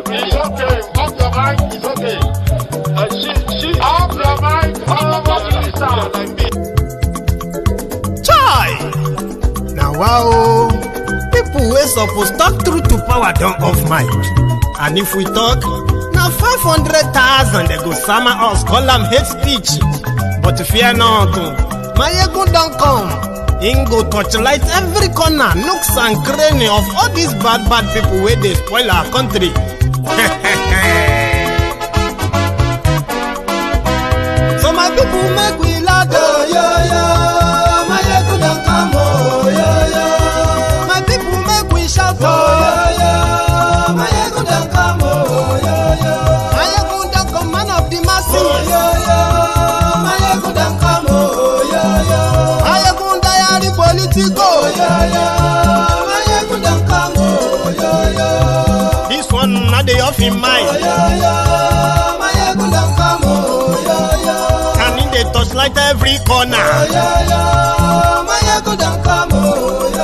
It's okay. Off your mic. It's okay. She off your mic. Chai! Now wow, people wey suppose talk truth to power don't off mic. And if we talk, now 500,000 they go summer us, call them hate speech. But fear not, my ego don't come. Him go torchlight every corner, nooks and cranny of all these bad people where they spoil our country. So my people make we laugh, oh, yo. My ego don't come, oh, yo. My people make we shout, oh, yo. My ego don't come, oh, yo. My ego don't come, man of the masses, oh, yo. My ego don't come, oh, yo. My ego diary politico, oh, yo. My ego don't come, oh, yo. This one not the off in mind, oh, yo. My ego don't come, oh, yo. Can in the touchlight every corner, oh, yo. My ego don't come, oh, yo.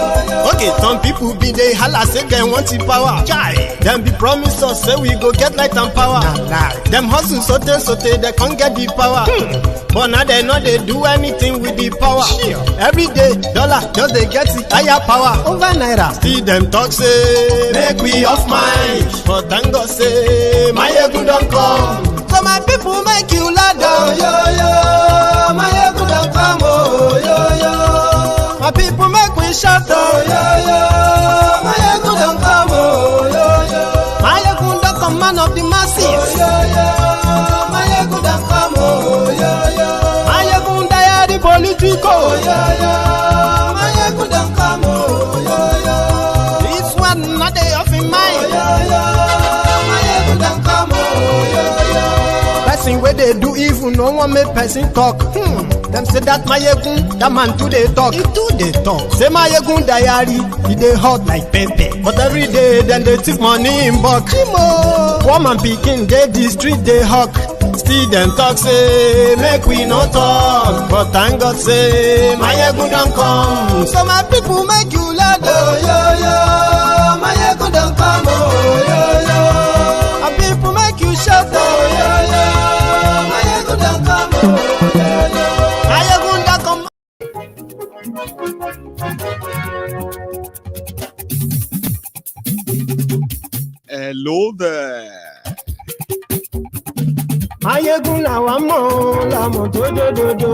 Okay, some people be they holla say they want the power. Chai, them be promise us say we go get light and power. Nah. Them hustle so they can't get the power. But now they know they do anything with the power. Every day, dollar just they get the higher power over Naira. Still them talk say make we off mind. But thank God say my ego don't come. So my people make you laugh, oh, yo. My ego don't come, oh, yo. My people make we shout, oh, yo. My ego don't come, oh, yo. My ego don't come, man of the masses, oh, yo. My ego don't come, oh, yo. My ego diary politico, oh, yo. My ego don't come, oh, yo. This one not they off in mind, oh, yo. My ego don't come, oh, yo. Person where they do evil, no one make person talk. Them say that my yegun, that man too they talk. He too they talk. Say my yegun diary, he they hot like pepper. But every day then they take money in bulk. Poor man picking, they the street they hawk. Still them talk say make we no talk. But thank God say my yegun don't come. So my people make you laugh, oh, yo. My yegun don't come, oh, yo. My people make you shout, oh, yo. My yegun don't come, oh, yo. Hello there. Mayegun la wa mo la mo do do do do.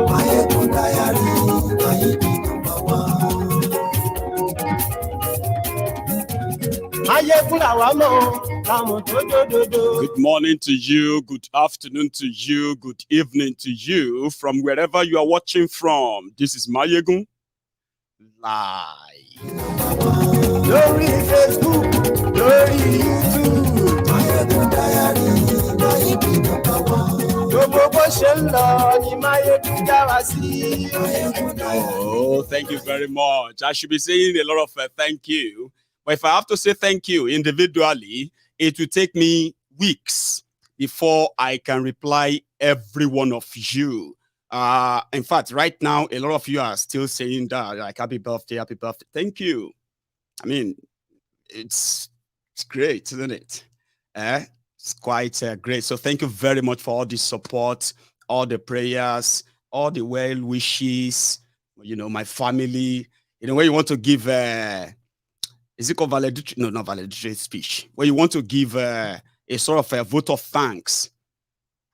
Mayegun diary, Mayegun number one. Mayegun la wa mo la mo do do do do. Good morning to you, good afternoon to you, good evening to you, from wherever you are watching from. This is Mayegun live. Lórí Facebook, lórí YouTube. Mayegun diary, Mayegun number one. Gbogbo bó ṣe ń lọ ni Mayegun já wa sí. Oh, thank you very much. I should be saying a lot of thank you. But if I have to say thank you individually, it will take me weeks before I can reply every one of you. In fact, right now, a lot of you are still saying that, like, happy birthday, happy birthday. Thank you. I mean, it's great, isn't it? It's quite great. So thank you very much for all the support, all the prayers, all the well wishes, you know, my family. You know, when you want to give, is it called valedictory? No, not valedictory speech. When you want to give a sort of a vote of thanks,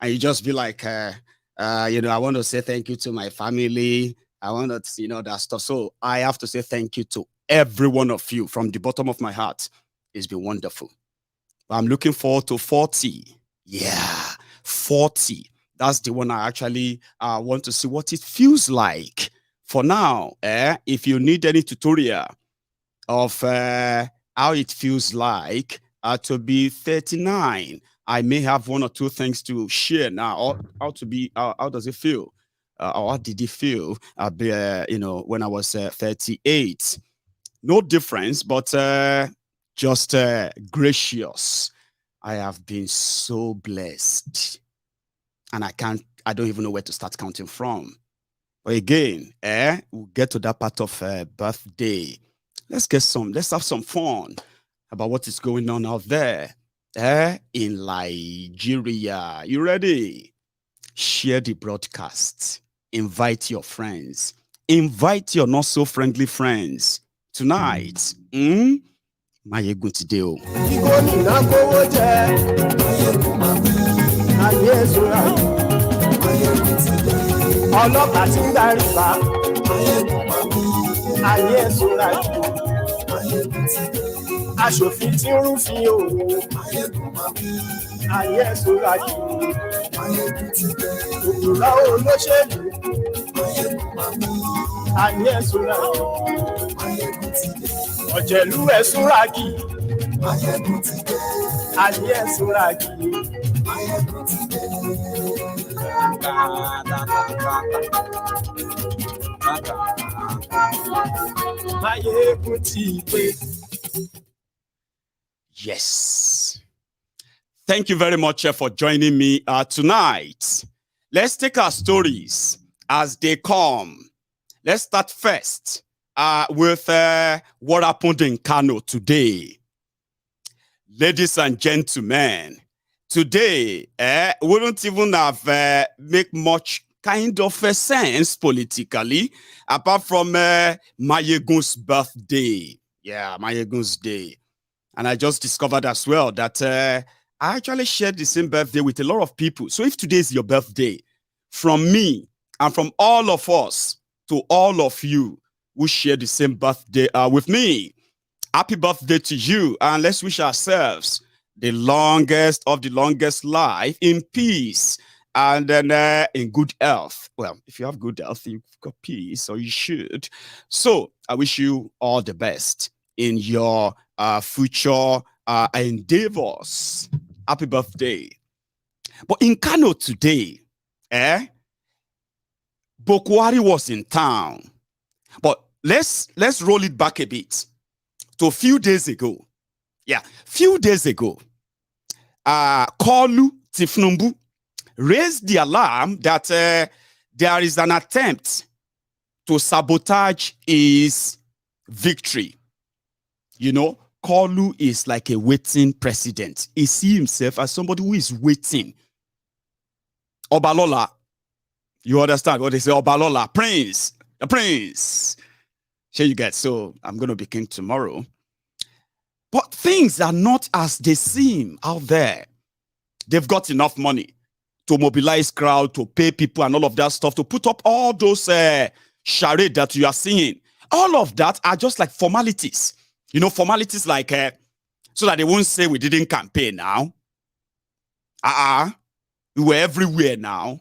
and you just be like, you know, I want to say thank you to my family. I want to, you know, that stuff. So I have to say thank you to every one of you from the bottom of my heart. It's been wonderful. I'm looking forward to 40. Yeah, 40. That's the one I actually want to see what it feels like. For now, if you need any tutorial of how it feels like to be 39, I may have one or two things to share now. How does it feel? Or how did it feel? You know, when I was 38. No difference, but just gracious. I have been so blessed, and I don't even know where to start counting from. But again, we'll get to that part of birthday. Let's have some fun about what is going on out there. in Nigeria. You ready? Share the broadcast. Invite your friends. Invite your not so friendly friends. Tonight, Mayegun today. Aṣòfin tí ń rúfin òwò ayé ẹ̀sùnra jù òkúra olóṣèlú ayé ẹ̀sùnra jù ọ̀jẹ̀lú ẹ̀sùnra jù ayé ẹ̀sùnra jù. Mayegun ti pé. Yes. Thank you very much for joining me tonight. Let's take our stories as they come. Let's start first with what happened in Kano today. Ladies and gentlemen, today wouldn't even have make much kind of sense politically apart from Mayegun's birthday. Yeah, Mayegun's day. And I just discovered as well that I actually shared the same birthday with a lot of people. So if today is your birthday, from me and from all of us to all of you who share the same birthday with me, happy birthday to you. And let's wish ourselves the longest of the longest life in peace and then in good health. Well, if you have good health, you've got peace, or you should. So I wish you all the best in your future endeavors. Happy birthday. But in Kano today, Buhari was in town. But let's roll it back a bit to a few days ago. Yeah, few days ago, Tinubu raised the alarm that there is an attempt to sabotage his victory. You know, Kolu is like a waiting president. He sees himself as somebody who is waiting. Obalola, you understand what they say? Obalola, prince, a prince. Here you get. So I'm going to be king tomorrow. But things are not as they seem out there. They've got enough money to mobilize crowd, to pay people and all of that stuff, to put up all those charade that you are seeing. All of that are just like formalities. You know, formalities like, so that they won't say we didn't campaign now. We were everywhere now.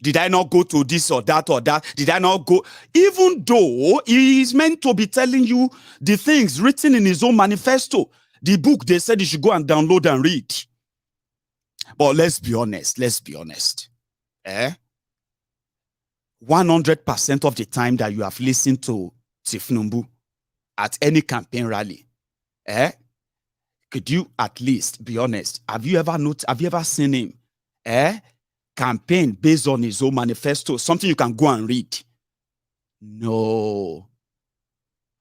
Did I not go to this or that or that? Did I not go? Even though he is meant to be telling you the things written in his own manifesto, the book they said you should go and download and read. But let's be honest, 100% of the time that you have listened to Tinubu at any campaign rally, could you at least be honest? Have you ever seen him campaign based on his own manifesto, something you can go and read? No.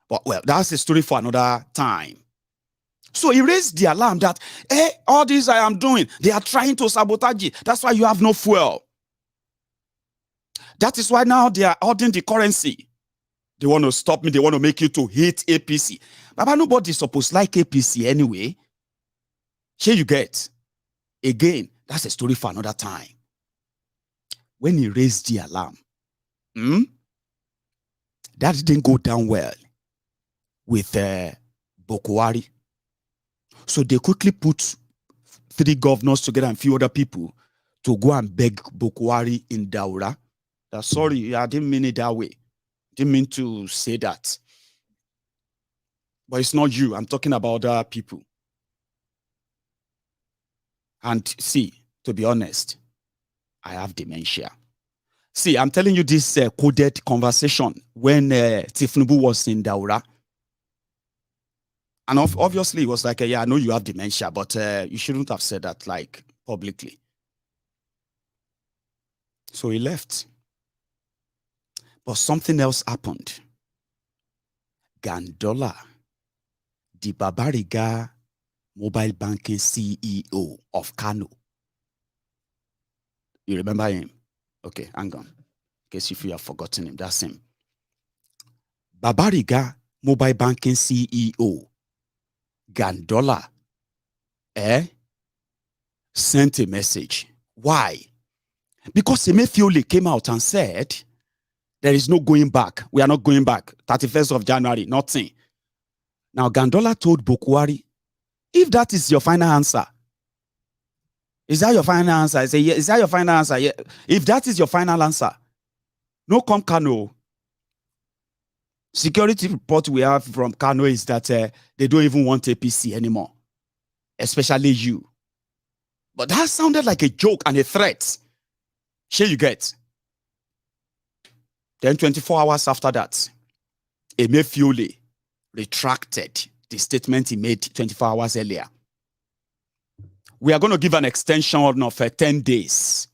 But well, that's a story for another time. So he raised the alarm that, all this I am doing, they are trying to sabotage it. That's why you have no fuel. That is why now they are ordering the currency. They want to stop me. They want to make you to hate APC. But nobody's supposed to like APC anyway. Here you get. Again, that's a story for another time. When he raised the alarm, that didn't go down well with Buhari. So they quickly put 3 governors together and a few other people to go and beg Buhari in Daura. Sorry, I didn't mean it that way. Didn't mean to say that. But it's not you. I'm talking about other people. And see, to be honest, I have dementia. See, I'm telling you this coded conversation when Tinubu was in Daura. And obviously, it was like, yeah, I know you have dementia, but you shouldn't have said that, like, publicly. So he left. But something else happened. Gandollar, the Babariga mobile banking CEO of Kano. You remember him? Okay, hang on. In case if you have forgotten him, that's him. Babariga, mobile banking CEO, Gandollar, sent a message. Why? Because Emefiole came out and said, there is no going back. We are not going back. 31st of January, nothing. Now, Gandollar told Buhari, if that is your final answer, is that your final answer? I say, yeah. Is that your final answer? Yeah. If that is your final answer, no come Kano. Security report we have from Kano is that they don't even want APC anymore, especially you. But that sounded like a joke and a threat. Sure you get. Then 24 hours after that, Emefiole retracted the statement he made 24 hours earlier. We are going to give an extension of 10 days.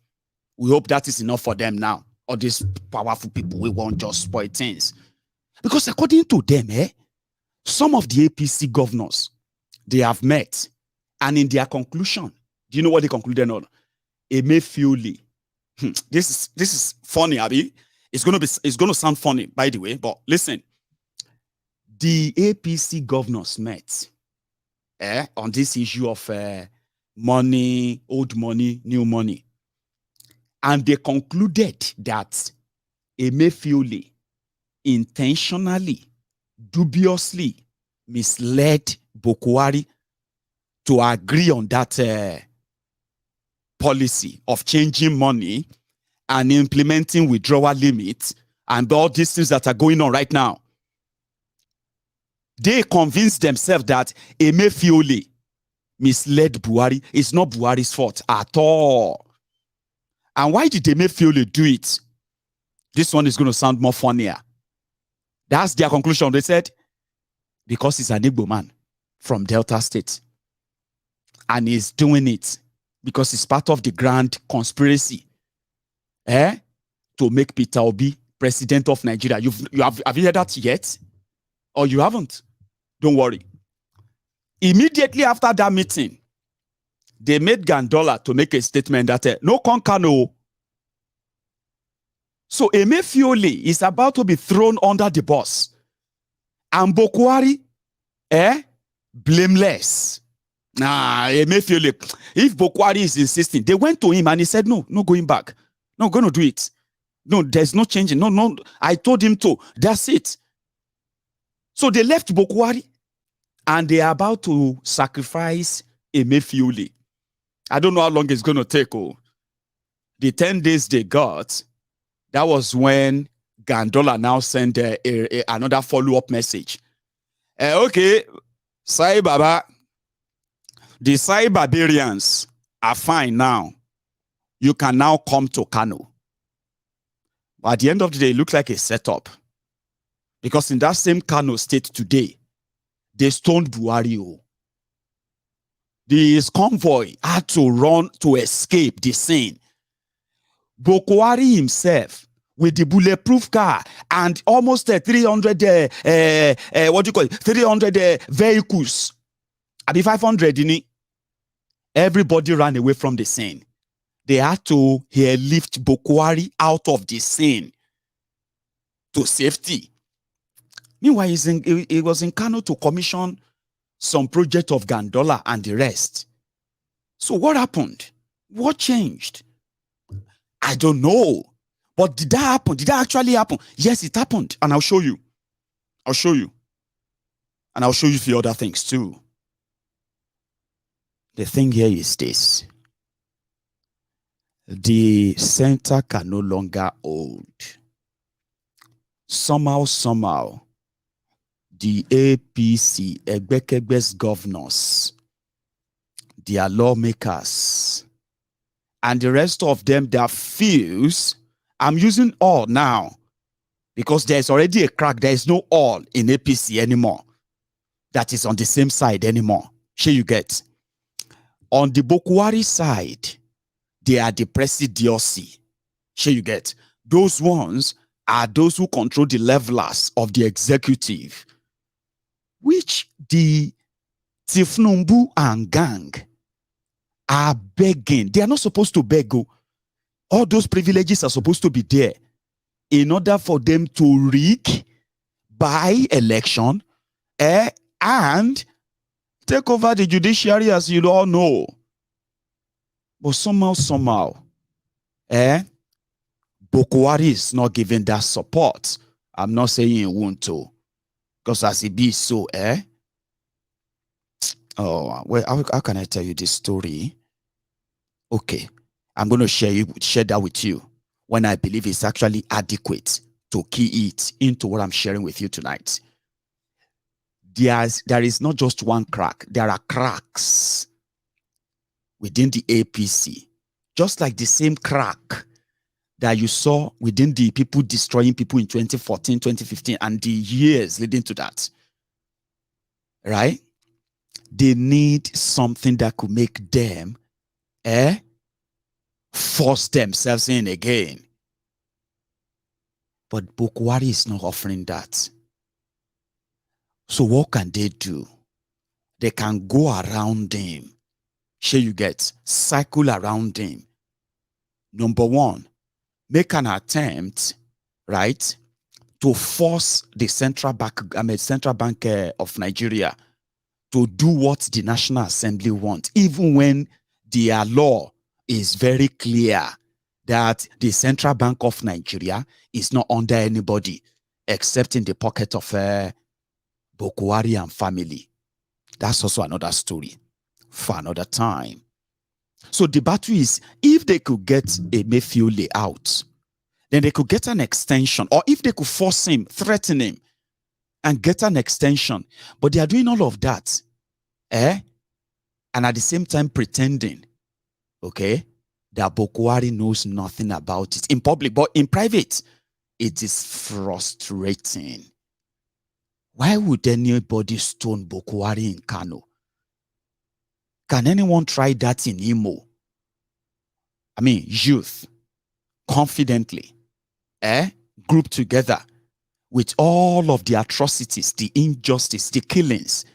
We hope that is enough for them now. All these powerful people, we won't just spoil things. Because according to them, some of the APC governors, they have met. And in their conclusion, do you know what they concluded on? Emefiole. This is funny, Abi. It's going to sound funny, by the way, but listen. The APC governors met on this issue of money, old money, new money. And they concluded that Emefiole intentionally, dubiously misled Buhari to agree on that policy of changing money and implementing withdrawal limits and all these things that are going on right now. They convinced themselves that Emefiole misled Buhari. It's not Buhari's fault at all. And why did Emefiole do it? This one is going to sound more funnier. That's their conclusion. They said, because he's an Igbo man from Delta State. And he's doing it because it's part of the grand conspiracy to make Peter Obi president of Nigeria. Have you heard that yet? Or you haven't? Don't worry. Immediately after that meeting, they made Gandollar to make a statement that no Kano. So Emefiole is about to be thrown under the bus. And Buhari, blameless. Emefiole, if Buhari is insisting, they went to him and he said, no going back. No, going to do it. No, there's no changing. No, I told him to. That's it. So they left Buhari and they are about to sacrifice Emefiole. I don't know how long it's going to take. The 10 days they got, that was when Gandollar now sent another follow-up message. Okay, Sai Baba, the Sai Barbarians are fine now. You can now come to Kano. But at the end of the day, it looks like a setup. Because in that same Kano state today, they stoned Buhari. This convoy had to run to escape the scene. Buhari himself, with the bulletproof car and almost 300 300 vehicles, abi 500 in it, everybody ran away from the scene. They had to airlift Buhari out of the scene to safety. Meanwhile, he was in Kano to commission some project of Gandollar and the rest. So what happened? What changed? I don't know. But did that happen? Did that actually happen? Yes, it happened. And I'll show you. I'll show you. And I'll show you the other things too. The thing here is this. The center can no longer hold. Somehow, the APC, Egbekegbe's governors, their lawmakers, and the rest of them that feels, I'm using all now, because there's already a crack. There is no all in APC anymore that is on the same side anymore. Sure you get. On the Buhari side, they are the presidency. Sure you get. Those ones are those who control the levelers of the executive, which the Tinubu and gang are begging. They are not supposed to beg. All those privileges are supposed to be there in order for them to rig by election and take over the judiciary, as you all know. But somehow, Buhari is not giving that support. I'm not saying he won't to, because as it be so, Oh, well, how can I tell you this story? Okay, I'm going to share that with you when I believe it's actually adequate to key it into what I'm sharing with you tonight. There is not just one crack. There are cracks within the APC, just like the same crack that you saw within the people destroying people in 2014, 2015, and the years leading to that. Right? They need something that could make them force themselves in again. But Buhari is not offering that. So what can they do? They can go around him. Sure, you get cycle around him. Number one, make an attempt, right, to force the central bank of Nigeria to do what the National Assembly wants, even when their law is very clear that the Central Bank of Nigeria is not under anybody except in the pocket of Buhari and family. That's also another story for another time. So the battle is, if they could get a Mayfield layout, then they could get an extension, or if they could force him, threaten him, and get an extension. But they are doing all of that, and at the same time pretending, okay, that Buhari knows nothing about it in public, but in private, it is frustrating. Why would anybody stone Buhari in Kano? Can anyone try that in Imo? I mean, youth, confidently, grouped together with all of the atrocities, the injustice, the killings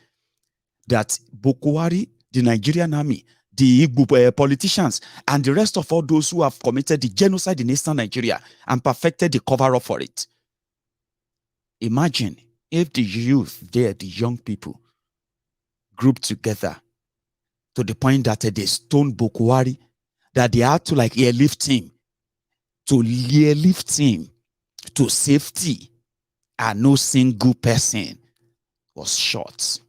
that Buhari, the Nigerian army, the Igbo politicians, and the rest of all those who have committed the genocide in Eastern Nigeria and perfected the cover-up for it. Imagine if the youth there, the young people, grouped together to the point that they stoned Buhari, that they had to like airlift him to safety, and no single person was shot.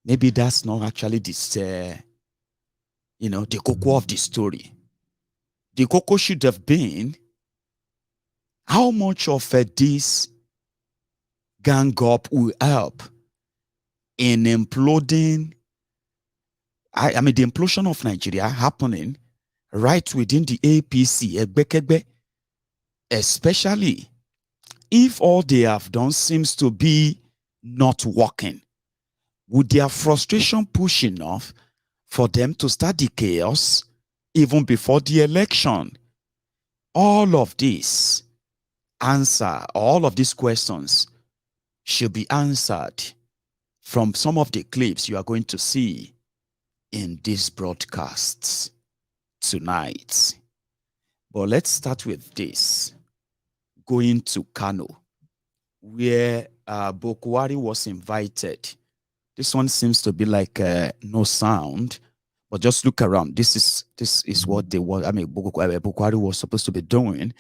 Maybe that's not actually this, the cocoa of the story. The cocoa should have been how much of this gang up will help in imploding. I mean, the implosion of Nigeria happening right within the APC, especially if all they have done seems to be not working. Would their frustration push enough for them to start the chaos even before the election? All of these questions should be answered from some of the clips you are going to see in these broadcasts tonight. But let's start with this. Going to Kano, where Buhari was invited. This one seems to be like no sound, but just look around. This is what they were. I mean, Buhari was supposed to be doing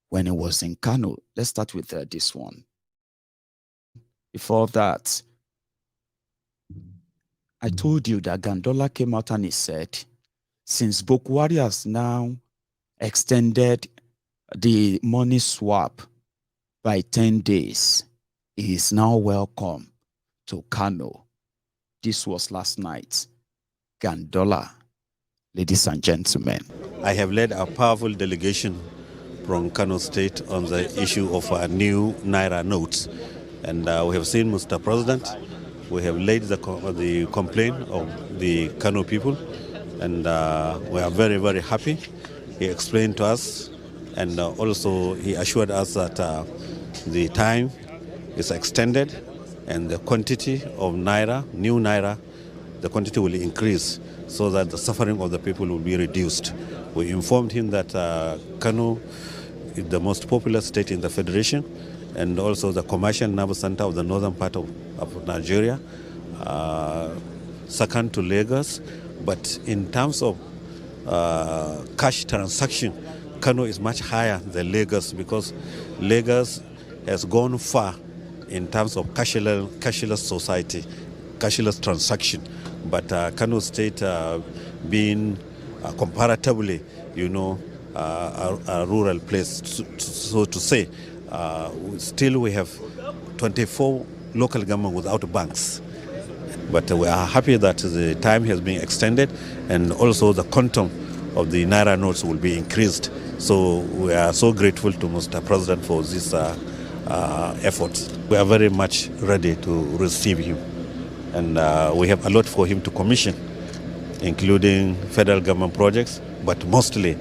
when he was in Kano. Let's start with this one. Before that, I told you that Gandollar came out and he said, since Buhari has now extended the money swap by 10 days, he is now welcome to Kano. This was last night. Gandollar, ladies and gentlemen. I have led a powerful delegation from Kano State on the issue of a new Naira notes. And we have seen Mr. President. We have laid the complaint of the Kano people. And we are very, very happy. He explained to us, and also he assured us that the time is extended and the quantity of Naira, new Naira, the quantity will increase so that the suffering of the people will be reduced. We informed him that Kano is the most populous state in the federation and also the commercial nerve center of the northern part of Nigeria, second to Lagos. But in terms of cash transaction, Kano is much higher than Lagos because Lagos has gone far in terms of cashless society, cashless transaction. But Kano State being comparatively, a rural place, so to say, still we have 24 local government without banks. But we are happy that the time has been extended and also the quantum of the Naira notes will be increased. So we are so grateful to Mr. President for this effort. We are very much ready to receive him. And we have a lot for him to commission, including federal government projects, but mostly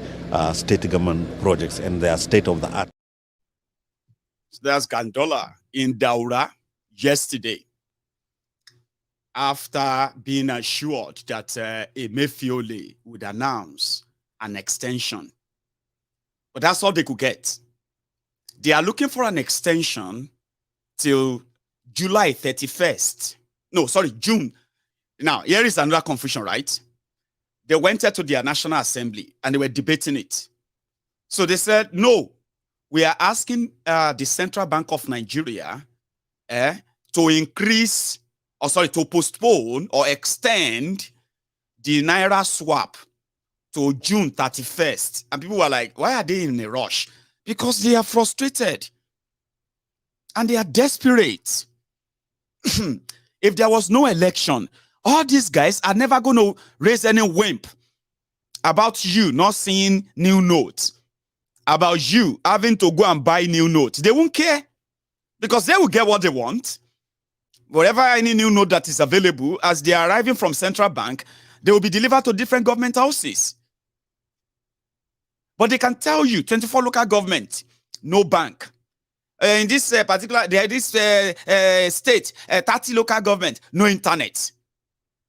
state government projects, and they are state-of-the-art. So that's Gandollar in Daura yesterday, after being assured that Emefiole would announce an extension. But that's all they could get. They are looking for an extension till July 31st. No, sorry, June. Now, here is another confusion, right? They went to their National Assembly and they were debating it. So they said, no, we are asking the Central Bank of Nigeria to increase, to postpone or extend the Naira swap to June 31st. And people were like, why are they in a rush? Because they are frustrated and they are desperate. If there was no election, all these guys are never going to raise any wimp about you not seeing new notes, about you having to go and buy new notes. They won't care because they will get what they want. Whatever any new note that is available, as they are arriving from central bank, they will be delivered to different government houses. But they can tell you, 24 local government, no bank. In this particular, this state, 30 local government, no internet.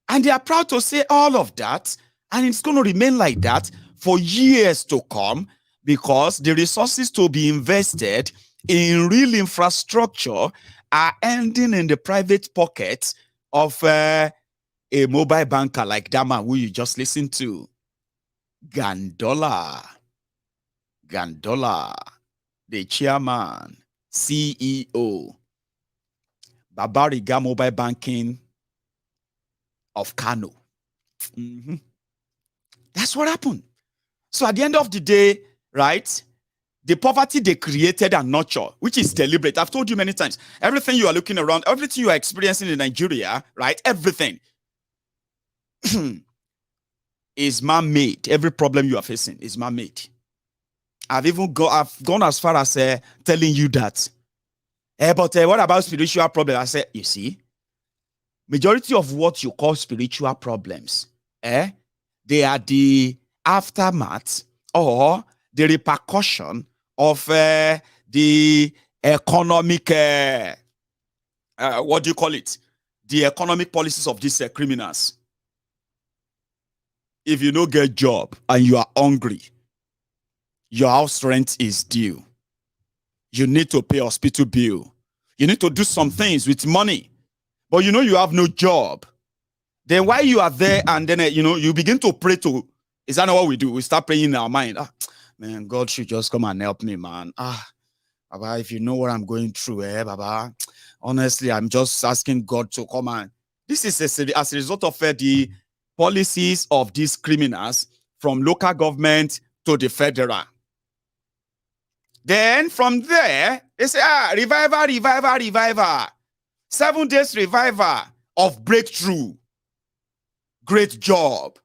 And they are proud to say all of that, and it's going to remain like that for years to come because the resources to be invested in real infrastructure are ending in the private pockets of a mobile banker like that man who you just listened to. Gandollar, the chairman, CEO, Babariga Mobile Banking of Kano. That's what happened. So at the end of the day, right, the poverty they created and nurture, which is deliberate. I've told you many times, everything you are looking around, everything you are experiencing in Nigeria, right, everything is man-made. Every problem you are facing is man-made. I've gone as far as telling you that. But what about spiritual problems? I said, you see, majority of what you call spiritual problems, they are the aftermath or the repercussion of the economic, what do you call it? The economic policies of these criminals. If you don't get a job and you are hungry, your house rent is due. You need to pay hospital bill. You need to do some things with money, but you know you have no job. Then while you are there and then, you begin to pray to, is that not what we do? We start praying in our mind. Man, God should just come and help me, man. Baba, if you know what I'm going through, Baba, honestly, I'm just asking God to come and. This is as a result of the policies of these criminals from local government to the federal. Then from there, they say, revival. 7 days revival of breakthrough. Great job.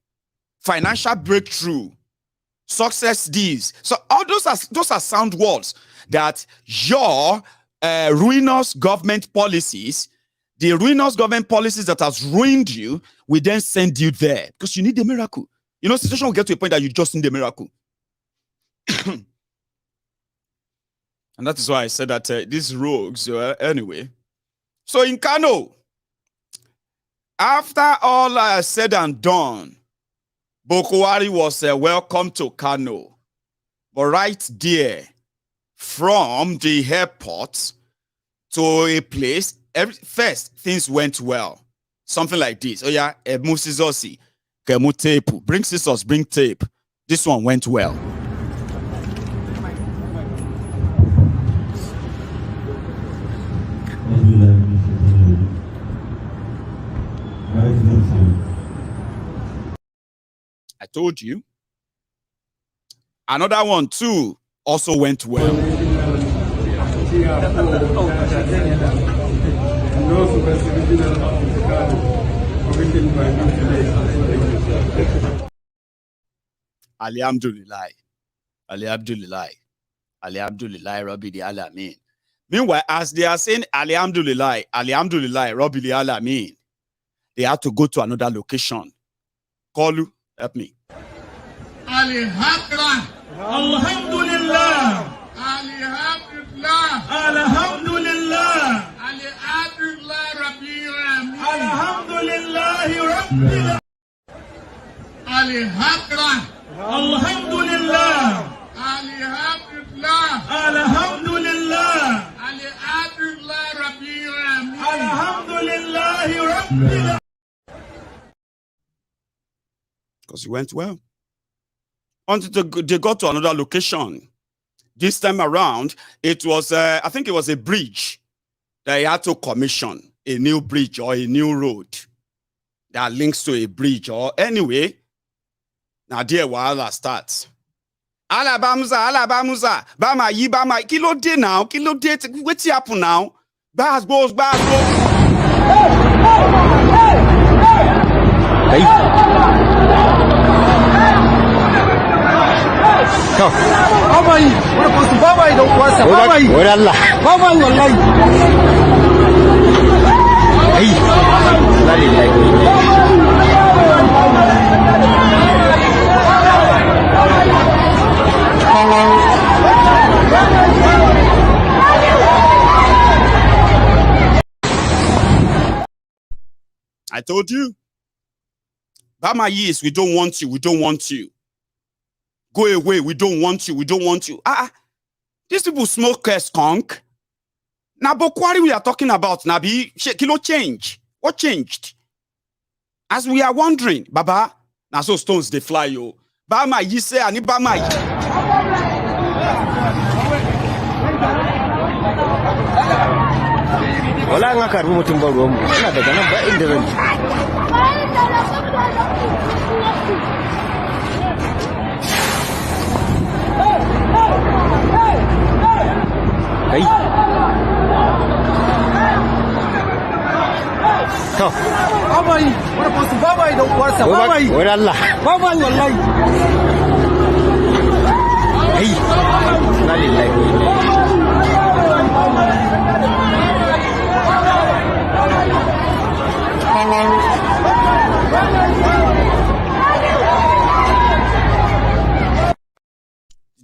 Financial breakthrough. Success deeds. So all those are sound words that your ruinous government policies, the ruinous government policies that has ruined you, will then send you there because you need a miracle. Situation will get to a point that you just need a miracle. And that is why I said that these rogues, anyway, So in Kano, after all said and done, Buhari was welcome to Kano. But right there, from the airport to a place, first things went well. Something like this. Oh yeah, move scissors, tape. Bring scissors, bring tape. This one went well. I told you. Another one too also went well. Alhamdulillah. Alhamdulillah. Alhamdulillah, Rabbil Alamin. Meanwhile, as they are saying Alhamdulillah, Alhamdulillah, Rabbil Alamin, they had to go to another location. Kalu, help me. Alhamdulillah. Alhamdulillah. Alhamdulillah. Alhamdulillah. Alhamdulillah Rabbil Alamin. Alhamdulillah Rabbil Alhamdulillah. Alhamdulillah. Alhamdulillah. Alhamdulillah. Alhamdulillah Rabbil Alamin. Alhamdulillah Rabbil. Because it went well. Until they got to another location. This time around, it was, I think it was a bridge. They had to commission a new bridge or a new road that links to a bridge or anyway. Now there wahala starts. Alabamuza, Bama yi, Bama, kilo day now, kilo day, what's happen now? Bas goes. Hey. Babayi, wani kwasu babayi da uwarsa, babayi. Wani Allah. Babayi wallahi. Ai, lalillahi. I told you. Bama yes, we don't want you, we don't want you. Go away, we don't want you, we don't want you. These people smoke skunk. Now, Buhari we are talking about, Nabi, kilo change. What changed? As we are wondering, Baba, now so stones they fly, yo. Bama yi say, ani Bama yi. Wala nga karbi mutum ba ruwan mu ina daga nan ba inda zan kai to Babayi, wani kwasu babayi da uwarsa, babayi. wani Allah Babayi wallahi. ai lalillahi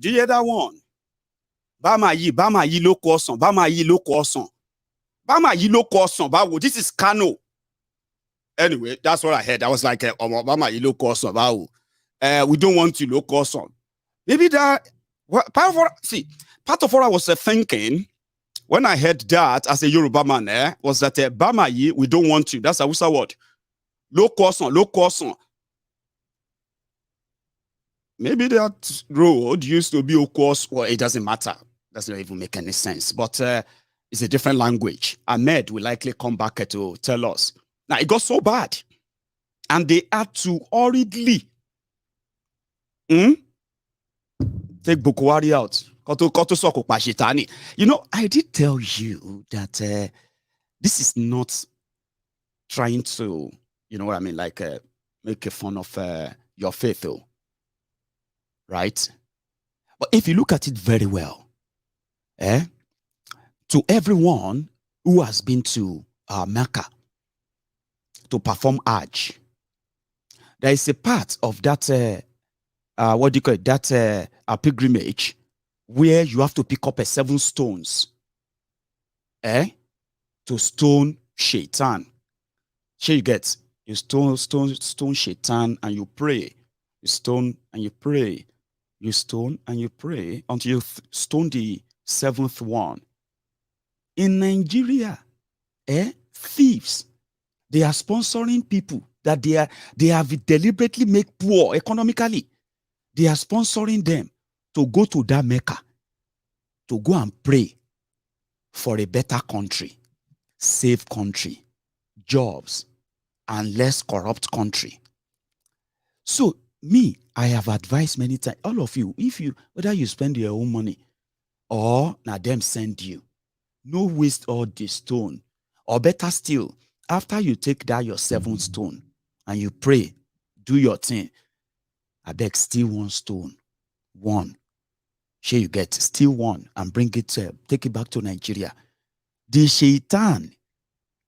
Do you hear that one? Bama yi loko osan, Bama yi loko osan. Bama yi loko osan, bawo. This is Kano. Anyway, that's what I heard. I was like, Bama yi loko osan, bawo. We don't want you loko osan. Maybe that, part of what I was thinking when I heard that as a Yoruba man, was that Bama yi, we don't want you. That's a Hausa word. Loko osan. Maybe that road used to be Okos, well, it doesn't matter. Doesn't even make any sense. But it's a different language. Ahmed will likely come back to tell us. Now, it got so bad. And they had to hurriedly take Buhari out. You know, I did tell you that this is not trying to, you know what I mean, like make a fun of your faith, though. Right? But if you look at it very well, to everyone who has been to Mecca to perform Hajj, there is a part of that, what do you call it, that pilgrimage where you have to pick up 7 stones. to stone Shaitan. Sure, you get, you stone Shaitan and you pray. You stone and you pray. You stone and you pray until you stone the seventh one. In Nigeria, thieves, they are sponsoring people that they have deliberately made poor economically. They are sponsoring them to go to that Mecca, to go and pray for a better country, safe country, jobs, and less corrupt country. So me, I have advised many times, all of you, whether you spend your own money or now them send you, no waste all the stone. Or better still, after you take that your seventh stone and you pray, do your thing, I beg, steal one stone. One. Sure, you get, steal one and bring it, take it back to Nigeria. The Shaitan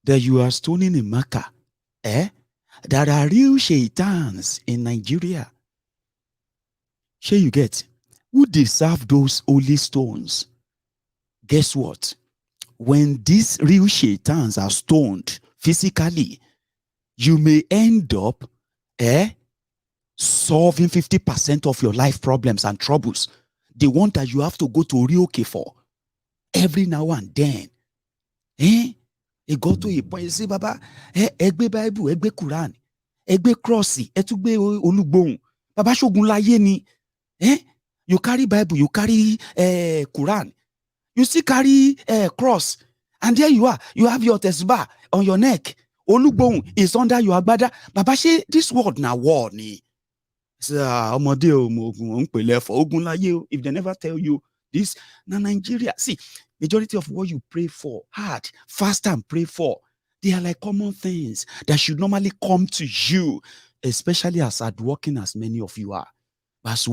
that you are stoning in Mecca, there are real Shaitans in Nigeria. Sure, you get, who deserve those holy stones? Guess what? When these real Shaitans are stoned physically, you may end up solving 50% of your life problems and troubles. The one that you have to go to Orioke for every now and then. You go to a point, you say, Baba, egbe Bible, egbe Quran, egbe Crossy, etugbe Olugbon, Baba Shogun Laye ni. You carry Bible, you carry Quran, you still carry cross, and there you are. You have your tesbah on your neck. Olugbon is under your agbada. Baba, say this word na war ni. If they never tell you this, na Nigeria. See, majority of what you pray for, hard, fast and pray for, they are like common things that should normally come to you, especially as hardworking as many of you are. As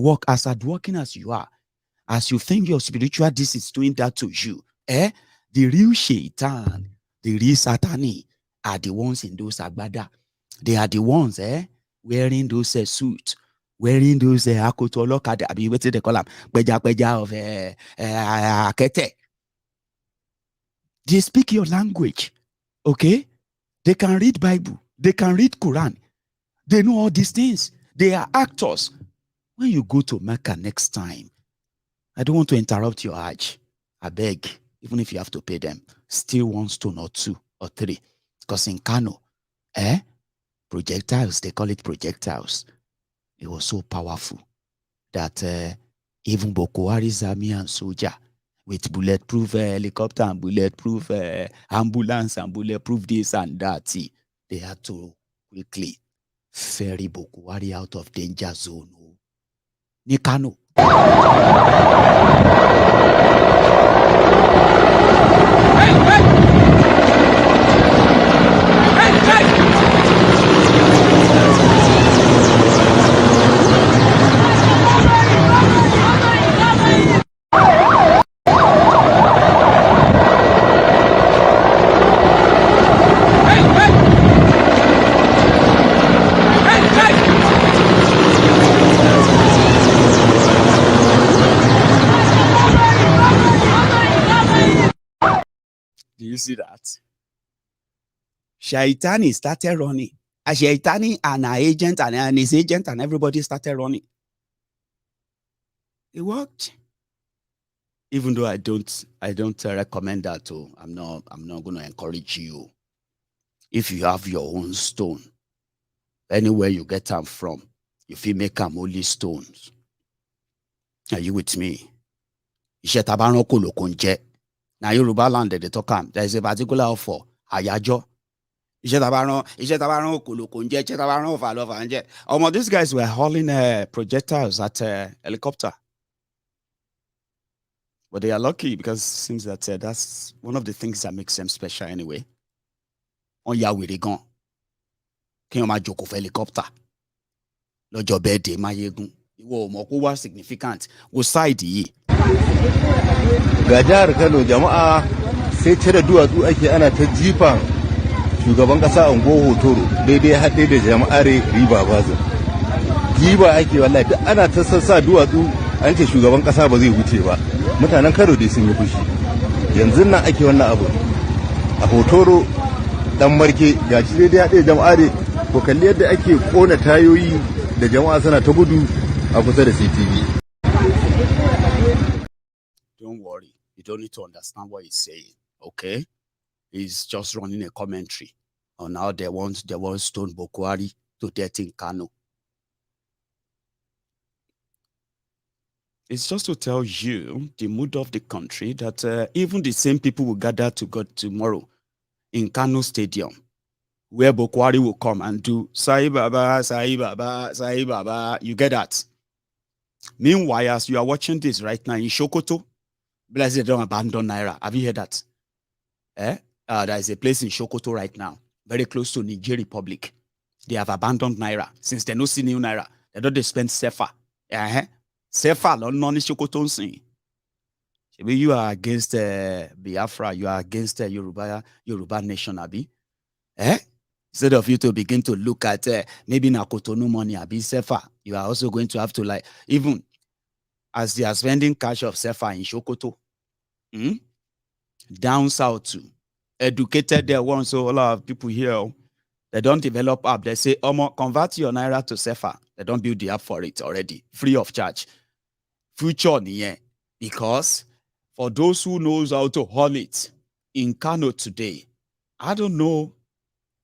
hardworking as you are, as you think your spiritual this is doing that to you, the real Shaitan, the real Satani are the ones in those agbada. They are the ones wearing those suits, wearing those akotolokada, I mean, what they call them, beja of akete. They speak your language, okay? They can read Bible, they can read Quran, they know all these things. They are actors. When you go to Mecca next time, I don't want to interrupt your Hajj. I beg, even if you have to pay them, steal one stone or two or three. Because in Kano, projectiles, they call it projectiles. It was so powerful that even Boko Haram's army and soldier with bulletproof helicopter and bulletproof ambulance and bulletproof this and that, they had to quickly ferry Boko Haram out of danger zone. Ni Kano. You see that? Shaitani started running. Shaitani and her agent and his agent and everybody started running. It worked. Even though I don't recommend that too. I'm not going to encourage you. If you have your own stone, anywhere you get them from, if you make them only stones. Are you with me? Now Yoruba land they talk am. There is a particular for Ayajo. These guys were hauling projectiles at helicopter. But they are lucky because it seems that that's one of the things that makes them special anyway. On ya we gone. Can you joke of helicopter? Lojo bede mayegun. Iwo moko wa significant. Wo side yi. Ga jihar Kano jama'a sai cire duwatsu ake ana ta jifan shugaban kasa Ango Hotoro daidai haɗe da jama'ar Riba Bazin. Jiba ake wallahi duk ana ta sassa duwatsu an ce shugaban kasa ba zai wuce ba. Mutanen Kano dai sun yi fushi. Yanzu nan ake wannan abu. a hotoro dan marke ga shi dai haɗe jama'a ne ko kalli yadda ake kona tayoyi da jama'a suna ta gudu a kusa da CTV. Don't worry, you don't need to understand what he's saying, okay? He's just running a commentary on how they want Stone Buhari to death in Kano. It's just to tell you the mood of the country that even the same people will gather to go tomorrow in Kano Stadium, where Buhari will come and do Sai Baba, Sai Baba, Sai Baba. You get that? Meanwhile, as you are watching this right now in Sokoto, blessed don't abandon Naira. Have you heard that? There is a place in Sokoto right now, very close to Niger Republic. They have abandoned Naira since they don't see new Naira. They don't spend Sefa. Sefa, non Sokoto sing. Maybe you are against Biafra, you are against Yoruba nation, Abi. Instead of you to begin to look at maybe Nakotonu money, Abi Sefa, you are also going to have to, like, even as they are spending cash of Sefa in Sokoto, down south too, educated there once, so a lot of people here, they don't develop app. They say, convert your Naira to Sefa. They don't build the app for it already, free of charge. Future, yeah, because for those who knows how to hold it in Kano today, I don't know.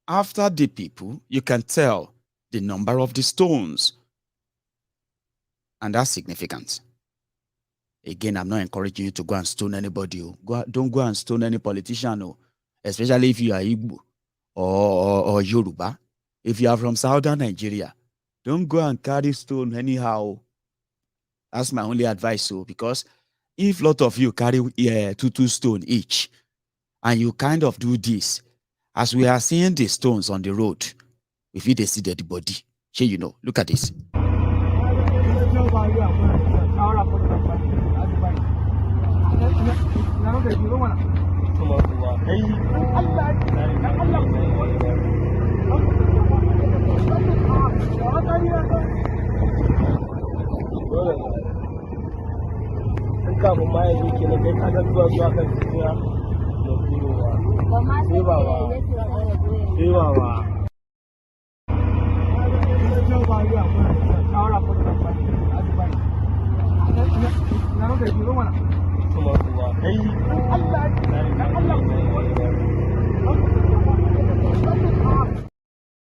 After the people, you can tell the number of the stones. And that's significant. Again, I'm not encouraging you to go and stone anybody. Don't go and stone any politician, especially if you are Igbo or Yoruba. If you are from southern Nigeria, don't go and carry stone anyhow. That's my only advice. Because if a lot of you carry 2 stone each, and you kind of do this, as we are seeing the stones on the road, if you see the body, you know, look at this.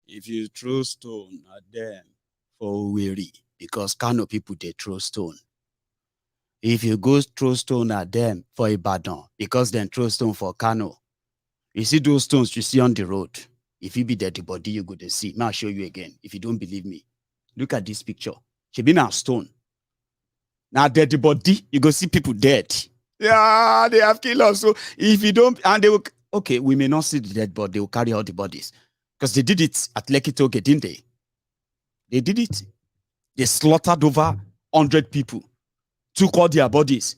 If you throw stone at them for weary, because Kano people, they throw stone. If you go throw stone at them for Ibadan, because then throw stone for Kano, you see those stones you see on the road. If you be there, the body you go to see. Now I'll show you again. If you don't believe me, look at this picture. She been a stone. Now dead the body, you go see people dead. Yeah, they have killed us. So if you don't, and they will, okay, we may not see the dead body, they will carry out the bodies. Because they did it at Lekki Toge, didn't they? They did it. They slaughtered over 100 people, took all their bodies.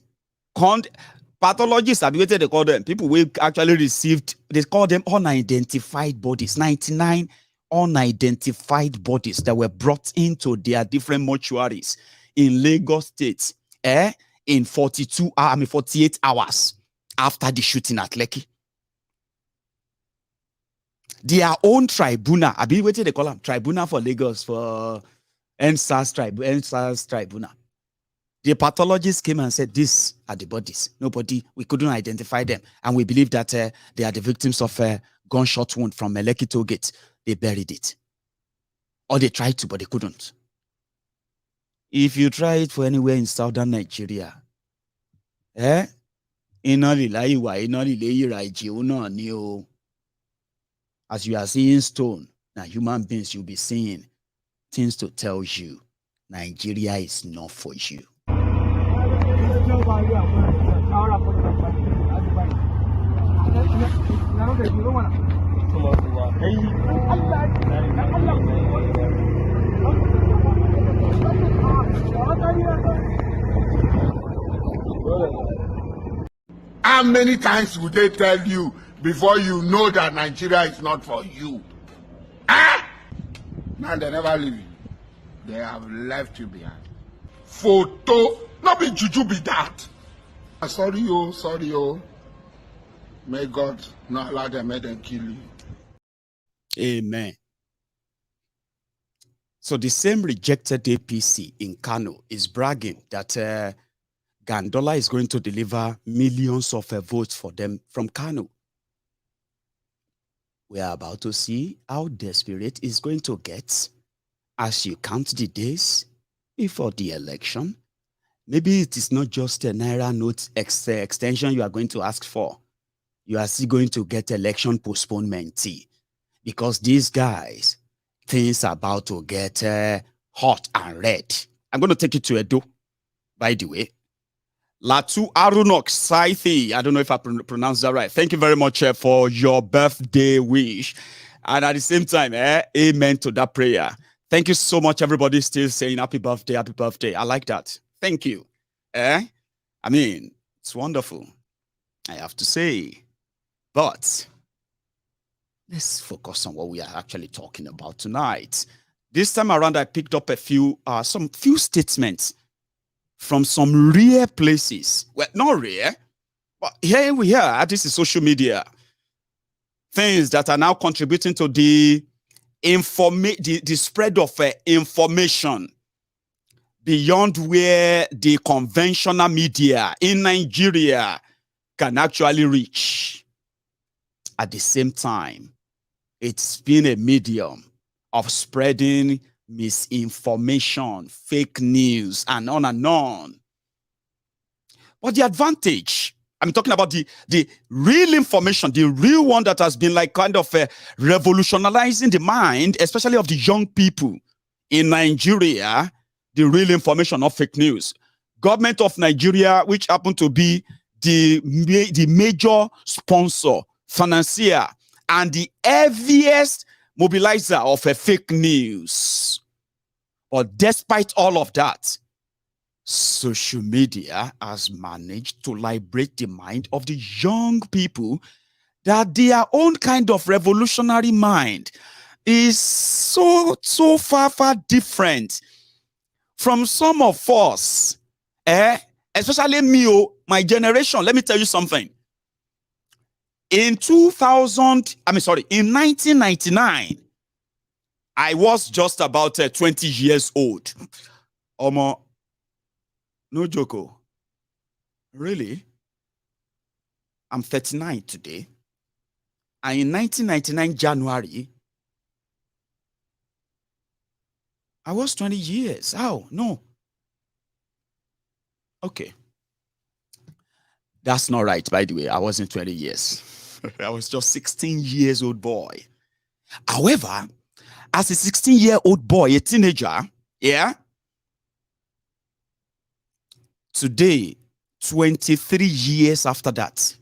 Pathologists, they call them. People who actually received, they call them unidentified bodies. 99 unidentified bodies that were brought into their different mortuaries in Lagos State in 48 hours after the shooting at Lekki. Their own tribunal, I believe what they call them, tribunal for Lagos, for NSAS tribunal. The pathologists came and said, these are the bodies. Nobody, we couldn't identify them. And we believe that they are the victims of a gunshot wound from Lekki Toll Gate. They buried it. Or they tried to, but they couldn't. If you try it for anywhere in southern Nigeria, as you are seeing stone, now human beings, you'll be seeing things to tell you Nigeria is not for you. How many times would they tell you before you know that Nigeria is not for you? Now they never leave you. They have left you behind. Photo, not be juju be that. Sorry, oh. May God not allow them, make them kill you. Amen. So the same rejected APC in Kano is bragging that Gandollar is going to deliver millions of votes for them from Kano. We are about to see how desperate it's going to get as you count the days before the election. Maybe it is not just a Naira note extension you are going to ask for. You are still going to get election postponement, because these guys, things are about to get hot and red. I'm going to take you to Edo, by the way. Latu Arunok Saithi. I don't know if I pronounced that right. Thank you very much for your birthday wish. And at the same time, amen to that prayer. Thank you so much, everybody still saying happy birthday, happy birthday. I like that. Thank you. I mean, it's wonderful, I have to say. But let's focus on what we are actually talking about tonight. This time around, I picked up some few statements from some rare places. Well, not rare, but here we are. This is social media. Things that are now contributing to the spread of information beyond where the conventional media in Nigeria can actually reach. At the same time, it's been a medium of spreading misinformation, fake news, and on and on. But the advantage, I'm talking about the real information, the real one that has been like kind of revolutionizing the mind, especially of the young people in Nigeria, the real information of fake news. Government of Nigeria, which happened to be the major sponsor, financier, and the heaviest mobilizer of a fake news. But despite all of that, social media has managed to liberate the mind of the young people that their own kind of revolutionary mind is so far different from some of us, especially me, my generation. Let me tell you something. In 1999, I was just about 20 years old. No joke. Really? I'm 39 today. And in 1999 January, I was 20 years. How? No. Okay. That's not right, by the way. I wasn't 20 years. I was just 16 years old boy. However, as a 16-year-old boy, a teenager, today, 23 years after that,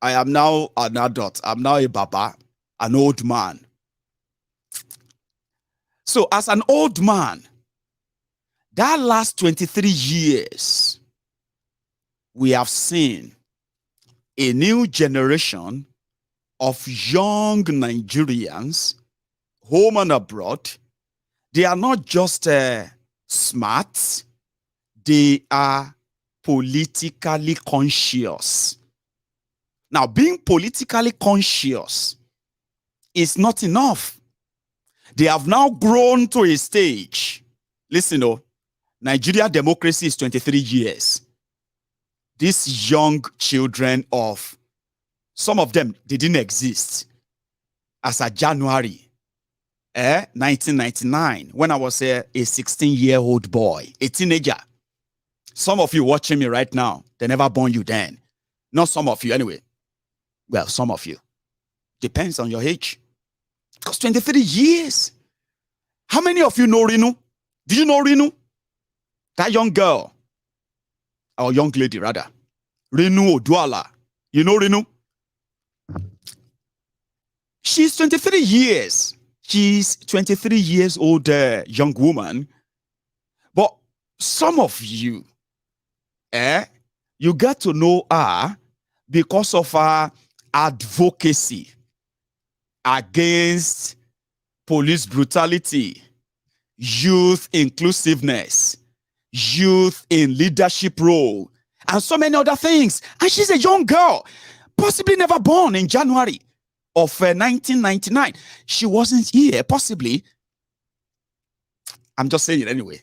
I am now an adult. I'm now a baba, an old man. So as an old man, that last 23 years, we have seen a new generation of young Nigerians, home and abroad. They are not just smart, they are politically conscious. Now, being politically conscious is not enough. They have now grown to a stage. Listen, Nigeria democracy is 23 years. These young children of, some of them, they didn't exist as of January 1999, when I was a 16-year-old boy, a teenager. Some of you watching me right now, they never born you then. Not some of you anyway. Well, some of you. Depends on your age. Because 23 years. How many of you know Rinu? Do you know Rinu? That young girl. Or young lady, rather. Rinu Oduala. You know Rinu? She's 23 years. She's 23 years old young woman. But some of you, you got to know her because of her advocacy against police brutality, youth inclusiveness, youth in leadership role, and so many other things. And she's a young girl. possibly never born in January of 1999. She wasn't here, possibly. I'm just saying it anyway.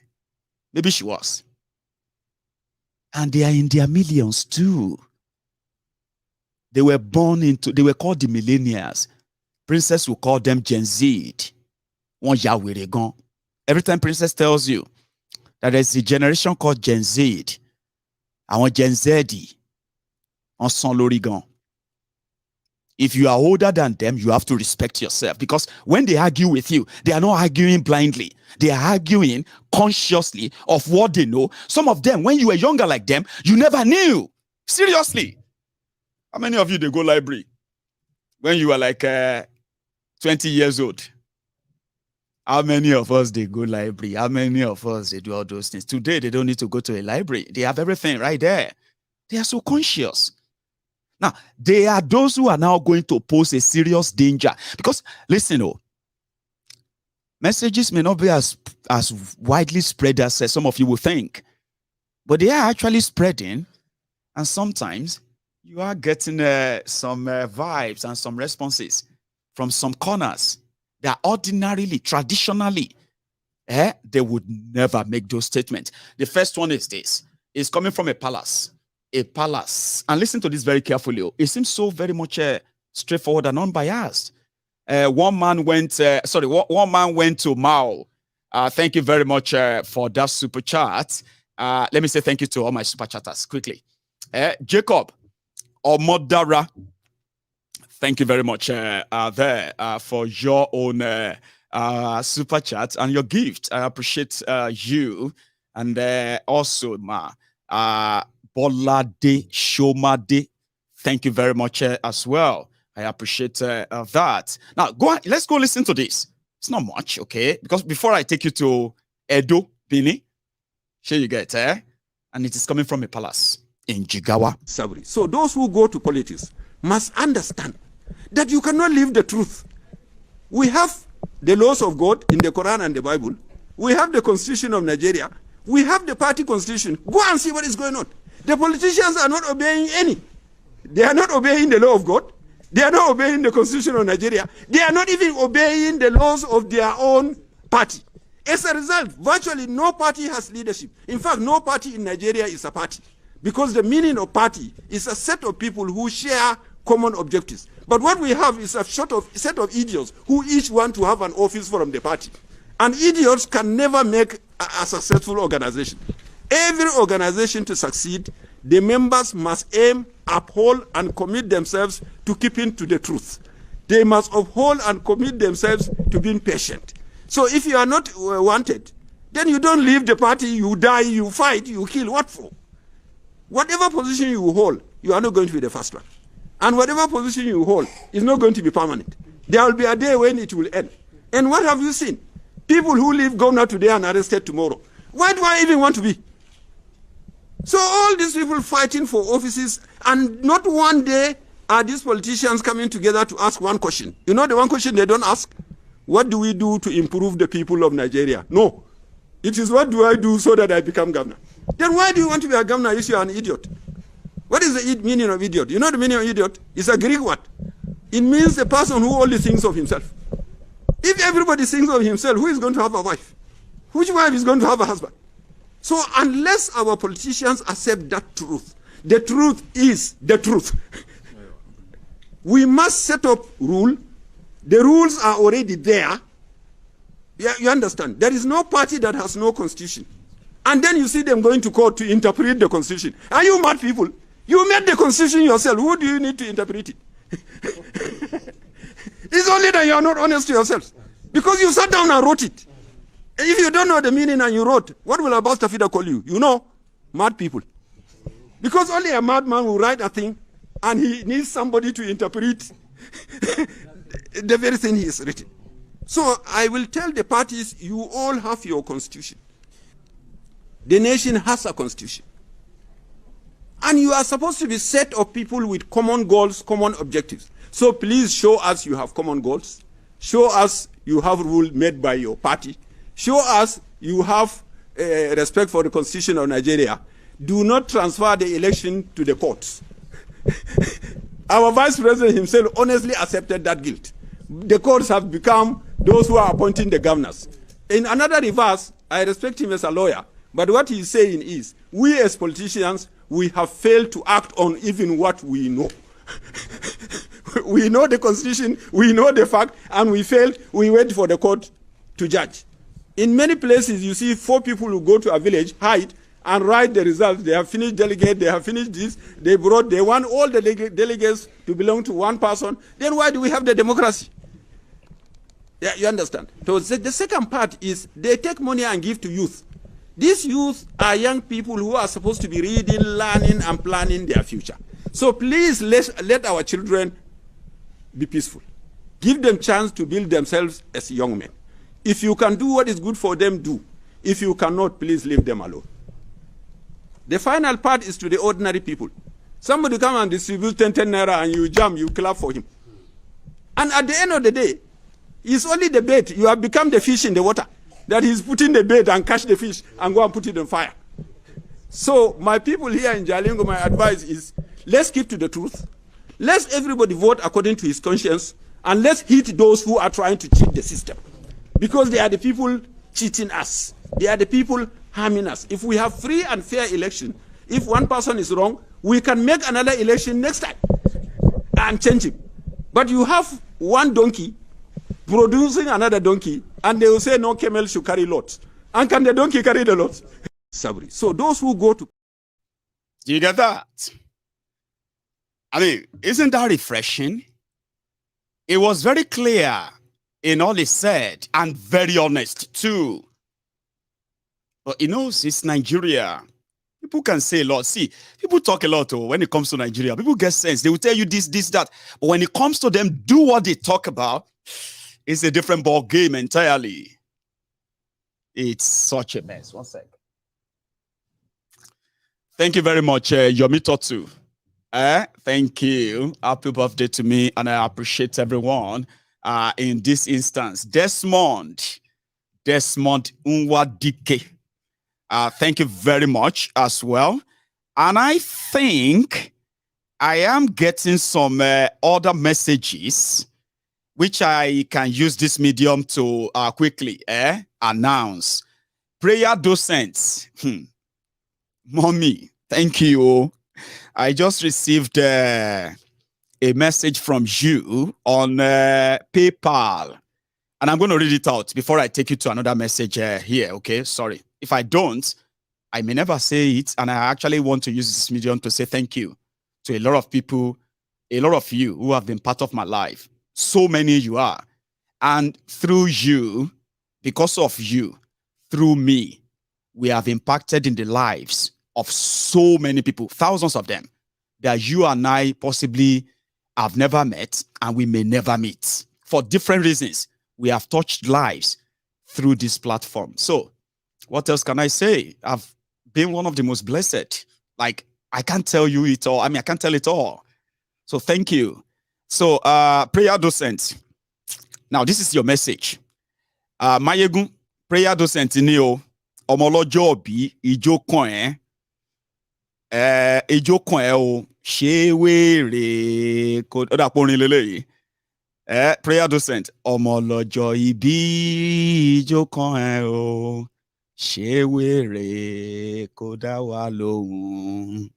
Maybe she was. And they are in their millions too. They were born into, they were called the millennials. Princess will call them Gen Z. Every time Princess tells you that there's a generation called Gen Z, I want Gen Z on Son Lorigan. If you are older than them, you have to respect yourself, because when they argue with you, they are not arguing blindly. They are arguing consciously of what they know. Some of them, when you were younger like them, you never knew. Seriously. How many of you, they go library when you were like 20 years old? How many of us, they go library? How many of us, they do all those things? Today, they don't need to go to a library. They have everything right there. They are so conscious. Now, they are those who are now going to pose a serious danger. Because, listen, messages may not be as widely spread as some of you will think. But they are actually spreading. And sometimes you are getting some vibes and some responses from some corners that ordinarily, traditionally, they would never make those statements. The first one is this. It's coming from a palace. A palace. And listen to this very carefully. It seems so very much straightforward and unbiased. One man went to Mao. Thank you very much for that super chat. Let me say thank you to all my super chatters quickly. Jacob Omodara, thank you very much there for your own super chat and your gift. I appreciate you. And also, Bolade Shomade, thank you very much as well. I appreciate that. Now, let's go listen to this. It's not much, okay? Because before I take you to Edo, Benin, here you get, and it is coming from a palace in Jigawa. So those who go to politics must understand that you cannot live the truth. We have the laws of God in the Quran and the Bible. We have the Constitution of Nigeria. We have the party constitution. Go and see what is going on. The politicians are not obeying any. They are not obeying the law of God. They are not obeying the Constitution of Nigeria. They are not even obeying the laws of their own party. As a result, virtually no party has leadership. In fact, no party in Nigeria is a party. Because the meaning of party is a set of people who share common objectives. But what we have is a set of idiots who each want to have an office from the party. And idiots can never make a successful organization. Every organization to succeed, the members must aim, uphold, and commit themselves to keeping to the truth. They must uphold and commit themselves to being patient. So if you are not wanted, then you don't leave the party, you die, you fight, you kill. What for? Whatever position you hold, you are not going to be the first one. And whatever position you hold is not going to be permanent. There will be a day when it will end. And what have you seen? People who leave governor today and arrested tomorrow. Why do I even want to be? So all these people fighting for offices, and not one day are these politicians coming together to ask one question. You know the one question they don't ask? What do we do to improve the people of Nigeria? No. It is what do I do so that I become governor? Then why do you want to be a governor if you are an idiot? What is the meaning of idiot? You know the meaning of idiot? It's a Greek word. It means the person who only thinks of himself. If everybody thinks of himself, who is going to have a wife? Which wife is going to have a husband? So unless our politicians accept that truth, the truth is the truth. We must set up rule. The rules are already there. You understand? There is no party that has no constitution. And then you see them going to court to interpret the constitution. Are you mad people? You made the constitution yourself. Who do you need to interpret it? It's only that you are not honest to yourselves. Because you sat down and wrote it. If you don't know the meaning and you wrote, what will Abbas Tafida call you? You know, mad people. Because only a madman will write a thing and he needs somebody to interpret the very thing he has written. So I will tell the parties, you all have your constitution. The nation has a constitution. And you are supposed to be a set of people with common goals, common objectives. So please show us you have common goals. Show us you have rules made by your party. Show us you have respect for the Constitution of Nigeria. Do not transfer the election to the courts. Our vice president himself honestly accepted that guilt. The courts have become those who are appointing the governors. In another reverse, I respect him as a lawyer, but what he's saying is, we as politicians, we have failed to act on even what we know. We know the constitution, we know the fact, and we failed, we wait for the court to judge. In many places, you see 4 people who go to a village, hide, and write the results. They have finished delegate, they have finished this, they want all the delegates to belong to one person. Then why do we have the democracy? Yeah, you understand? So the second part is they take money and give to youth. These youth are young people who are supposed to be reading, learning, and planning their future. So please let our children be peaceful. Give them chance to build themselves as young men. If you can do what is good for them, do. If you cannot, please leave them alone. The final part is to the ordinary people. Somebody come and distribute 10 Naira and you jump, you clap for him. And at the end of the day, it's only the bait. You have become the fish in the water. That he's putting the bait and catch the fish and go and put it on fire. So my people here in Jalingo, my advice is, let's keep to the truth. Let everybody vote according to his conscience, and let's hit those who are trying to cheat the system. Because they are the people cheating us. They are the people harming us. If we have free and fair election, if one person is wrong, we can make another election next time and change him. But you have one donkey producing another donkey, and they will say no camel should carry lots. And can the donkey carry the lots? Sabri. So those who go to... Do you get that? I mean, isn't that refreshing? It was very clear in all he said, and very honest too. But you know, it's Nigeria. People can say a lot. See, people talk a lot when it comes to Nigeria. People get sense. They will tell you this, that. But when it comes to them, do what they talk about, it's a different ball game entirely. It's such a mess. One sec. Thank you very much, Yomi Totu. Thank you. Happy birthday to me, and I appreciate everyone in this instance. Desmond Unwadike. Thank you very much as well. And I think I am getting some other messages which I can use this medium to quickly announce. Prayer docents. Mommy, thank you. I just received a message from you on PayPal. And I'm going to read it out before I take you to another message here, okay? Sorry. If I don't, I may never say it. And I actually want to use this medium to say thank you to a lot of people, a lot of you who have been part of my life. So many you are. And through you, because of you, through me, we have impacted in the lives of so many people, thousands of them, that you and I possibly have never met and we may never meet. For different reasons, we have touched lives through this platform. So, what else can I say? I've been one of the most blessed. Like, I can't tell you it all. I mean, I can't tell it all. So, thank you. So, prayer docent. Now, this is your message. Mayegun, prayer docent Neo, Omolojobi, Ijokoen, Ijokoen, Shewere, Kodaporin Lele. Prayer docent, Omolojo Ibi, Ijokoen, Shewere, Kodawalo.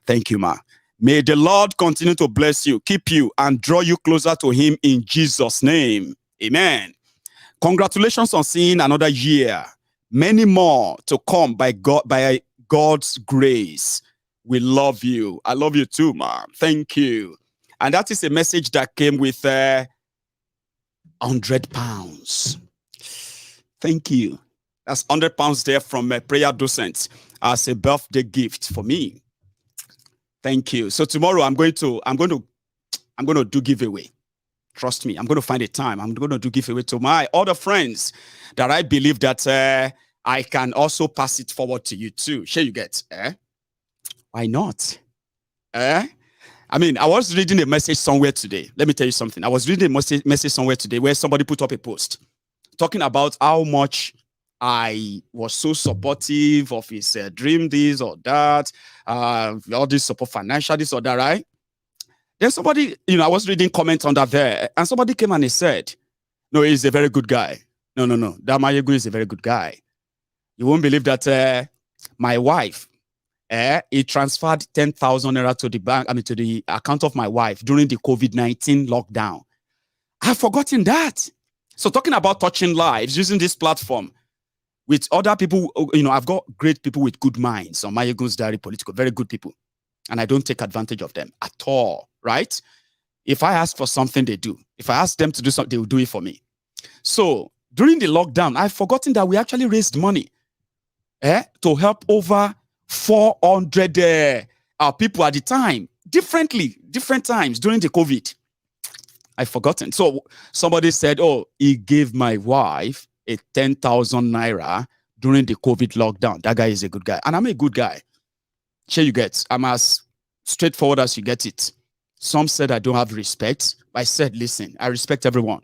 Thank you, ma. May the Lord continue to bless you, keep you, and draw you closer to him in Jesus' name. Amen. Congratulations on seeing another year. Many more to come by God's grace. We love you. I love you too, ma. Thank you. And that is a message that came with £100. Thank you. That's £100 there from a prayer docent as a birthday gift for me. Thank you. So tomorrow I'm going to do giveaway. Trust me, I'm going to find a time. I'm going to do giveaway to my other friends that I believe that I can also pass it forward to you too. Sure you get? Why not? I mean, I was reading a message somewhere today. Let me tell you something. I was reading a message somewhere today where somebody put up a post talking about how much I was so supportive of his dream, this or that, all this support, financial, this or that, right? Then somebody, I was reading comments under there, and somebody came and he said, no, he's a very good guy. No, that Mayegun is a very good guy. You won't believe that my wife, he transferred 10,000 naira to the bank, to the account of my wife during the COVID-19 lockdown. I've forgotten that. So talking about touching lives, using this platform with other people, I've got great people with good minds on Mayegun's Diary Political, very good people. And I don't take advantage of them at all, right? If I ask for something, they do. If I ask them to do something, they will do it for me. So during the lockdown, I've forgotten that we actually raised money to help over 400 people at the time, different times during the COVID. I've forgotten. So somebody said, oh, he gave my wife a 10,000 naira during the COVID lockdown. That guy is a good guy. And I'm a good guy. Sure you get. I'm as straightforward as you get it. Some said I don't have respect. But I said, listen, I respect everyone.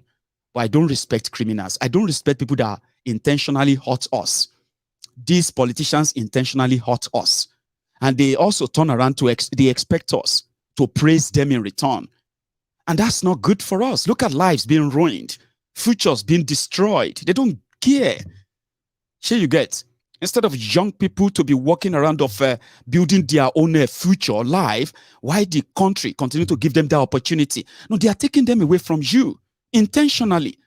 But I don't respect criminals. I don't respect people that intentionally hurt us. These politicians intentionally hurt us. And they also turn around they expect us to praise them in return. And that's not good for us. Look at lives being ruined. Futures being destroyed. They don't care. Sure you get. Instead of young people to be walking around building their own future life, why the country continue to give them that opportunity? No, they are taking them away from you intentionally,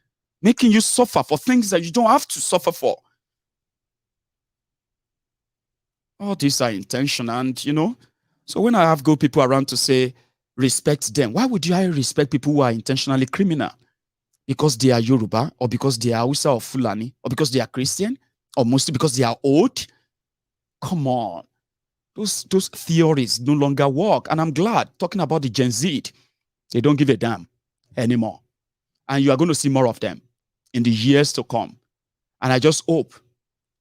making you suffer for things that you don't have to suffer for. All these are intentional, and so when I have good people around to say, respect them, why would I respect people who are intentionally criminal? Because they are Yoruba, or because they are Hausa or Fulani, or because they are Christian, or mostly because they are old? Come on. Those theories no longer work. And I'm glad, talking about the Gen Z, they don't give a damn anymore. And you are going to see more of them in the years to come. And I just hope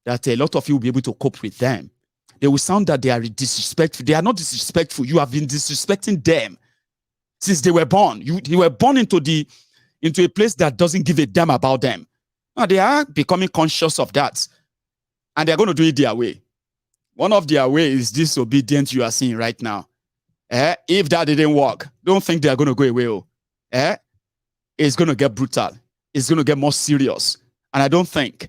that a lot of you will be able to cope with them. They will sound that they are disrespectful. They are not disrespectful. You have been disrespecting them since they were born. You were born into a place that doesn't give a damn about them. Now they are becoming conscious of that. And they're going to do it their way. One of their ways is disobedience you are seeing right now. If that didn't work, don't think they are going to go away. It's going to get brutal. It's going to get more serious. And I don't think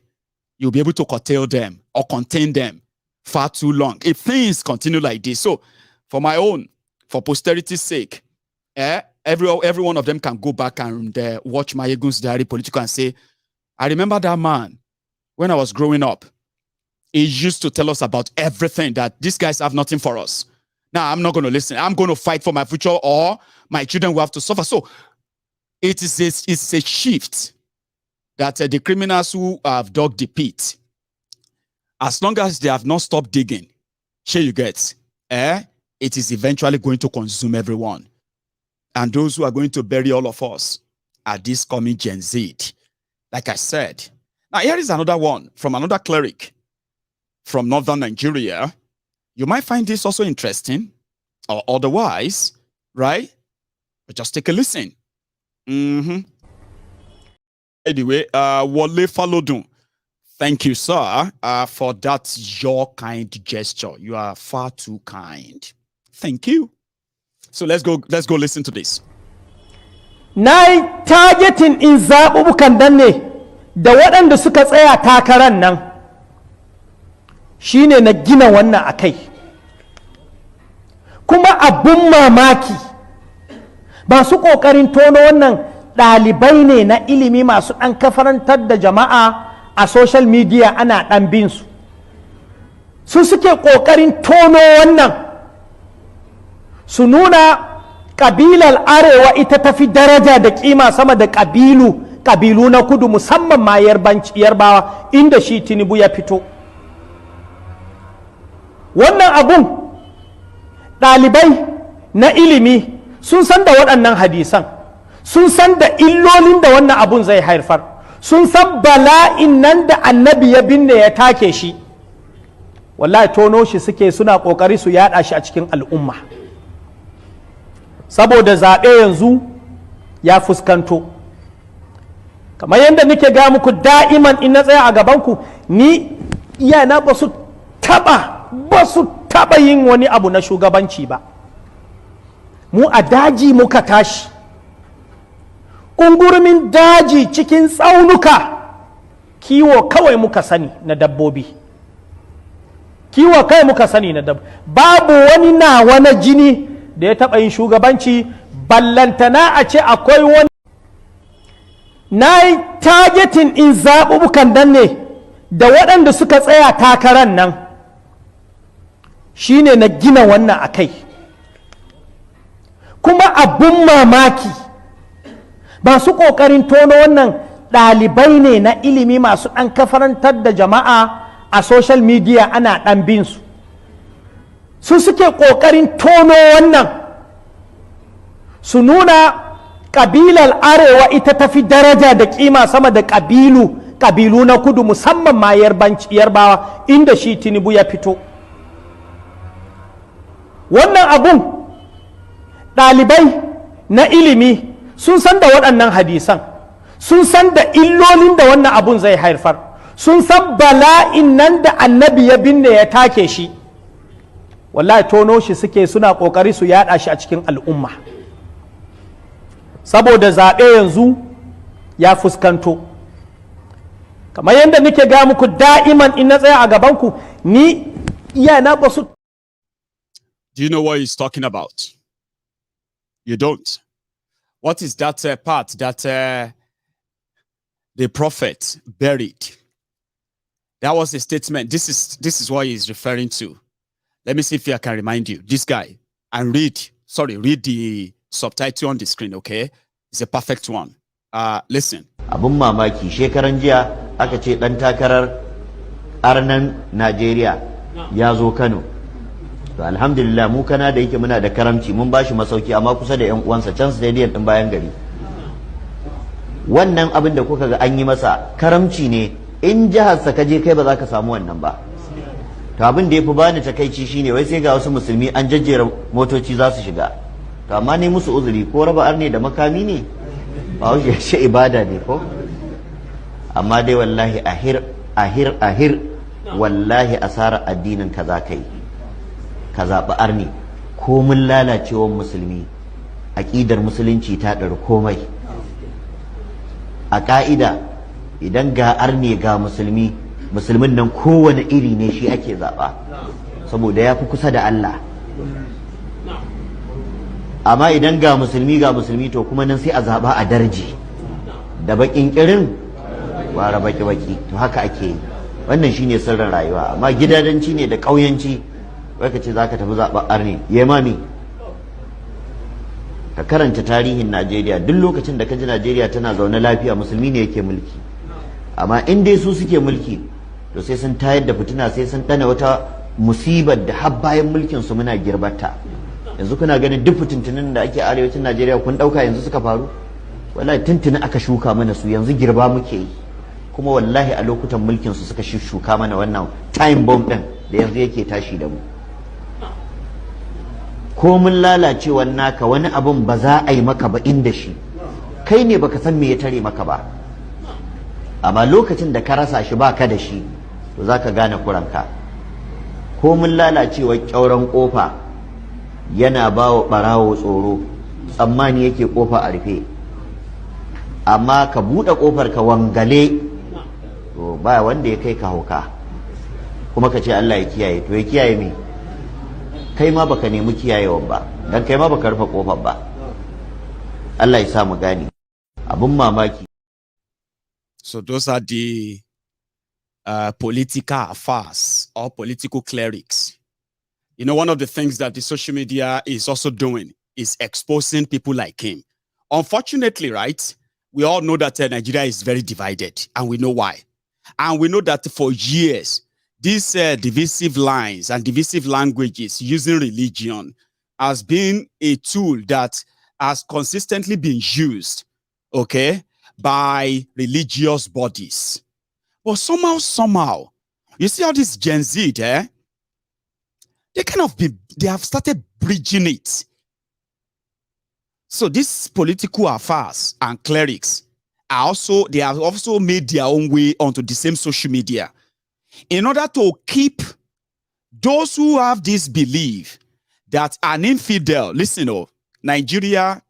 you'll be able to curtail them or contain them far too long if things continue like this. So for posterity's sake, every one of them can go back and watch Mayegun's Diary Political and say, I remember that man when I was growing up. He used to tell us about everything, that these guys have nothing for us. Now, I'm not going to listen. I'm going to fight for my future, or my children will have to suffer. So it's a shift that the criminals who have dug the pit, as long as they have not stopped digging, sure you get, it is eventually going to consume everyone. And those who are going to bury all of us are this coming Gen Z. Like I said. Now, here is another one from another cleric from northern Nigeria. You might find this also interesting or otherwise, right? But just take a listen. Anyway, Wale Falodun, thank you, sir, for that your kind gesture. You are far too kind. Thank you. So let's go listen to this. Na targeting in zaɓuɓɓukan nan ne da waɗanda suka tsaya takaran nan shine na gina wannan akai. Kuma abun mamaki masu ƙoƙarin tono wannan ɗalibai ne na ilimi masu ɗan kafarantar da jama'a a social media, ana ɗan bin su suke ƙoƙarin tono wannan su nuna ƙabilar arewa ita tafi daraja da ƙima sama da ƙabilu na kudu, musamman ma yarbawa inda shi Tinubu ya fito. Wannan abun ɗalibai na ilimi sun san da waɗannan hadisan, sun san da illolin da wannan abun zai haifar, sun san bala'in nan da annabi ya binne ya take shi. Wallahi tono shi suke, suna ƙoƙari su yaɗa shi a cikin al'umma. Saboda zaɓe yanzu ya fuskanto, kamar yadda nake ga muku da'iman in na tsaya a gabanku, ni iyana ba su taɓa yin wani abu na shugabanci ba, mu a daji muka tashi, ƙungurmin daji cikin tsaunuka, kiwo kawai muka sani na dabbobi, kiwo kawai muka sani na dabbobi. Babu wani nawa na jini da ya taɓa yin shugabanci, ballantana a ce akwai wani. Na yi targeting in zaɓuɓɓukan nan ne da waɗanda suka tsaya takarar nan, shine na gina wannan a kai. Kuma abun mamaki, masu ƙoƙarin tono wannan ɗalibai ne na ilimi masu ɗan kafarantar da jama'a a social media, ana ɗan bin su. Su suke ƙoƙarin tono wannan, su nuna ƙabilar arewa ita tafi daraja da ƙima sama da ƙabilu na kudu, musamman ma yarbawa inda shi Tinubu ya fito. Wannan abun ɗalibai na ilimi sun san da waɗannan hadisan, sun san da illolin da wannan abun zai haifar, sun san bala'in nan da annabi ya binne ya take shi. Wallahi tono shi suke, suna ƙoƙari su yaɗa shi a cikin al'umma, saboda zaɓe yanzu ya fuskanto. Kamar yadda nake ga muku da'iman in na tsaya a gabanku, ni iyana ba su. Do you know what he's talking about? You don't. What is that part that the prophet buried? That was a statement. This is what he's referring to. Let me see if I can remind you. This guy, and read the subtitle on the screen, okay? It's a perfect one. Listen. Abun mamaki shekaran jiya aka ce dan takarar arnan Najeriya ya zo Kano. To alhamdulillah mu kana da yake muna da karamci, mun bashi masauki amma kusa da ƴan uwansa can stadium din bayan gari. Wannan abin da kuka ga an yi masa karamci ne, in jihar sa kaje kai ba za ka samu wannan ba. To abin da yafi bani takeici shine wai sai ga wasu musulmi an jajjera motoci za su shiga. To amma ne musu uzuri, ko raba arne da makami ne, ba wuce shi ibada ne ko. Amma dai wallahi ahir wallahi asara addinin ka za ka yi, ka zaɓi arne. Ko mun lalacewar musulmi, aƙidar musulunci ta ɗari komai. A ƙa'ida idan ga arne ga musulmi, musulmin nan kowane iri ne shi ake zaɓa, saboda ya fi kusa da Allah. Amma idan ga musulmi to kuma nan sai a zaɓa a darji da baƙin ƙirin wara baki-baki. To haka ake yi, wannan shine sirrin rayuwa. Amma gidadanci ne da ƙauyanci, wai ka ce za ka tafi zaɓar arne, yemami. Ka karanta tarihin Najeriya, duk lokacin da ka ji Najeriya tana zaune lafiya musulmi ne yake mulki. Amma in dai su suke mulki, to sai sun tayar da fitina, sai sun ɗana wata musibar da har bayan mulkin su muna girbarta. Yanzu kuna ganin duk fitintunin da ake arewacin Najeriya kun ɗauka yanzu suka faru? Wallahi tuntuni aka shuka mana su, yanzu girba muke yi. Kuma wallahi a lokutan mulkin su suka shuka mana wannan time bomb ɗin da yanzu yake tashi da mu. Ko mun lalacewar naka wani abun ba za a yi maka ba inda shi, kai ne baka san me ya tare maka ba. Amma lokacin da ka rasa shi baka da shi, to za ka gane kuranka. Ko mun lalacewar ƙyauren ƙofa yana ba wa ɓarawo tsoro, tsammani yake ƙofa a rufe. Amma ka buɗe ƙofar ka wangale, to ba wanda ya kai ka hauka. Kuma ka ce Allah ya kiyaye, to ya kiyaye me? Kai ma baka nemi kiyayewan ba, dan kai ma baka rufe kofar ba. Allah ya sa mu gane. Abun mamaki. So those are the political affairs or political clerics. You know, one of the things that the social media is also doing is exposing people like him. Unfortunately, right, we all know that Nigeria is very divided, and we know why. And we know that for years, these divisive lines and divisive languages using religion has been a tool that has consistently been used, okay, by religious bodies. But somehow, you see all this Gen Z, they have started bridging it. So these political affairs and clerics they have also made their own way onto the same social media, in order to keep those who have this belief that an infidel, listen, Nigeria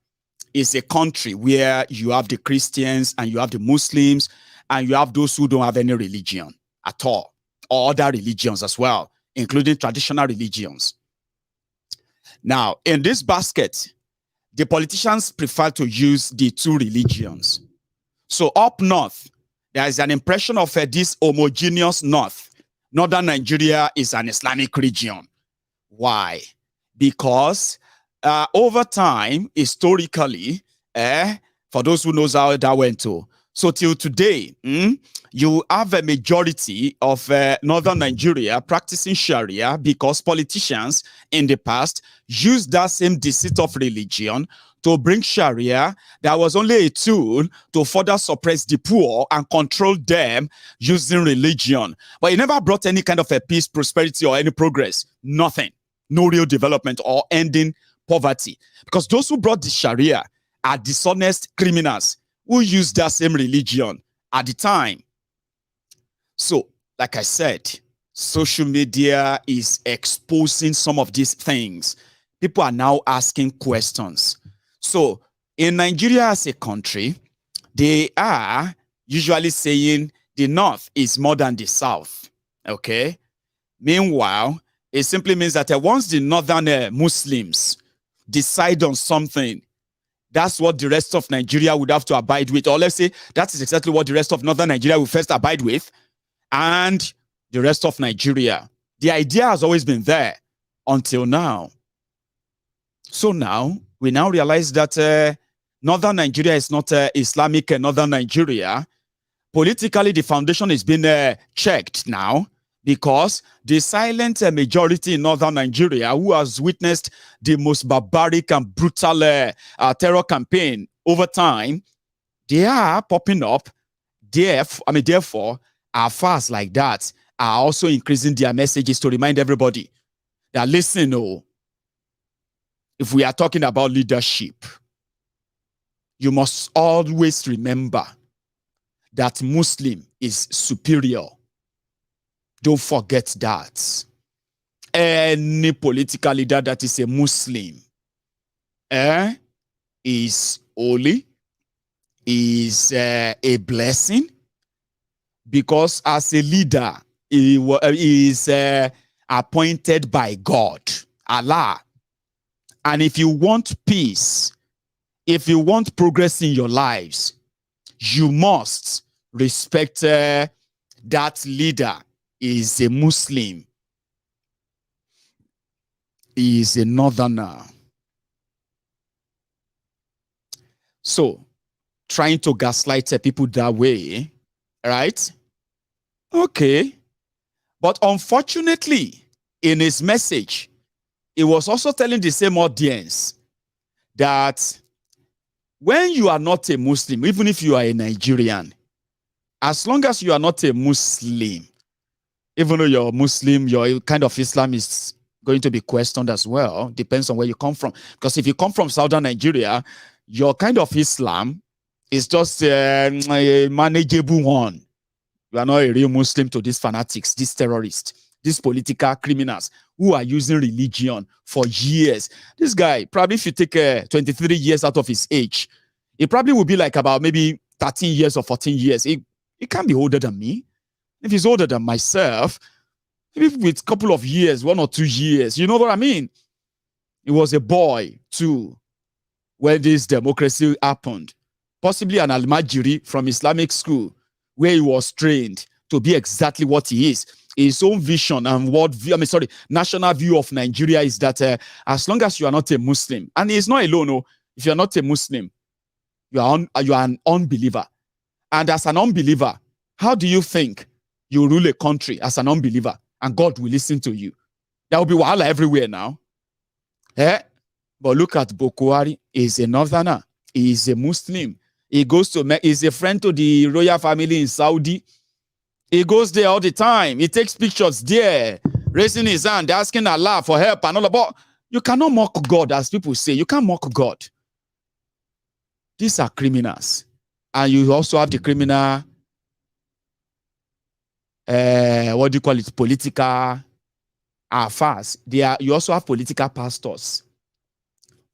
is a country where you have the Christians and you have the Muslims and you have those who don't have any religion at all, or other religions as well, including traditional religions. Now, in this basket, the politicians prefer to use the two religions. So up north, there is an impression of this homogeneous north. Northern Nigeria is an Islamic region. Why? Because over time, historically, for those who knows how that went to, so till today, you have a majority of Northern Nigeria practicing Sharia because politicians in the past used that same deceit of religion to bring Sharia that was only a tool to further suppress the poor and control them using religion. But it never brought any kind of a peace, prosperity, or any progress. Nothing. No real development or ending poverty. Because those who brought the Sharia are dishonest criminals who used that same religion at the time. So, like I said, social media is exposing some of these things. People are now asking questions. So, in Nigeria as a country, they are usually saying the North is more than the South. Okay? Meanwhile, it simply means that once the Northern Muslims decide on something, that's what the rest of Nigeria would have to abide with. Or let's say that is exactly what the rest of Northern Nigeria will first abide with. And the rest of Nigeria. The idea has always been there until now. So now, we now realize that Northern Nigeria is not Islamic Northern Nigeria. Politically, the foundation is being checked now because the silent majority in Northern Nigeria who has witnessed the most barbaric and brutal terror campaign over time, they are popping up. Therefore, affairs like that are also increasing their messages to remind everybody that, listen, if we are talking about leadership, you must always remember that Muslim is superior. Don't forget that. Any political leader that is a Muslim is holy, is a blessing, because as a leader, he is appointed by God, Allah. And if you want peace, if you want progress in your lives, you must respect that leader is a Muslim, is a northerner. So, trying to gaslight people that way, right? Okay. But unfortunately, in his message, he was also telling the same audience that when you are not a Muslim, even if you are a Nigerian, as long as you are not a Muslim, even though you're a Muslim, your kind of Islam is going to be questioned as well. Depends on where you come from. Because if you come from southern Nigeria, your kind of Islam is just a manageable one. You are not a real Muslim to these fanatics, these terrorists, these political criminals who are using religion for years. This guy, probably if you take 23 years out of his age, he probably will be like about maybe 13 years or 14 years. He can't be older than me. If he's older than myself, maybe with a couple of years, 1 or 2 years, you know what I mean? He was a boy too when this democracy happened. Possibly an Almajiri from Islamic school where he was trained to be exactly what he is. His own vision and national view of Nigeria is that as long as you are not a Muslim, and he's not alone, no, if you are not a Muslim, you are an unbeliever. And as an unbeliever, how do you think you rule a country as an unbeliever and God will listen to you? There will be wahala everywhere now. But look at Buhari. He's a northerner. He is a Muslim. He's a friend to the royal family in Saudi. He goes there all the time. He takes pictures there, raising his hand, asking Allah for help and all that. But you cannot mock God, as people say. You can't mock God. These are criminals. And you also have the criminal, political affairs. You also have political pastors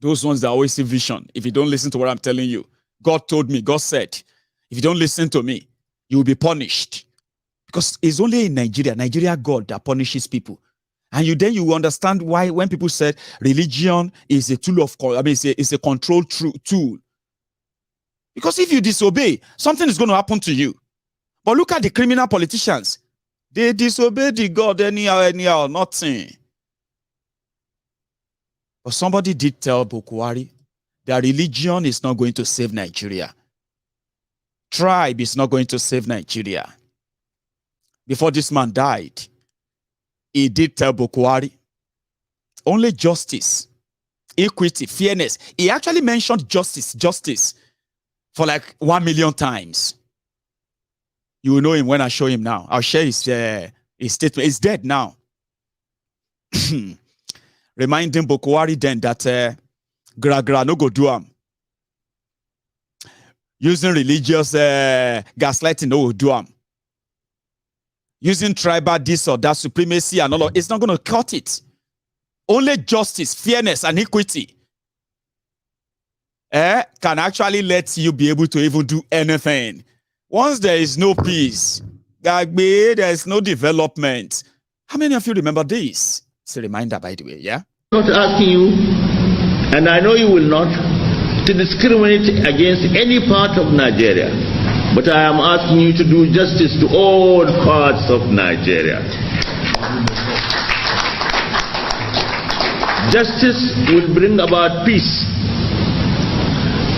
Those ones that always see vision. If you don't listen to what I'm telling you, God told me, God said, if you don't listen to me, you will be punished. Because it's only in Nigeria God that punishes people. And then you understand why when people said religion is a tool of, it's a control tool. Because if you disobey, something is going to happen to you. But look at the criminal politicians. They disobey the God anyhow, nothing. But somebody did tell Buhari that religion is not going to save Nigeria. Tribe is not going to save Nigeria. Before this man died, he did tell Buhari only justice, equity, fairness. He actually mentioned justice for like 1 million times. You will know him when I show him now. I'll share his statement. He's dead now. Reminding Buhari then that gra no go do am. Using religious gaslighting no go do am. Using tribal this or that supremacy and all of it's not going to cut it. Only justice, fairness, and equity can actually let you be able to even do anything. Once there is no peace, there is no development. How many of you remember this? It's a reminder, by the way, yeah? I'm not asking you, and I know you will not, to discriminate against any part of Nigeria. But I am asking you to do justice to all parts of Nigeria. Justice will bring about peace.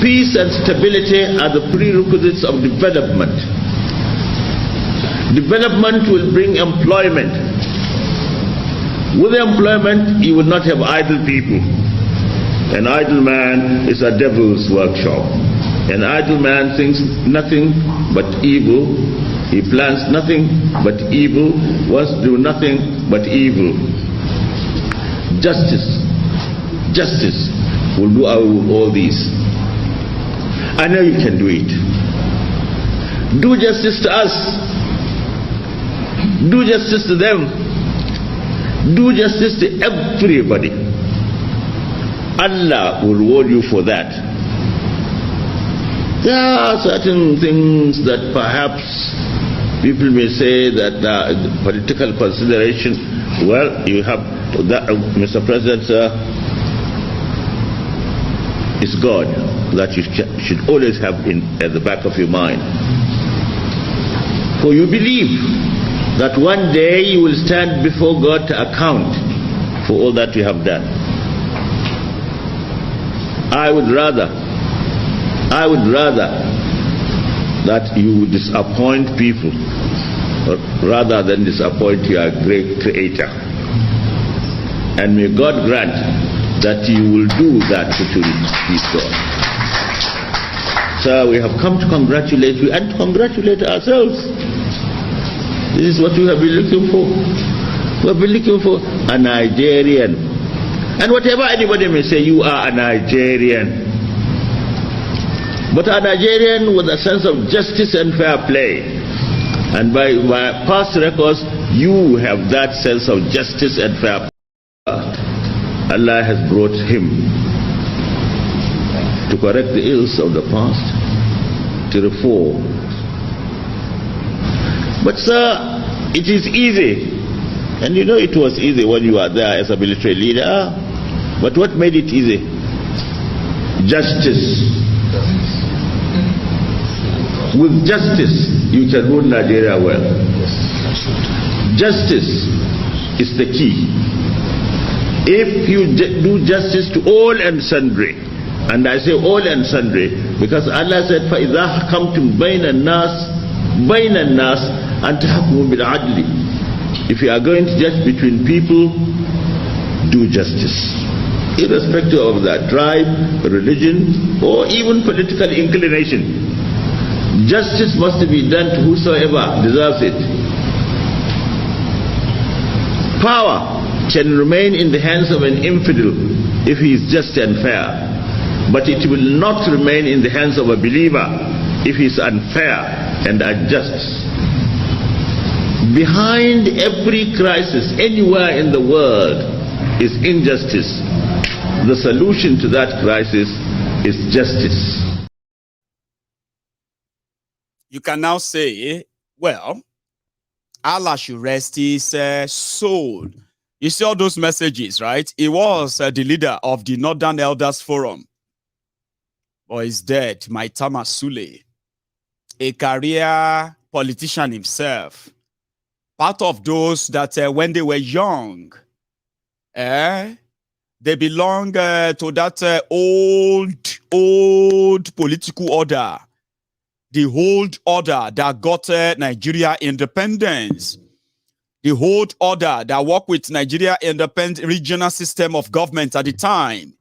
Peace and stability are the prerequisites of development. Development will bring employment. With employment, you will not have idle people. An idle man is a devil's workshop. An idle man thinks nothing but evil. He plans nothing but evil, wants to do nothing but evil. Justice will do all these. I know you can do it. Do justice to us. Do justice to them. Do justice to everybody. Allah will reward you for that. There are certain things that perhaps people may say that political consideration, well, you have that, Mr. President, sir, it's God that you should always have at the back of your mind. For you believe that one day you will stand before God to account for all that you have done. I would rather that you disappoint people rather than disappoint your great creator. And may God grant that you will do that which will please God. So we have come to congratulate you and to congratulate ourselves. This is what we have been looking for. We have been looking for a Nigerian. And whatever anybody may say, you are a Nigerian. But a Nigerian with a sense of justice and fair play. And by past records, you have that sense of justice and fair play. Allah has brought him to correct the ills of the past, to reform. But sir, it is easy. And you know it was easy when you were there as a military leader. But what made it easy? Justice. With justice, you can rule Nigeria well. Justice is the key. If you do justice to all and sundry, and I say all and sundry, because Allah said, فَإِذَا حَكَمْتُمْ بَيْنَ النَّاسِ أَنْ تَحْكُمُوا بِالْعَدْلِ. If you are going to judge between people, do justice. Irrespective of that tribe, religion, or even political inclination. Justice must be done to whosoever deserves it. Power can remain in the hands of an infidel if he is just and fair, but it will not remain in the hands of a believer if he is unfair and unjust. Behind every crisis anywhere in the world is injustice. the solution to that crisis is justice. You can now say, well, Allah should rest his soul. You see all those messages, right? He was the leader of the Northern Elders Forum. But he's dead, Maitama Sule, a career politician himself. Part of those that when they were young, they belong to that old political order. The old order that got Nigeria independence. The old order that worked with Nigeria independent regional system of government at the time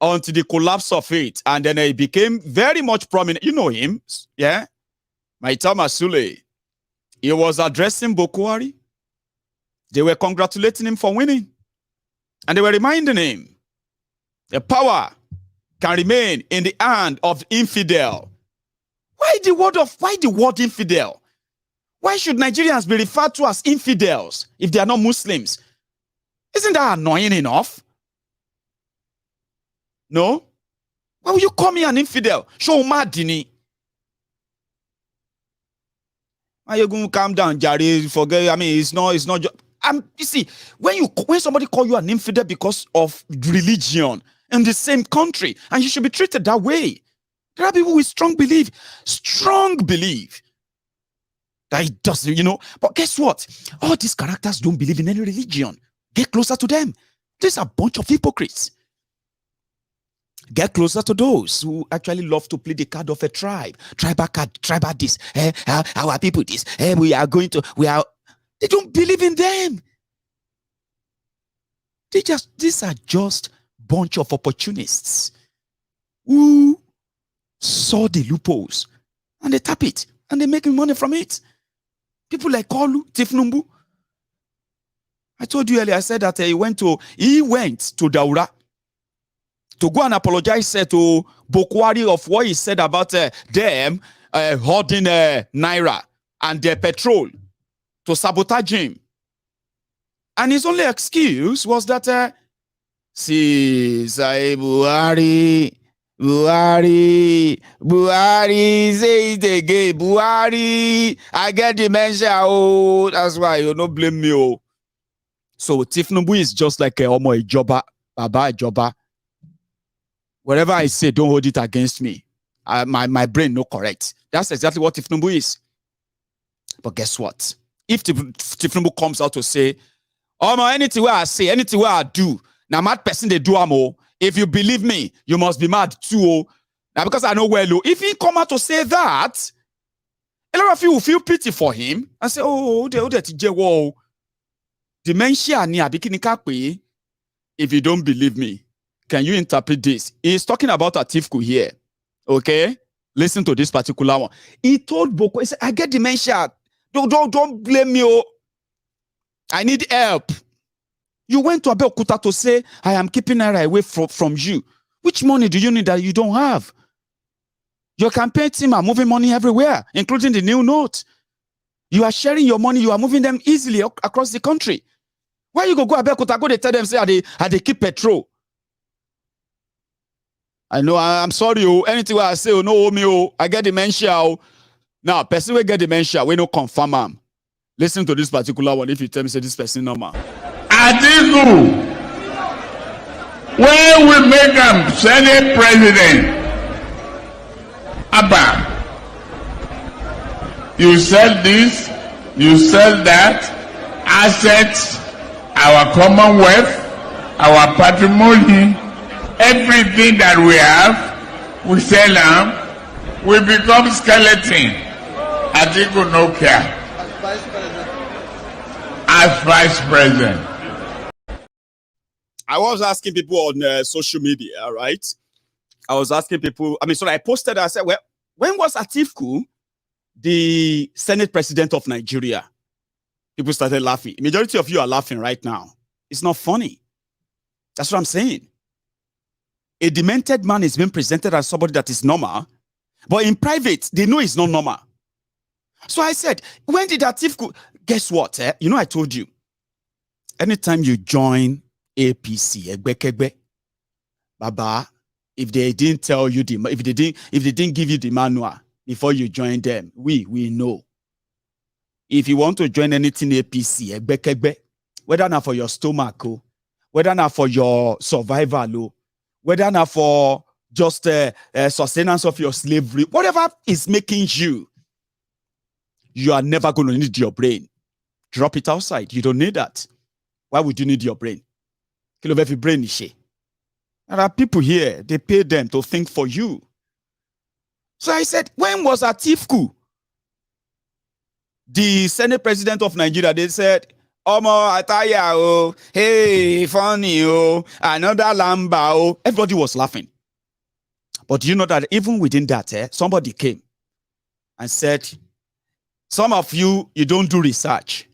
until the collapse of it. And then he became very much prominent. You know him, yeah? Maitama Sule. He was addressing Buhari. They were congratulating him for winning. And they were reminding him the power can remain in the hand of infidel. Why the word infidel? Why should Nigerians be referred to as infidels if they are not Muslims? Isn't that annoying enough? No? Why will you call me an infidel? Show madini. Why you going to calm down, Jari? Forget. I mean, it's not. You see, when somebody call you an infidel because of religion in the same country, and you should be treated that way. There are people with strong belief that it doesn't, you know. But guess what? All these characters don't believe in any religion. Get closer to them. These are a bunch of hypocrites. Get closer to those who actually love to play the card of a tribe. Tribal card, tribal this. Our people this. They don't believe in them. These are just bunch of opportunists who saw the loopholes and they tap it and they make money from it. People like Kolu, Tifnumbu. I told you earlier, I said that he went to Daura to go and apologize to Buhari of what he said about them hoarding Naira and their petrol to sabotage him. And his only excuse was that, see, Buhari, say it again. Buhari, I get dementia. Oh, that's why you don't blame me. Oh. So Tifnumbu is just like a Omo Ijoba, Baba Ijoba. Whatever I say, don't hold it against me. My brain no correct. That's exactly what Tifnumbu is. But guess what? If Tifnumbu comes out to say, Omo, anything where I say, anything where I do, now mad person they do amo. If you believe me, you must be mad too. Now, because I know well, if he come out to say that, a lot of you will feel pity for him and say, dementia ni abikini kakwe. If you don't believe me, can you interpret this? He's talking about Atifku here. Okay? Listen to this particular one. He told Boko, he said, I get dementia. Don't blame me. Oh. I need help. You went to Abeokuta to say, I am keeping Naira away from you. Which money do you need that you don't have? Your campaign team are moving money everywhere, including the new note. You are sharing your money. You are moving them easily across the country. Why you go Abeokuta, go they tell them, say, they keep petrol? I know, I'm sorry, anything I say, no, me, I get dementia. Now, person will get dementia, we no confirm am. Listen to this particular one if you tell me, say, this person normal. Atiku, when we make him Senate president, Abba, you sell this, you sell that, assets, our commonwealth, our patrimony, everything that we have, we sell them, we become skeleton. Atiku no care. As vice president. I was asking people on social media, right? I was asking people, so I posted, I said, well, when was Atiku the Senate president of Nigeria? People started laughing. Majority of you are laughing right now. It's not funny. That's what I'm saying. A demented man is being presented as somebody that is normal, but in private, they know it's not normal. So I said, when did Atiku, guess what? You know, I told you, anytime you join APC, Baba, if they didn't tell you if they didn't give you the manual before you join them, we know. If you want to join anything APC, whether not for your stomach, whether not for your survival, whether not for just sustenance of your slavery, whatever is making you are never going to need your brain. Drop it outside. You don't need that. Why would you need your brain? Kill of every brain is she. There are people here, they pay them to think for you. So I said, when was Atiku, the Senate President of Nigeria? They said, Omo Ataya, oh, hey, funny, oh, another Lamba, oh. Everybody was laughing. But you know that even within that, somebody came and said, some of you don't do research.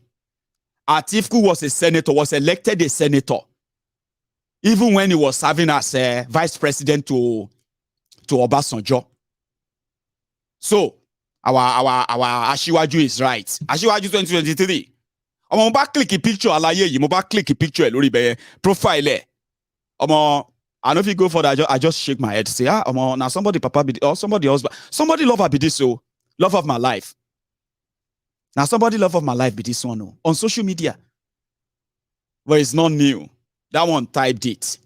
Atiku was a senator, was elected a senator, even when he was serving as a vice president to Obasanjo. So our Ashiwaju is right. Ashiwaju 2023. I'm back click a picture alaye you back click a picture lori be profile. I know if you go for that, I just shake my head, say, now somebody papa be or somebody else, somebody love be this, so love of my life. Now somebody love of my life be this one on social media. But it's not new. That one typed it.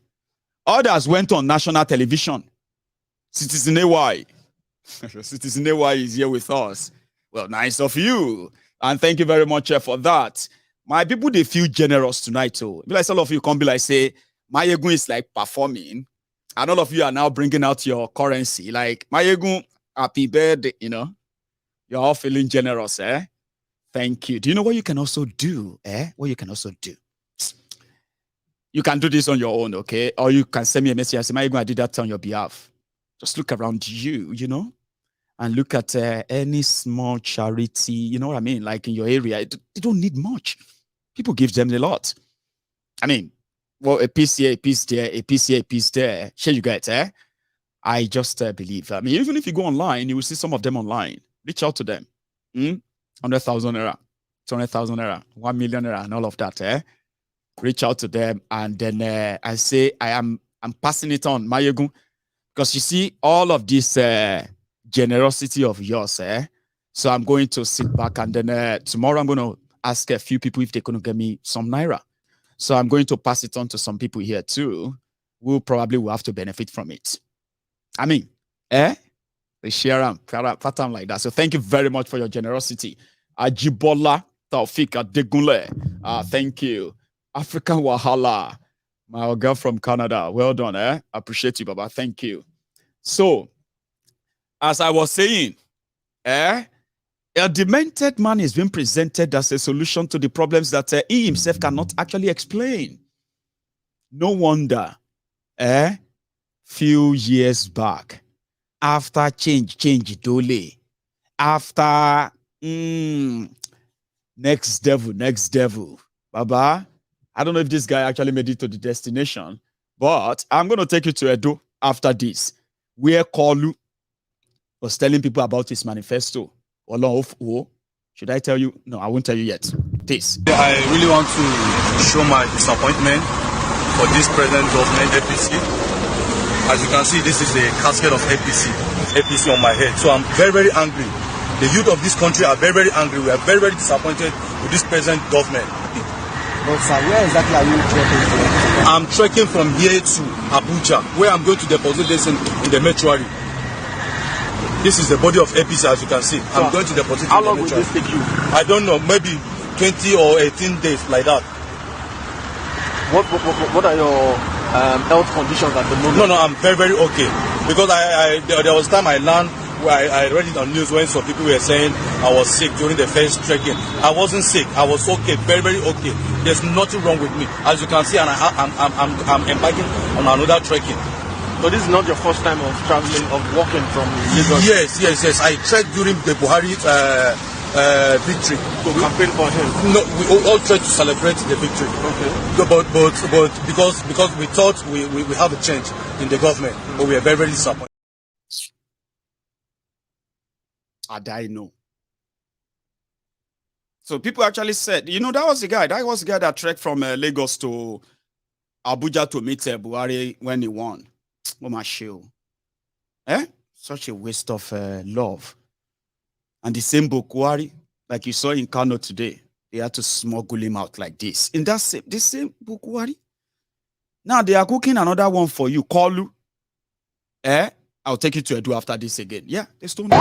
Others went on national television. Citizen AY. Citizen AY is here with us. Well, nice of you. And thank you very much for that. My people, they feel generous tonight. So, like some of you come be like, say, Mayegun is like performing. And all of you are now bringing out your currency. Like, Mayegun, happy birthday, You're all feeling generous, eh? Thank you. Do you know what you can also do, What you can also do? You can do this on your own, okay? Or you can send me a message and say, Mayegun, I did that on your behalf. Just look around you, and look at any small charity, you know what I mean? Like in your area, they don't need much. People give them a lot. I mean, well, a piece here, a piece there, a piece here, a piece there. Sure you get, I just believe. I mean, even if you go online, you will see some of them online. Reach out to them. 100,000 naira, 200,000 naira, 1 million naira, and all of that, Reach out to them, and then I say, I'm passing it on, Mayegun, because you see all of this generosity of yours, So I'm going to sit back, and then tomorrow I'm going to ask a few people if they can get me some Naira. So I'm going to pass it on to some people here too, who probably will have to benefit from it. I mean, They share them, pattern like that. So thank you very much for your generosity. Ajibola Taufik Adegunle. Thank you. African Wahala. My girl from Canada. Well done, Appreciate you, Baba. Thank you. So, as I was saying, a demented man is being presented as a solution to the problems that he himself cannot actually explain. No wonder, few years back, after change dole, after next devil, Baba, I don't know if this guy actually made it to the destination, but I'm going to take you to Edo after this, where Kalu was telling people about his manifesto. Should I tell you? No, I won't tell you yet. This. I really want to show my disappointment for this present government, APC. As you can see, this is the casket of APC on my head. So I'm very, very angry. The youth of this country are very, very angry. We are very, very disappointed with this present government. But sir, where exactly are you trekking from? I'm trekking from here to Abuja, where I'm going to deposit this in the mortuary. This is the body of APC, as you can see. So I'm going to deposit it in the mortuary. How long will this take you? I don't know, maybe 20 or 18 days, like that. What are your health conditions at the moment? No, I'm very, very okay. Because there was time I learned, where I read it on news when some people were saying I was sick during the first trekking. I wasn't sick. I was okay, very, very okay. There's nothing wrong with me. As you can see, and I'm embarking on another trekking. So this is not your first time of traveling, of walking from Lagos? Yes. I trekked during the Buhari victory. So campaign for him? No, we all tried to celebrate the victory. Okay. But because we thought we have a change in the government, but we are very, very disappointed. I know. So people actually said, that was the guy. That was the guy that trekked from Lagos to Abuja to meet Buhari when he won. Oh, my show. Such a waste of love. And the same Buhari, like you saw in Kano today, they had to smuggle him out like this. In that same, the same Buhari. Now they are cooking another one for you. Kolu. I'll take you to Edu after this again. Yeah, they stole me.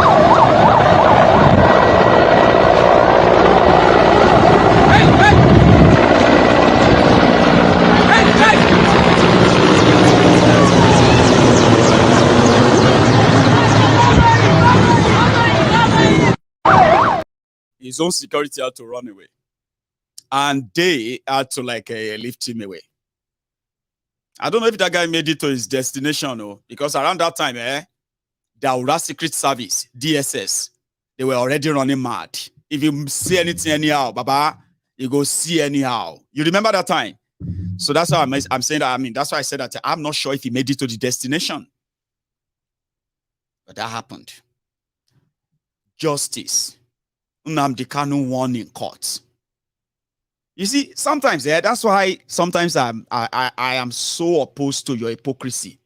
His own security had to run away. And they had to lift him away. I don't know if that guy made it to his destination, because around that time, the Aura Secret Service, DSS, they were already running mad. If you see anything anyhow, Baba, you go see anyhow. You remember that time? So that's why I'm saying that. I mean, that's why I said that I'm not sure if he made it to the destination. But that happened. Justice. Nnamdi Kanu won in court. You see, sometimes, that's why sometimes I am so opposed to your hypocrisy.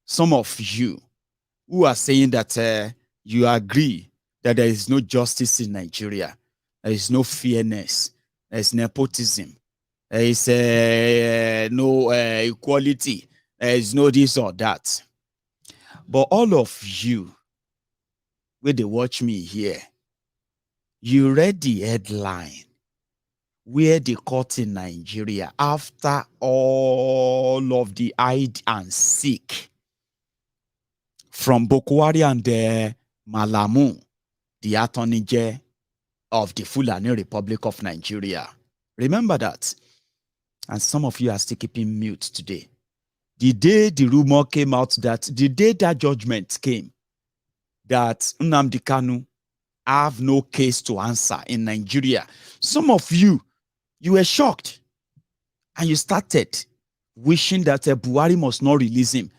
Some of you who are saying that you agree that there is no justice in Nigeria, there is no fairness, there is nepotism, there is no equality, there is no this or that. But all of you, when they watch me here, you read the headline where the court in Nigeria, after all of the hide and seek from Buhari and Malamu, the attorney general of the Fulani Republic of Nigeria. Remember that. And some of you are still keeping mute today. The day the rumor came out that, the day that judgment came, that Nnamdi Kanu have no case to answer in Nigeria, some of you, you were shocked. And you started wishing that Buhari must not release him.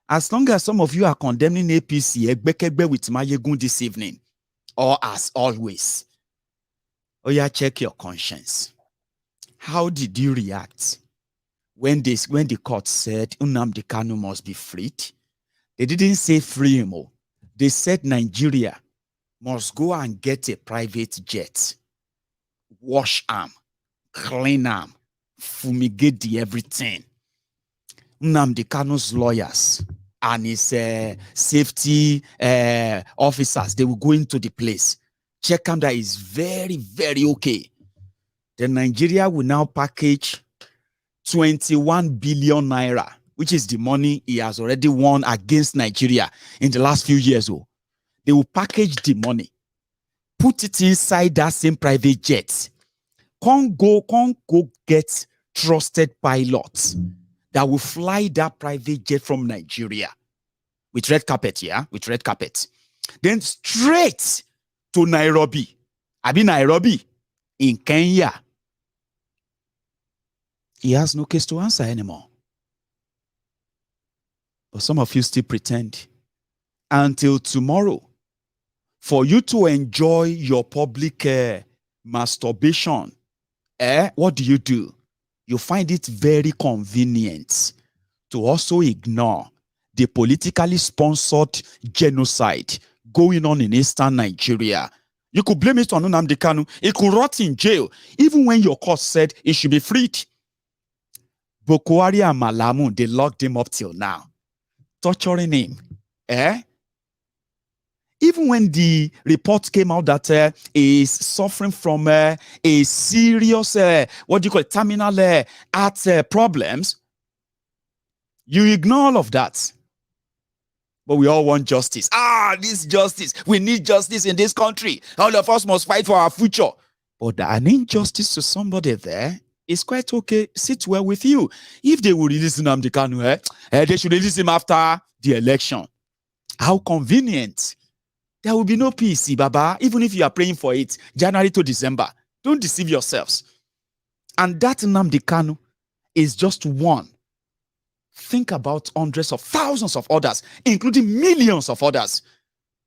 As long as some of you are condemning APC, Egbekegbe with Mayegun this evening, or as always, check your conscience. How did you react when the court said Nnamdi Kanu must be freed? They didn't say free him. They said Nigeria must go and get a private jet, wash arm, clean arm, fumigate the everything. Nnamdi Kanu's lawyers and his safety officers, they will go into the place, check him that is very, very okay. Then Nigeria will now package 21 billion naira, which is the money he has already won against Nigeria in the last few years. They will package the money, put it inside that same private jet. Can't go get trusted pilots that will fly that private jet from Nigeria with red carpet, with red carpet. Then straight to Nairobi. Nairobi in Kenya. He has no case to answer anymore. But some of you still pretend until tomorrow for you to enjoy your public masturbation. What do? You find it very convenient to also ignore the politically sponsored genocide going on in eastern Nigeria. You could blame it on Nnamdi Kanu. He could rot in jail, even when your court said he should be freed. Buhari and Malamu, they locked him up till now, torturing him. Even when the report came out that he is suffering from a serious, terminal heart problems, you ignore all of that. But we all want justice. This justice. We need justice in this country. All of us must fight for our future. But an injustice to somebody there is quite okay. Sit well with you. If they will release Nnamdi Kanu, they should release him after the election. How convenient. There will be no peace, Baba, even if you are praying for it, January to December. Don't deceive yourselves. And that Nnamdi Kanu is just one. Think about hundreds of thousands of others, including millions of others.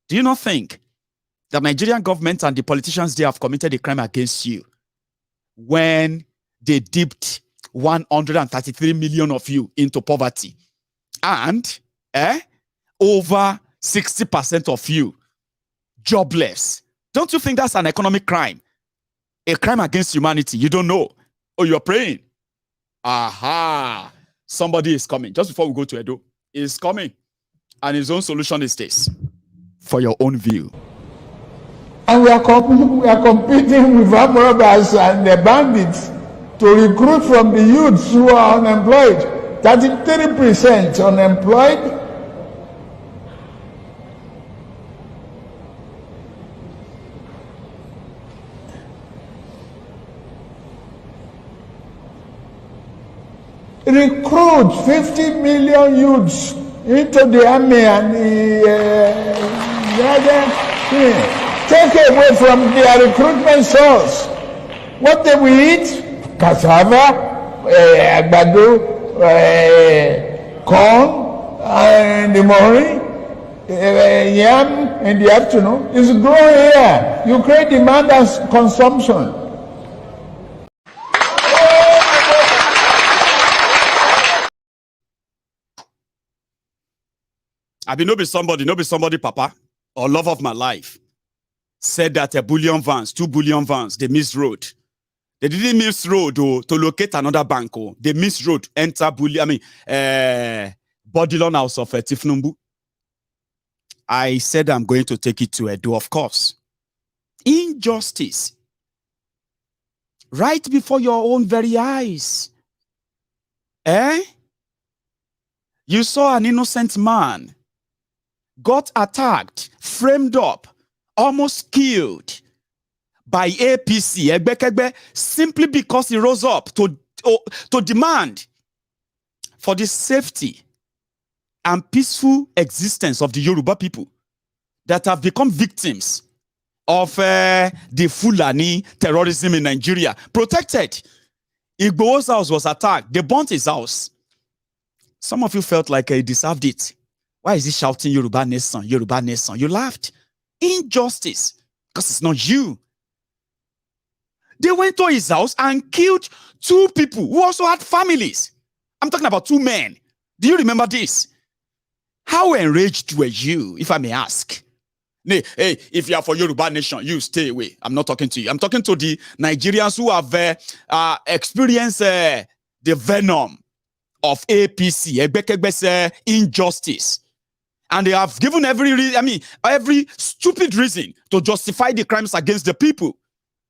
Do you not think the Nigerian government and the politicians there have committed a crime against you when they dipped 133 million of you into poverty? And Over 60% of you jobless. Don't you think that's an economic crime? A crime against humanity? You don't know. Oh, you're praying. Aha. Somebody is coming. Just before we go to Edo, he's coming. And his own solution is this. For your own view. And we are competing with armed robbers and the bandits to recruit from the youths who are unemployed. 33% unemployed. Recruit 50 million youths into the army and the other thing. Take away from their recruitment source. What they will eat? Cassava, agbado, corn in the morning, yam in the afternoon. It's growing here. You create demand and consumption. I be no be somebody, Papa, or love of my life, said that a bullion vans, 2 bullion vans, they missed road. They didn't miss road to locate another bank. They missed road, enter bullion, Bodilon house of Tifnumbu. I said I'm going to take it to Edo, of course. Injustice. Right before your own very eyes. You saw an innocent man got attacked, framed up, almost killed by APC, Egbekegbe, simply because he rose up to demand for the safety and peaceful existence of the Yoruba people that have become victims of the Fulani terrorism in Nigeria. Protected. Igbo's house was attacked. They burnt his house. Some of you felt like he deserved it. Why is he shouting Yoruba Nation, Yoruba Nation? You laughed. Injustice. Because it's not you. They went to his house and killed 2 people who also had families. I'm talking about 2 men. Do you remember this? How enraged were you, if I may ask? Hey, if you are for Yoruba Nation, you stay away. I'm not talking to you. I'm talking to the Nigerians who have experienced the venom of APC, Egbekegbe's injustice. And they have given every stupid reason to justify the crimes against the people.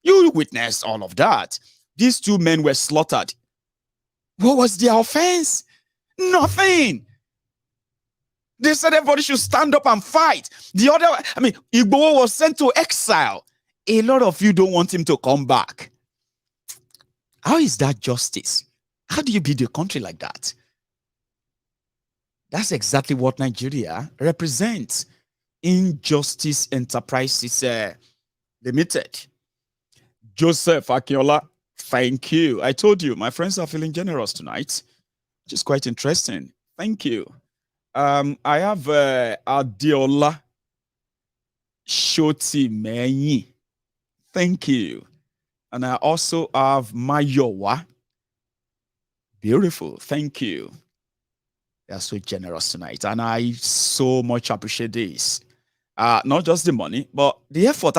You witnessed all of that. These 2 men were slaughtered. What was their offense? Nothing. They said everybody should stand up and fight. The other, Igbo was sent to exile. A lot of you don't want him to come back. How is that justice? How do you build a country like that? That's exactly what Nigeria represents. Injustice Enterprises Limited. Joseph Akiola, thank you. I told you, my friends are feeling generous tonight, which is quite interesting. Thank you. I have Adiola Shoti Menyi. Thank you. And I also have Mayowa. Beautiful. Thank you. They are so generous tonight. And I so much appreciate this. Not just the money, but the effort.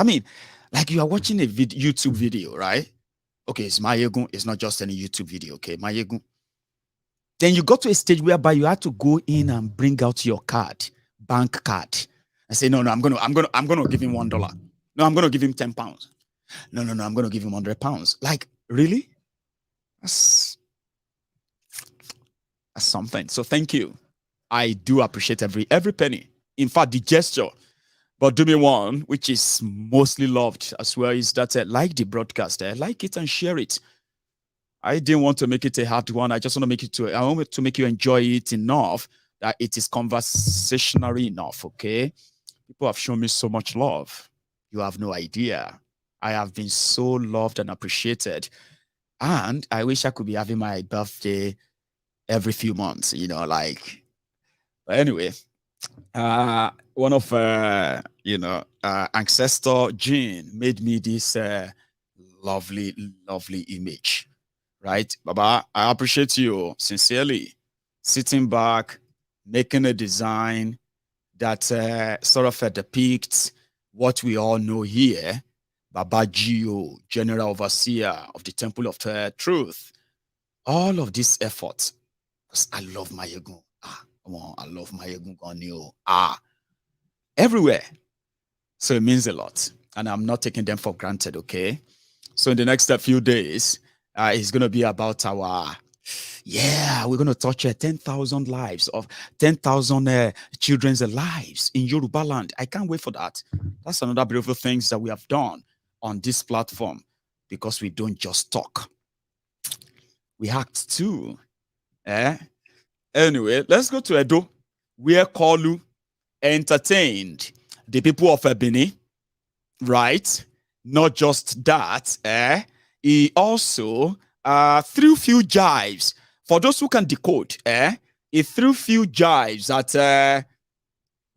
Like you are watching a YouTube video, right? Okay, it's Mayegun. It's not just any YouTube video, okay? Mayegun. Then you got to a stage whereby you had to go in and bring out your card, bank card, and say, no, I'm gonna give him $1. No, I'm gonna give him £10. No, I'm gonna give him £100. Like, really? That's something. So thank you. I do appreciate every penny. In fact, the gesture. But do me one, which is mostly loved as well, is that like the broadcast, like it and share it. I didn't want to make it a hard one. I just want to make it I want to make you enjoy it enough that it is conversationally enough, okay? People have shown me so much love. You have no idea. I have been so loved and appreciated. And I wish I could be having my birthday every few months, like. But anyway, one of ancestor gene made me this lovely image, right? Baba, I appreciate you sincerely, sitting back, making a design that sort of depicts what we all know here. Baba Gio, General Overseer of the Temple of Truth. All of these efforts, because I love Mayegun. Come on, I love Mayegun Ganyo. Everywhere. So it means a lot. And I'm not taking them for granted, okay? So in the next few days, it's going to be about our, we're going to touch 10,000 lives of 10,000 children's lives in Yoruba land. I can't wait for that. That's another beautiful thing that we have done on this platform, because we don't just talk. We act too. Anyway, let's go to Edo, where Kalu entertained the people of Benin, right? Not just that, he also threw few jibes. For those who can decode, he threw few jibes at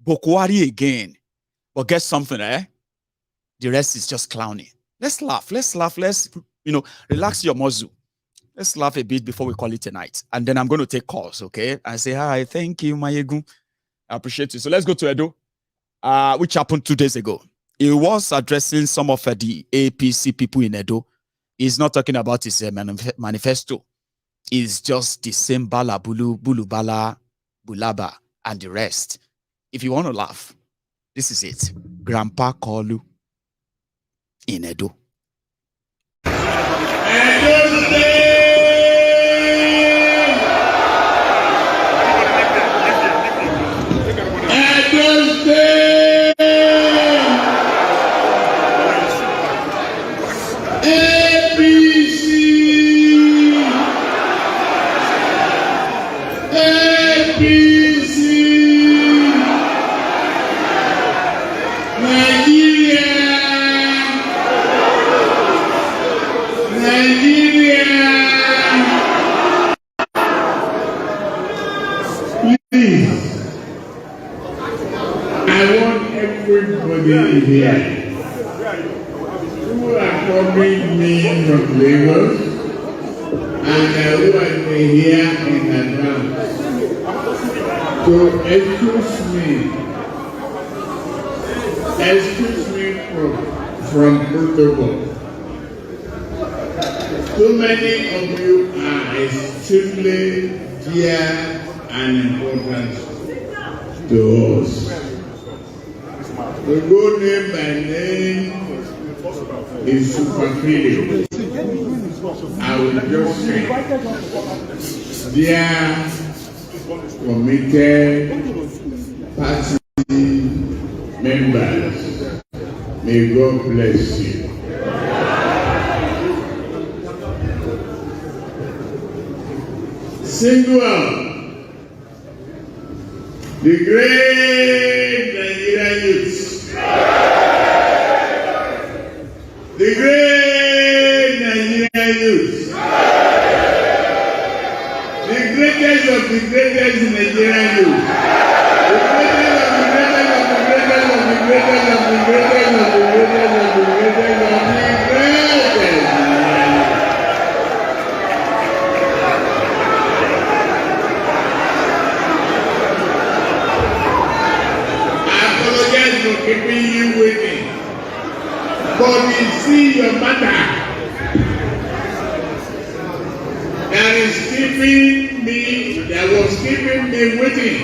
Buhari again. But guess something, the rest is just clowning. Let's laugh, let's relax your muzzle. Let's laugh a bit before we call it a night. And then I'm going to take calls, okay? And say, hi, thank you, Mayegun. I appreciate you. So let's go to Edo, which happened 2 days ago. He was addressing some of the APC people in Edo. He's not talking about his manifesto. It's just the same Bala, Bulu, Bulubala, Bulaba, and the rest. If you want to laugh, this is it. Grandpa Kalu in Edo. Here, who are coming me from Lagos and who are here in advance, to excuse me from protocol. So many of you are extremely dear and important to us. The good name by name is superfluous. I will just say, dear committed party members, may God bless you. Single, the great Nigerian youth. The great Nigerian youth. The greatest of the greatest Nigerian youth. The greatest of the greatest of the greatest of the greatest of the greatest of the greatest of the greatest of the greatest. For keeping you waiting, but you see your matter that was keeping me waiting.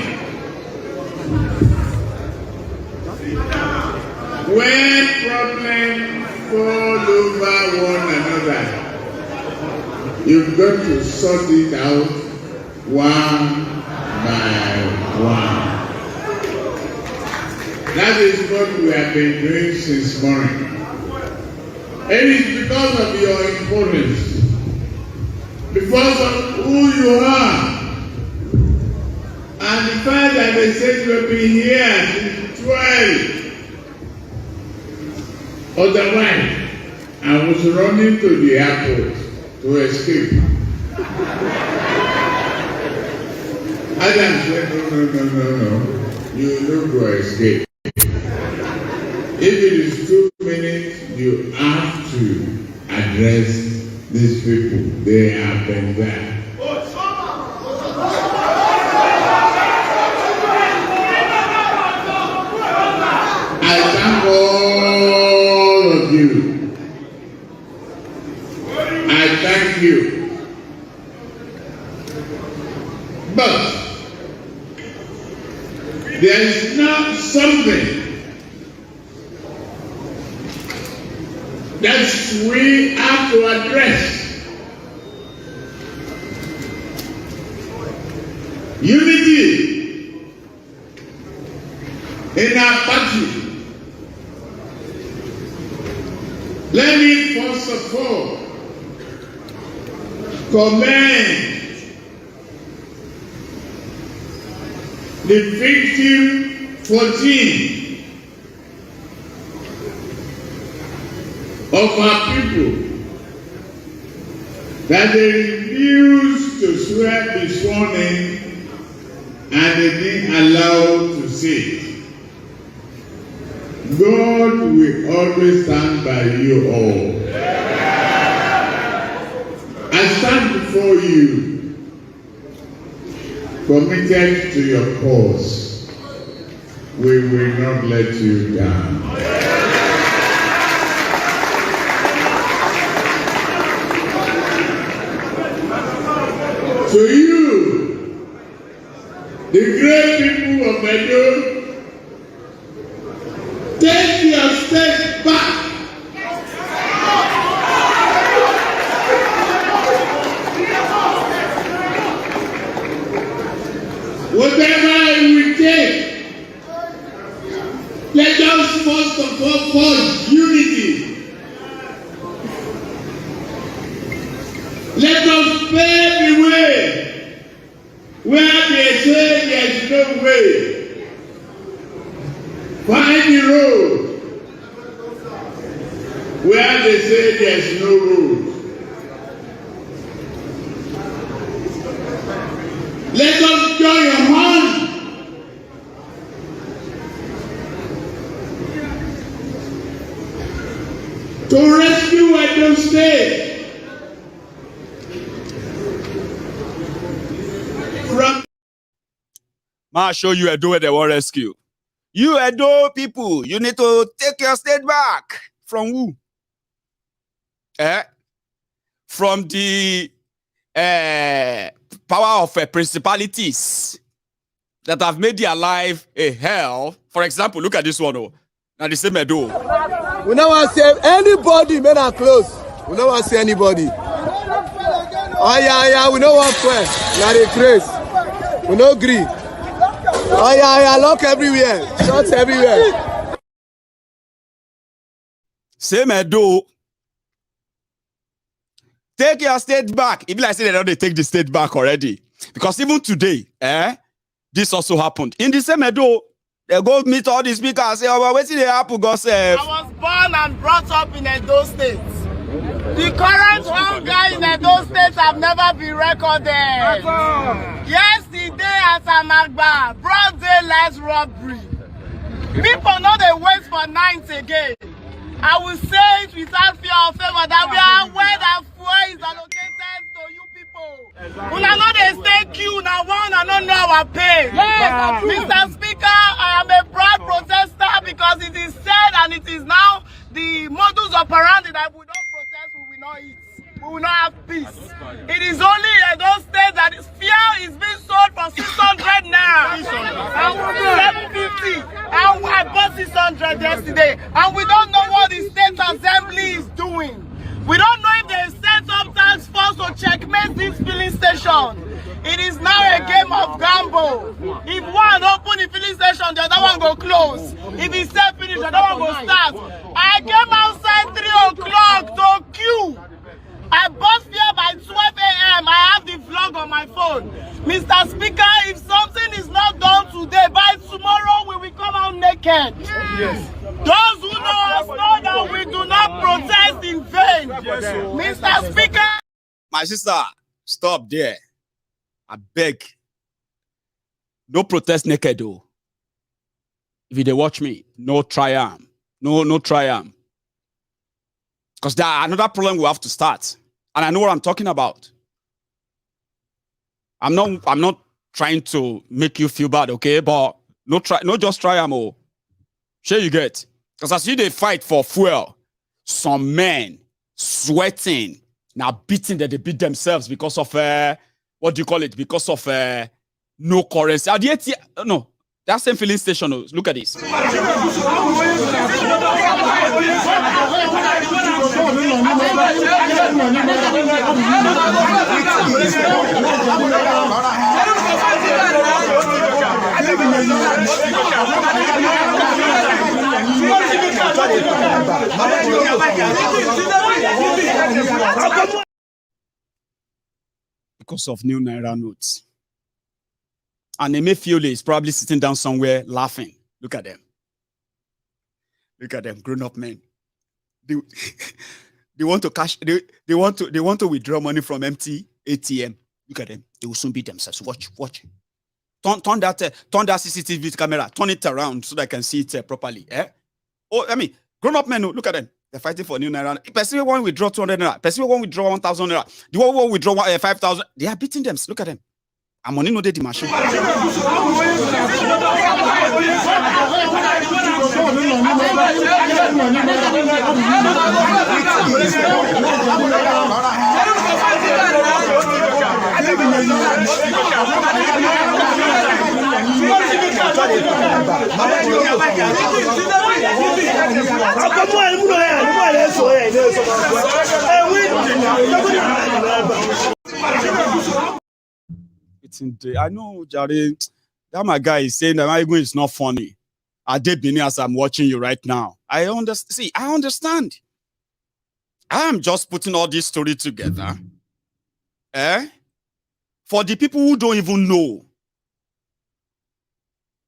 When problems fall over one another, you've got to sort it out one by one. That is what we have been doing since morning. It is because of your importance, because of who you are, and the fact that they said you will be here since 12. Otherwise, I was running to the airport to escape. Adam said, no. You don't go escape. If it is 2 minutes, you have to address these people. They have been there. I thank all of you. I thank you. But there is not something that we have to address. Unity in our party. Let me first of all commend the victim 14 of our people that they refused to swear be sworn in and they didn't allow to say it. God will always stand by you all. I stand before you, committed to your cause. We will not let you down. To you, the great people of Benin, take your state back. Whatever it will take, let us first of all forge unity. Let us pave the way where they say there is no way. Find the road where they say there is no road. Let us join your hand to rescue Edo State from. I'll show you Edo where they want rescue. You Edo people, you need to take your state back. From who? From the power of principalities that have made their life a hell. For example, look at this one. Oh, now the same Edo. We don't want to see anybody, men are close. We don't want to see anybody. Oh yeah, we don't want to swear. Now they craze. We don't agree. Oh yeah, lock everywhere. Shots everywhere. Same Edo. Take your state back. Even like I said, they take the state back already. Because even today, this also happened. In the same Edo, they go meet all the speakers and say, oh, well, what's the happen, God save? I was born and brought up in Edo State. The current hunger in Edo State have never been recorded. Yesterday at Amagba, broad daylight robbery. People know they wait for night again. I will say it without fear or favor that we are aware that fuel is allocated to you people. We are not a stay queue, now one and not know our pain. Yes. Mr. Speaker, I am a proud protester because it is said and it is now the modus operandi that we don't protest, we will not eat. We will not have peace. It is only in those states that fuel is being sold for 600 naira. And 750. And I bought 600 yesterday. And we don't know what the state assembly is doing. We don't know if they set up task force to checkmate this filling station. It is now a game of gamble. If one open the filling station, the other one go close. If it's set finish, the other one go start. I came outside 3 o'clock to queue. I bought fuel by 12 a.m. I have the vlog on my phone. Mr. Speaker, if something is not done today, by tomorrow we will come out naked. Yes. Those who know us know that we do not protest in vain. Yes. Mr. Speaker. My sister, stop there. I beg. No protest naked though. If they watch me, no triumph. No triumph. Because there are another problem we have to start. And I know what I'm talking about. I'm not trying to make you feel bad, okay? But no just try am. Sure you get. Because as you they fight for fuel, some men sweating, now beating that they beat themselves because of what do you call it? Because of no currency. No, that same filling station. Look at this. Because of new Naira notes. And Emefiele is probably sitting down somewhere laughing. Look at them. Look at them, grown-up men. They want to cash. They want to withdraw money from empty ATM. Look at them. They will soon beat themselves. Watch. Turn that CCTV camera. Turn it around so that I can see it properly. Oh, I mean, grown-up men. Look at them. They're fighting for new Naira. Person one withdraw 200 Naira. Person one withdraw 1,000 Naira. The one will withdraw 5,000. They are beating them. Look at them. I'm money no dey the machine. I know, Jare, that my guy is saying that my ego is not funny. I did Benin as I'm watching you right now. I understand. See, I understand. I am just putting all this story together. For the people who don't even know.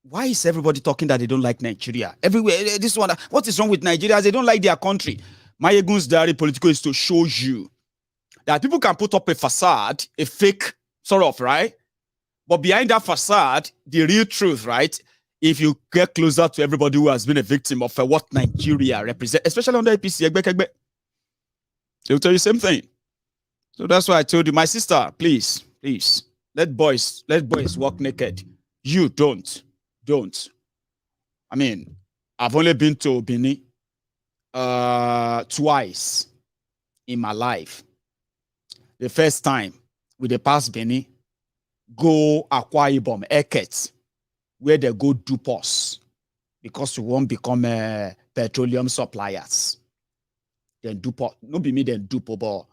Why is everybody talking that they don't like Nigeria? Everywhere, this one, what is wrong with Nigeria? They don't like their country. My ego's diary political is to show you that people can put up a facade, a fake sort of, right? But behind that facade, the real truth, right? If you get closer to everybody who has been a victim of what Nigeria represents, especially under APC, they'll tell you the same thing. So that's why I told you, my sister, please, let boys walk naked. You don't. I mean, I've only been to Benin twice in my life. The first time, with the past Benin, go Akwa Ibom, Eket, where they go dupe us because we won't become petroleum suppliers. Then dupe, no be me then dupe, but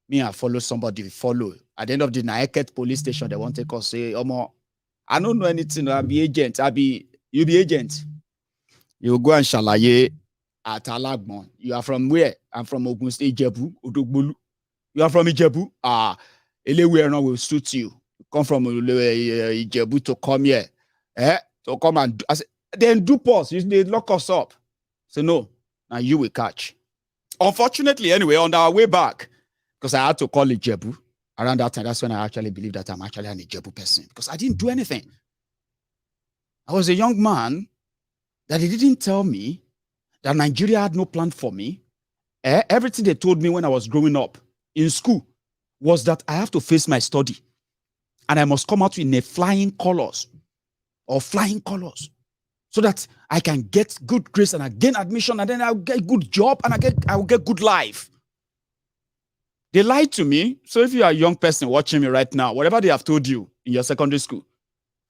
me I follow somebody, follow. At the end of the night, Eket police station, they won't take us, say, Omo, I don't know anything, I'll be agent, you be agent. You go and shalaye at Alagbon. You are from where? I'm from Ogun State, Ijebu, Odogbolu. You are from Ijebu? Anywhere now will suit you. Come from Ijebu to come here. To come and then do pause. They lock us up. So no, now you will catch. Unfortunately, anyway, on our way back, because I had to call Ijebu around that time, that's when I actually believed that I'm actually an Ijebu person. Because I didn't do anything. I was a young man that they didn't tell me that Nigeria had no plan for me. Everything they told me when I was growing up in school was that I have to face my study and I must come out in flying colors so that I can get good grades and I gain admission and then I'll get good job and I will get good life. They lied to me. So if you are a young person watching me right now, whatever they have told you in your secondary school,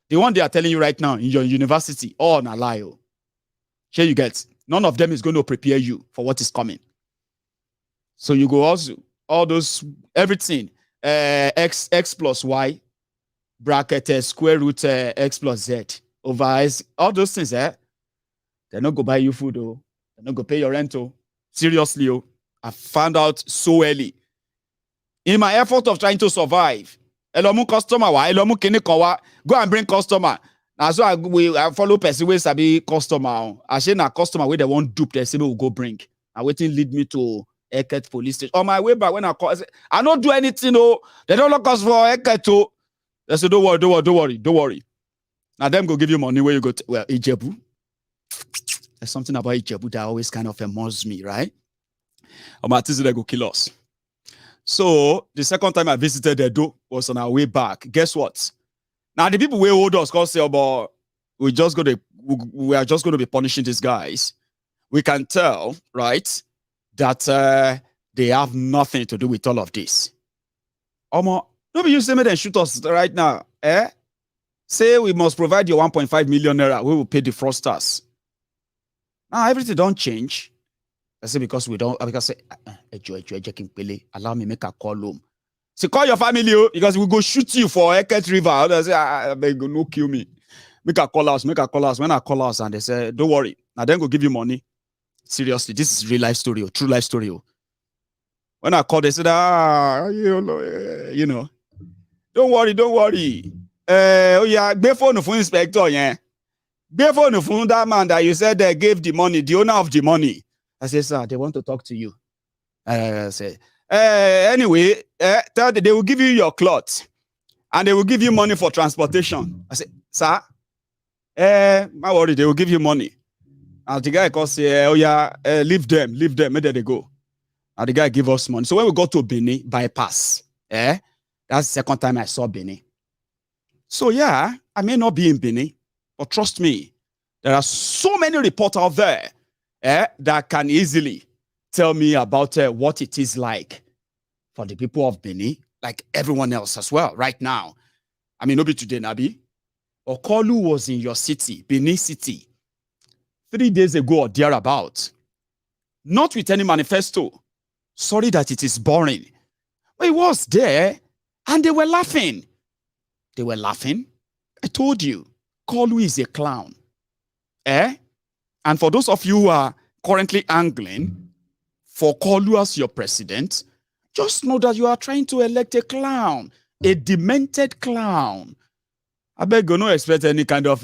the one they are telling you right now in your university, all na lie. Here you get. None of them is going to prepare you for what is coming. So you go also, all those, everything, x plus y, bracket square root x plus z, over s, all those things, they're not going to buy you food, oh. They're not going to pay your rent, oh. Seriously, oh. I found out so early. In my effort of trying to survive, Elomu customer, Elomu kini kowa, go and bring customer. Now, so I follow person where sabi customer. I say na customer where they won't dupe, they say we will go bring. And waiting lead me to Eket police station. On my way back, when I call, I don't do anything, no. They don't look us for Eket, oh. They say, don't worry. Now, them go give you money where you go to, well, Ijebu. There's something about Ijebu that always kind of amazes me, right? My teacher, they go kill us. So, the second time I visited Edo was on our way back. Guess what? Now, the people who hold us, call say about we are just going to be punishing these guys. We can tell, right, that they have nothing to do with all of this. Nobody use them and shoot us right now. Say we must provide you 1.5 million naira. We will pay the fraudsters. Now everything don't change. I say because we don't. Because allow me make a call home. Say call your family because we go shoot you for Eket River. I say I beg no kill me. Make a call us. When I call us and they say don't worry. Now then go give you money. Seriously, this is real life story, true life story. When I call, they said, you know, don't worry. Oh yeah, be phone for inspector, yeah. Be phone for that man that you said they gave the money, the owner of the money. I said, sir, they want to talk to you. I said, anyway, tell them they will give you your clothes and they will give you money for transportation. I said, sir, my worry, they will give you money. And the guy calls say, oh yeah, leave them, where did they go? And the guy give us money. So when we go to Benin, bypass, that's the second time I saw Benin. So yeah, I may not be in Benin, but trust me, there are so many reports out there that can easily tell me about what it is like for the people of Benin, like everyone else as well, right now. I mean, not be today, Nabi. Okolu was in your city, Benin City, 3 days ago or thereabout. Not with any manifesto. Sorry that it is boring. But it was there, and they were laughing. I told you, Kolu is a clown. And for those of you who are currently angling for Kolu as your president, just know that you are trying to elect a clown, a demented clown. I beg you, don't expect any kind of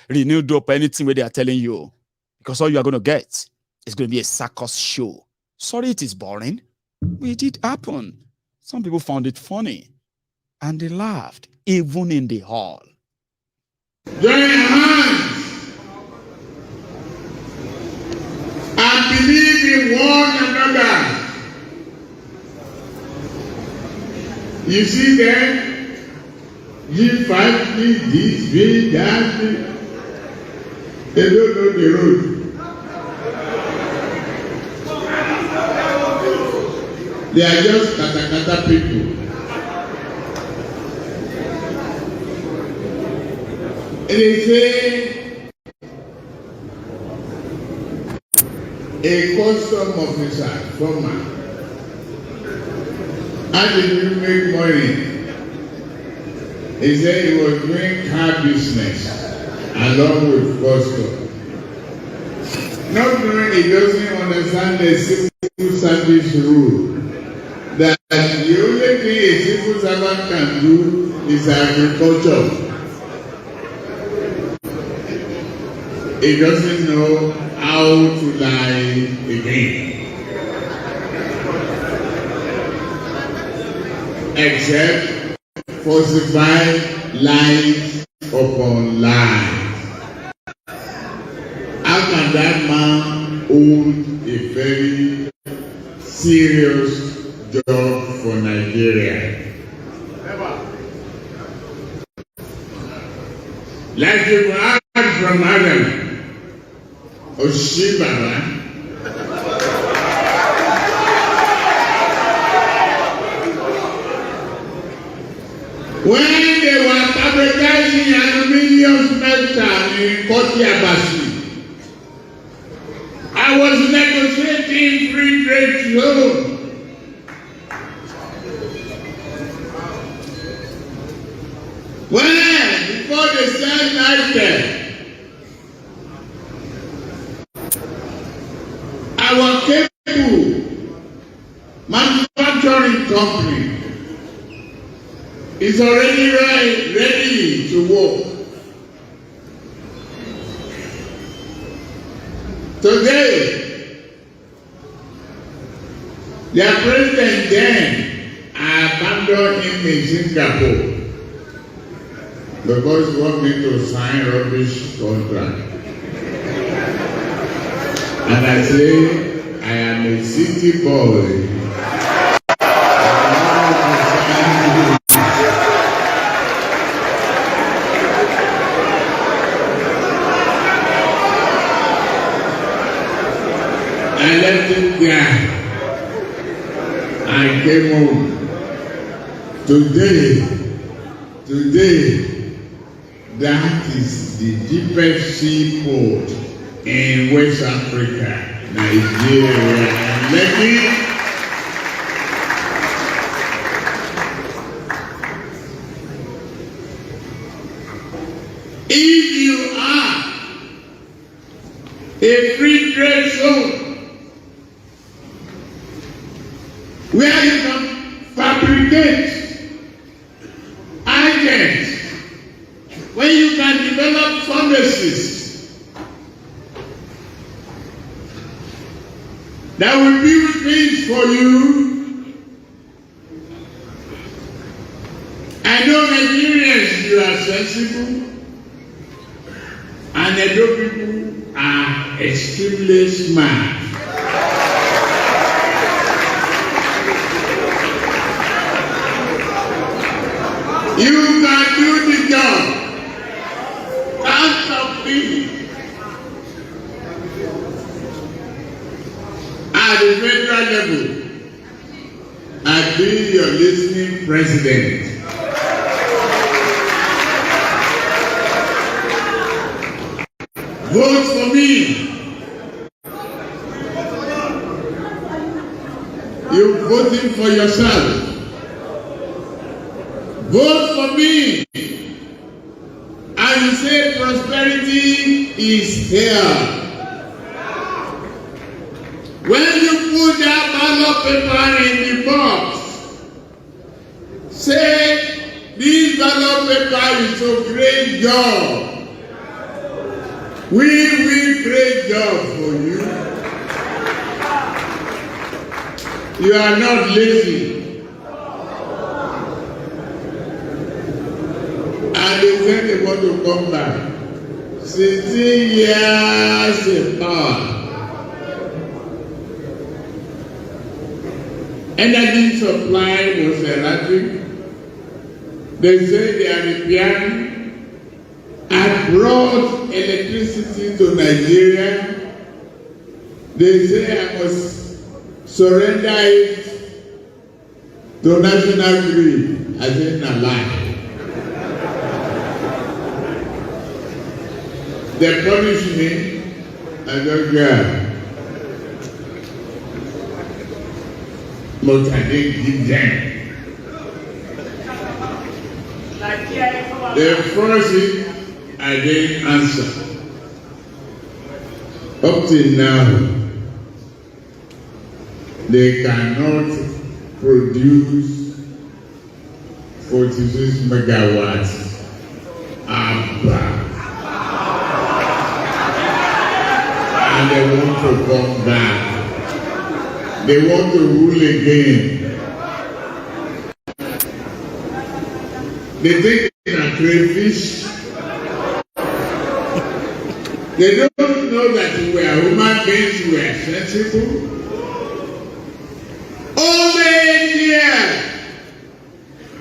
renewed hope, anything where they are telling you. Because all you are going to get is going to be a circus show. Sorry it is boring. But it did happen. Some people found it funny. And they laughed, even in the hall. Join hands and believe in one another. You see them? You fight me, this way, that way. They don't know the road. They are just kata people. They say a custom officer, former, how did you make money? He said he was doing car business along with custom. Not knowing he doesn't understand the civil service rule. That the only thing a civil servant can do is agriculture. He doesn't know how to lie again. Except falsify lies upon lies. How can that man hold a very serious job for Nigeria? Like you heard from Adam, Oshibaba, when they were fabricating aluminium metal in Kotiabasi, I was negotiating free trade zone. When, before they sell Niger, our cable manufacturing company is already ready to work. Today, their president then abandoned him in Singapore because he wanted me to sign rubbish contract. And I say, I am a city boy. I left it there. I came home. Today, that is the deepest seaport in West Africa, Nigeria, and Lekki. If you are a free trade zone where you can fabricate items, where you can develop furnaces that will build things for you. I know Nigerians, you are sensible, and I know people are extremely smart. You can do the job. Count of me. At the federal level, I'll be your listening president. Vote for me. You're voting for yourself. Vote for me. And you say prosperity is here. When you put that ballot paper in the box, say this ballot paper is a great job. We will create job for you. You are not lazy. And they said they want to come back. 16 years in power. Energy supply was erratic. They say they are repairing. I brought electricity to Nigeria. They say I must surrender it to national grid. I said, no lie. They punish me. I don't care. But I didn't give them. They force it. I didn't answer. Up till now, they cannot produce 46 megawatts. And they want to come back. They want to rule again. They think they are crayfish. They don't know that we are human beings, we are sensible. Only 8 years,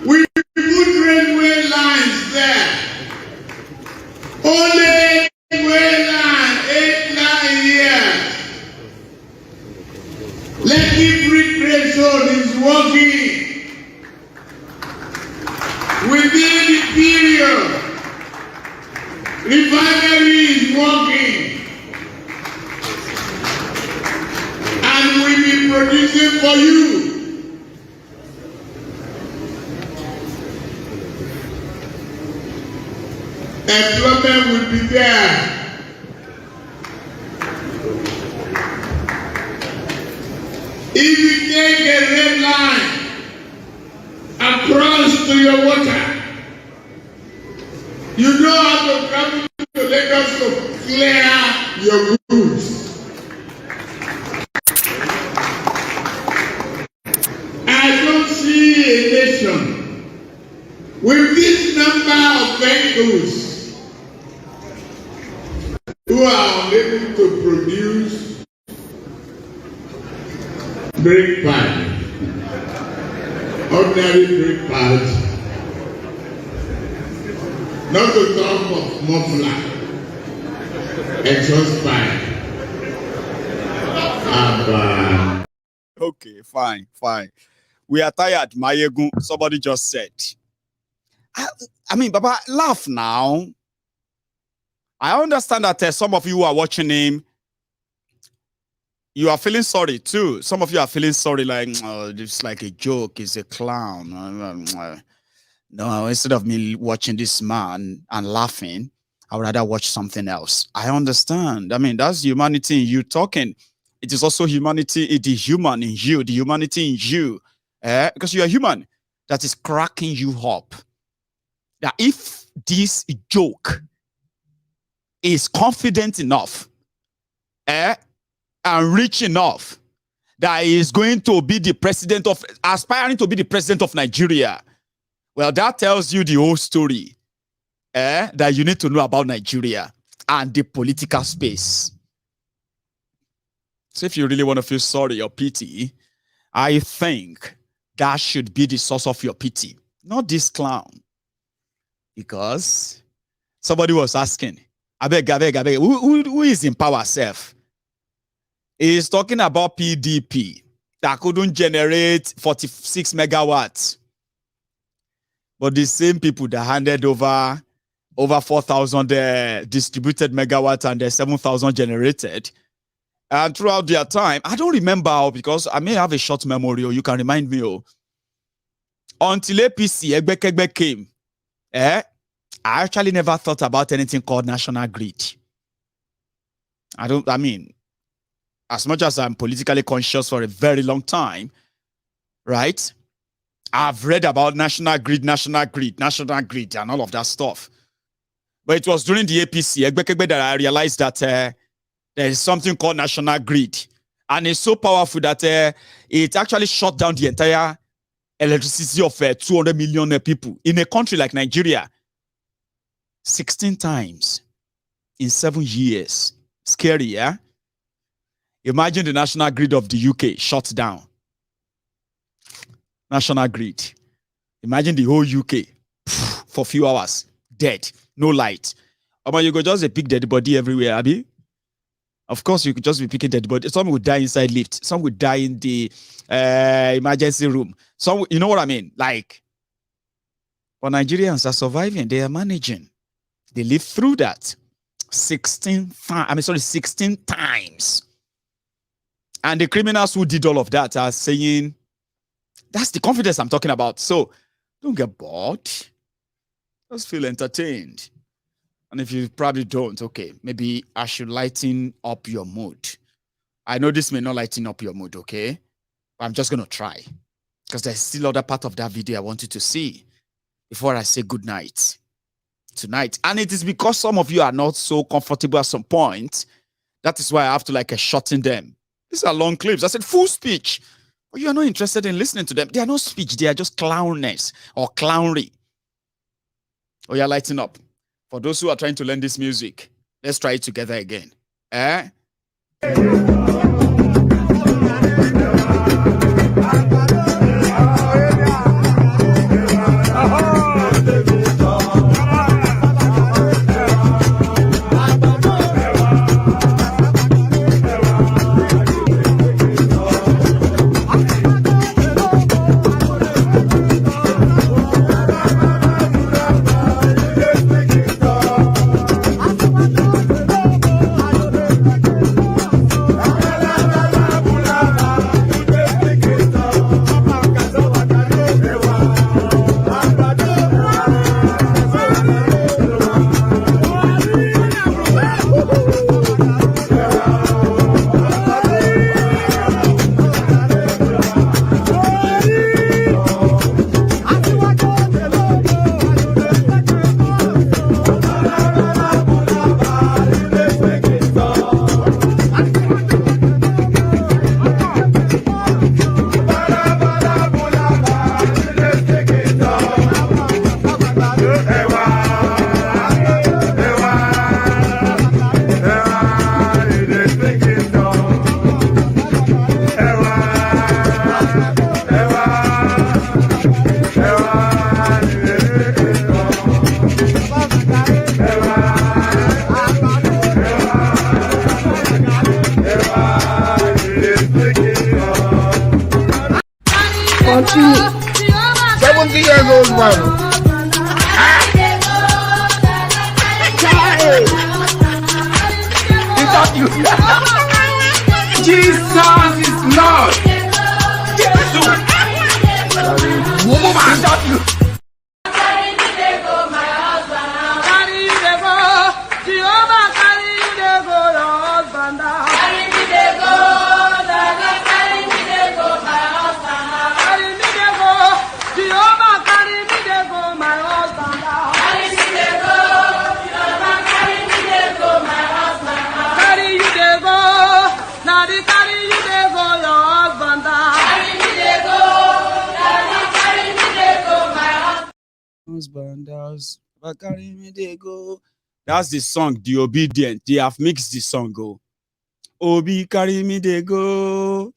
we put railway lines there. Only railway line, 8-9 years. Lekki Free Trade Zone is working within the period. Refinery is working, and will be producing for you. Employment will be there. If you take a red line across to your water, you don't have to come to Lagos to clear your goods. I don't see a nation with this number of vehicles who are unable to produce brake pads, ordinary brake pads. Not to talk of muffler, exhaust pipe. Okay, fine. We are tired, Mayegun. Somebody just said. I mean, Baba, laugh now. I understand that some of you who are watching him, you are feeling sorry too. Some of you are feeling sorry, like, oh, it's like a joke, he's a clown. No, instead of me watching this man and laughing, I would rather watch something else. I understand. I mean, that's humanity in you talking. It is also humanity, it is human in you, the humanity in you. Because you are human, that is cracking you up. Now, if this joke is confident enough, and rich enough, that he is going to be the president of, aspiring to be the president of Nigeria, well, that tells you the whole story that you need to know about Nigeria and the political space. So if you really want to feel sorry or pity, I think that should be the source of your pity, not this clown. Because somebody was asking, I beg, who is in power self? He's talking about PDP that couldn't generate 46 megawatts. But the same people that handed over 4,000 distributed megawatts and 7,000 generated. And throughout their time, I don't remember because I may have a short memory, or you can remind me. Until APC, Egbekegbe came, I actually never thought about anything called national grid. I mean, as much as I'm politically conscious for a very long time, right? I've read about national grid, and all of that stuff. But it was during the APC, Egbekegbe, that I realized that there is something called national grid. And it's so powerful that it actually shut down the entire electricity of 200 million people in a country like Nigeria. 16 times in 7 years. Scary, yeah? Imagine the national grid of the UK shut down. National grid. Imagine the whole UK for a few hours, dead, no light. You could just pick dead body everywhere, Abby. Of course, you could just be picking dead body. Some would die inside lift. Some would die in the emergency room. Some, you know what I mean? Like, but Nigerians are surviving. They are managing. They live through that 16 times. And the criminals who did all of that are saying, that's the confidence I'm talking about. So don't get bored. Just feel entertained. And if you probably don't, okay, maybe I should lighten up your mood. I know this may not lighten up your mood, okay? But I'm just going to try. Because there's still other part of that video I want you to see before I say good night tonight. And it is because some of you are not so comfortable at some point. That is why I have to shorten them. These are long clips. I said full speech. But you are not interested in listening to them. They are not speech. They are just clownness or clownery. Oh, you're lighting up. For those who are trying to learn this music, let's try it together again. Jesus is Lord. Jesus. That's the song, The Obedient. They have mixed the song. Go. Obi carry me they go.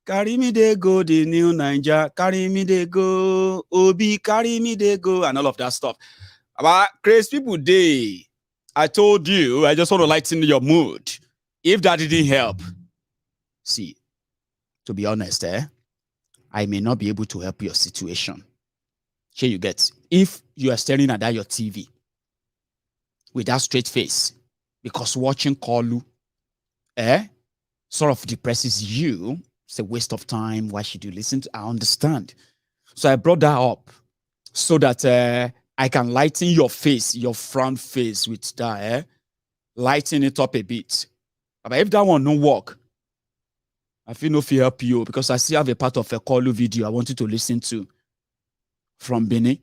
Carry me they go, the new Ninja. Carry me they go. Obi carry me they go. And all of that stuff. About crazy people day. I told you, I just want to lighten your mood. If that didn't help, see, to be honest, I may not be able to help your situation. Here you get. If you are staring at that your TV with that straight face, because watching Kalu, sort of depresses you, it's a waste of time. Why should you listen to? I understand. So I brought that up so that I can lighten your face, your front face with that, lighten it up a bit. But if that one don't work, I feel no fear help you because I still have a part of a Kalu video I want you to listen to from Benin.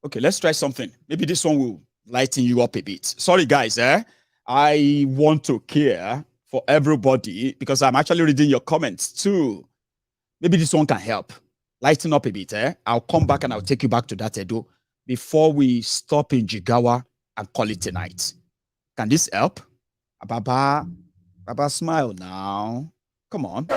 Okay, let's try something. Maybe this one will lighten you up a bit. Sorry, guys. I want to care for everybody because I'm actually reading your comments too. Maybe this one can help. Lighten up a bit. I'll come back and I'll take you back to that Edo before we stop in Jigawa and call it a night. Can this help? Baba, smile now. Come on.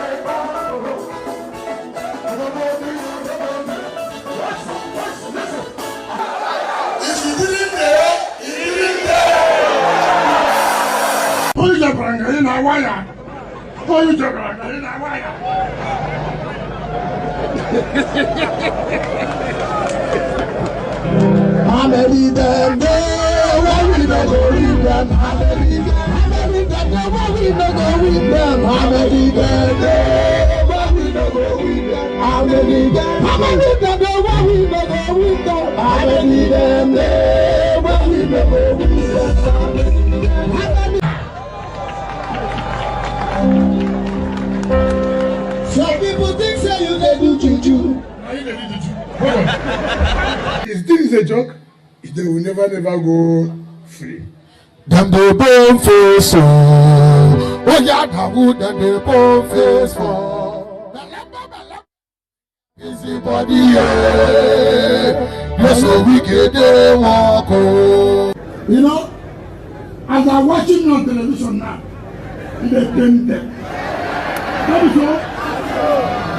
How many them there? Why we not go with them? How many them there? Why we not go with them? How many them there? Why we not go with them? How many them? How many them there? Why we not go with them? How many them there? Why we not go with them? How many them? Some people think say you dey do juju. Is this a joke? They will never go free. Them dey bone face oh yeah, Dawood them dey bone face for. Busy body you're so wicked they walk oh. You know, as I'm watching on television now, they paint them. That is all.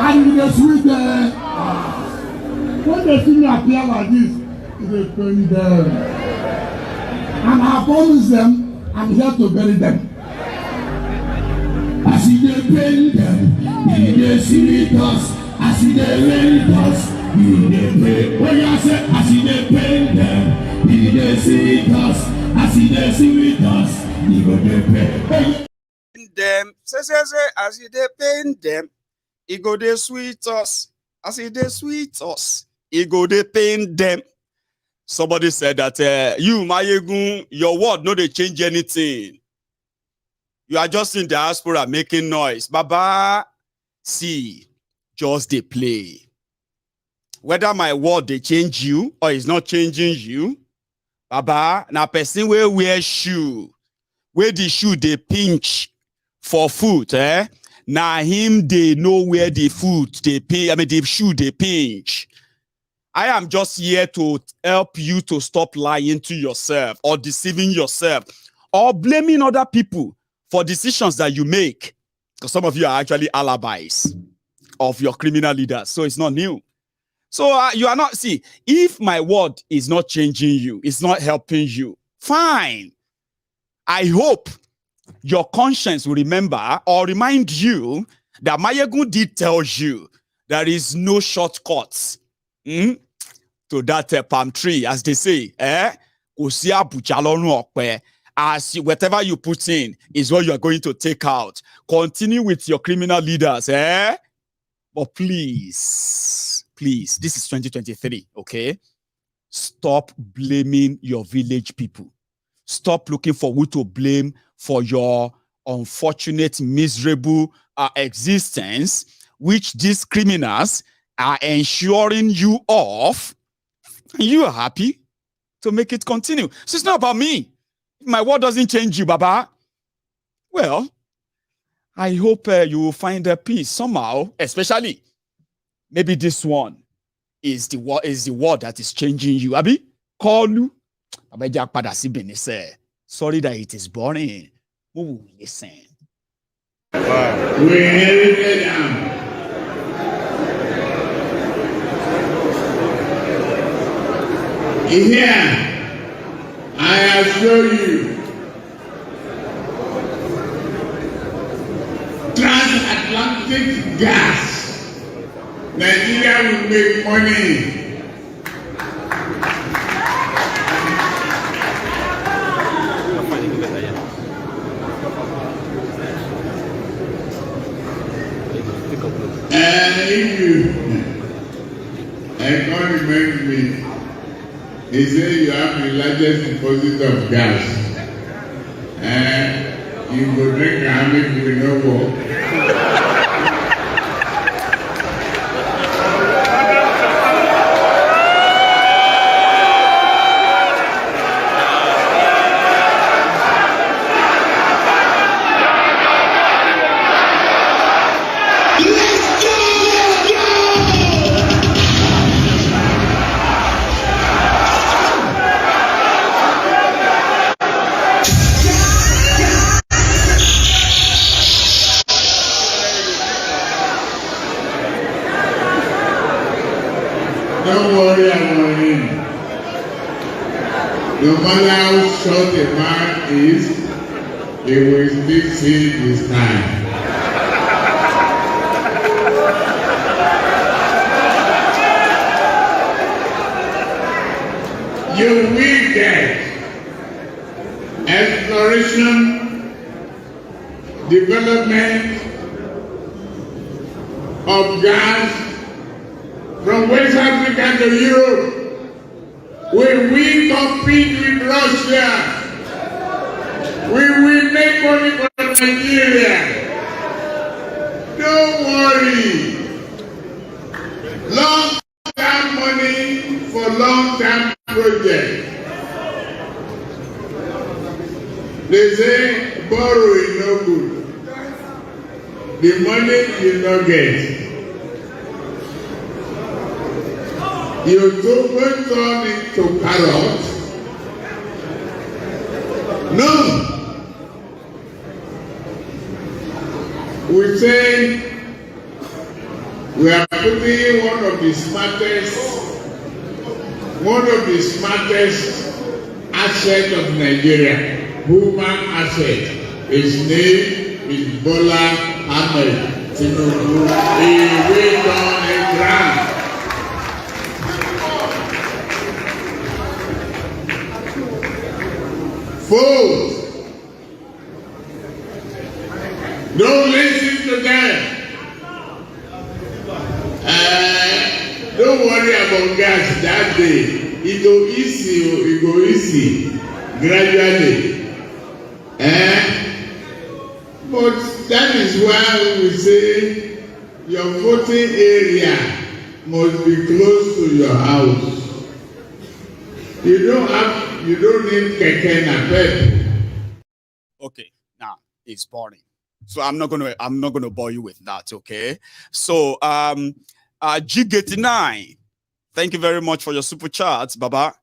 And they sweet when they see me appear like this, they paint them. And I promise them, I'm here to bury them. I see they paint them, they sweet us. I see they paint us, they pay. When you say, I see they paint them, they sweet us. I see they sweet us, they pay. Them, say, as they paint them, it go they sweet us. As they sweet us, it go they paint them. Somebody said that you, Mayegun, your word no they change anything. You are just in diaspora making noise. Baba, see, just they play. Whether my word they change you or it's not changing you, Baba, now person will wear shoe, where the shoe they pinch for food, now him they know where the food they pay. I mean the shoe they pinch. I am just here to help you to stop lying to yourself or deceiving yourself or blaming other people for decisions that you make. Because some of you are actually alibis of your criminal leaders. So it's not new. So you are not, see, if my word is not changing you, it's not helping you, fine. I hope your conscience will remember or remind you that Mayegun did tell you there is no shortcuts. to that palm tree, as they say, as whatever you put in is what you are going to take out. Continue with your criminal leaders, But please, this is 2023, okay? Stop blaming your village people. Stop looking for who to blame for your unfortunate, miserable existence, which these criminals are ensuring you of. You are happy to make it continue. So it's not about me. If my word doesn't change you, Baba, well, I hope you will find a peace somehow, especially maybe this one is the word that is changing you. Abi, call you. Sorry that it is boring. We will listen. We inherited them. Here, I assure you, transatlantic gas, Nigeria will make money. If you, I can't remember me. He said you have the largest deposit of gas. You go drink and it will no more. Don't worry about him. No matter how short a man is, he will still see his time. You will get exploration, development of gas from West Africa to Europe. When we compete with Russia, we will make money for Nigeria. Don't worry. Long-term money for long-term projects. They say borrow is no good. The money you not get. You don't turn into carrot. No. We say we are putting one of the smartest assets of Nigeria, human asset. His name is Bola Ahmed Tinubu. He went on a ground. Fools, don't listen to them. Don't worry about gas that day. It go easy, gradually. But that is why we say your voting area must be close to your house. You don't need keke napep. Okay, now it's boring. So I'm not gonna bore you with that, okay? So G89, thank you very much for your super chats, Baba.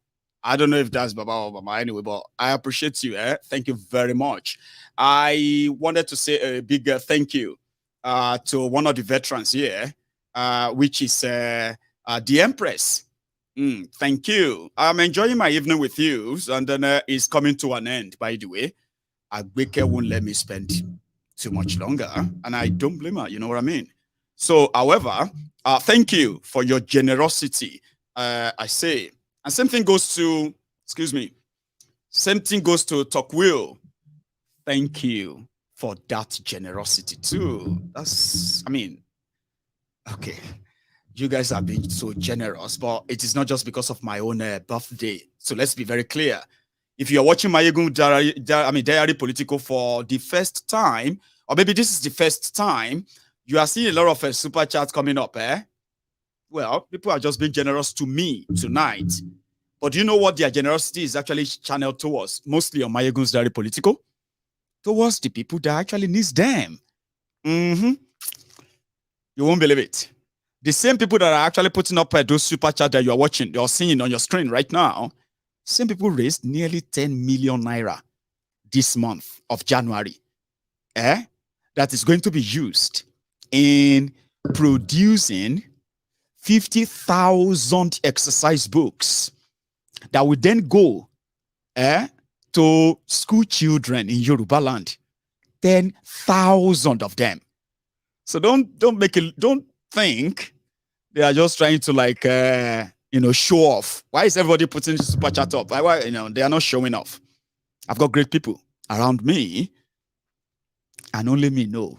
I don't know if that's Baba or Baba anyway, but I appreciate you. Thank you very much. I wanted to say a big thank you to one of the veterans here, which is the Empress. Thank you. I'm enjoying my evening with you, and then it's coming to an end, by the way. Agbeke won't let me spend too much longer, and I don't blame her, you know what I mean? So, however, thank you for your generosity I say. And same thing goes to, excuse me, same thing goes to Tocqueville. Thank you for that generosity too. That's, I mean, okay. You guys have been so generous, but it is not just because of my own birthday. So let's be very clear. If you're watching Mayegun Diary Political for the first time, or maybe this is the first time, you are seeing a lot of super chats coming up, eh? Well, people are just being generous to me tonight. But do you know what their generosity is actually channeled towards? Mostly on Mayegun's Diary Political? Towards the people that actually needs them. You won't believe it. The same people that are actually putting up those super chats that you are watching, you're seeing on your screen right now, same people raised nearly 10 million naira this month of January. That is going to be used in producing 50,000 exercise books that will then go to school children in Yoruba land. 10,000 of them. So don't think they are just trying to like show off. Why is everybody putting super chat up? Why they are not showing off? I've got great people around me, and only me know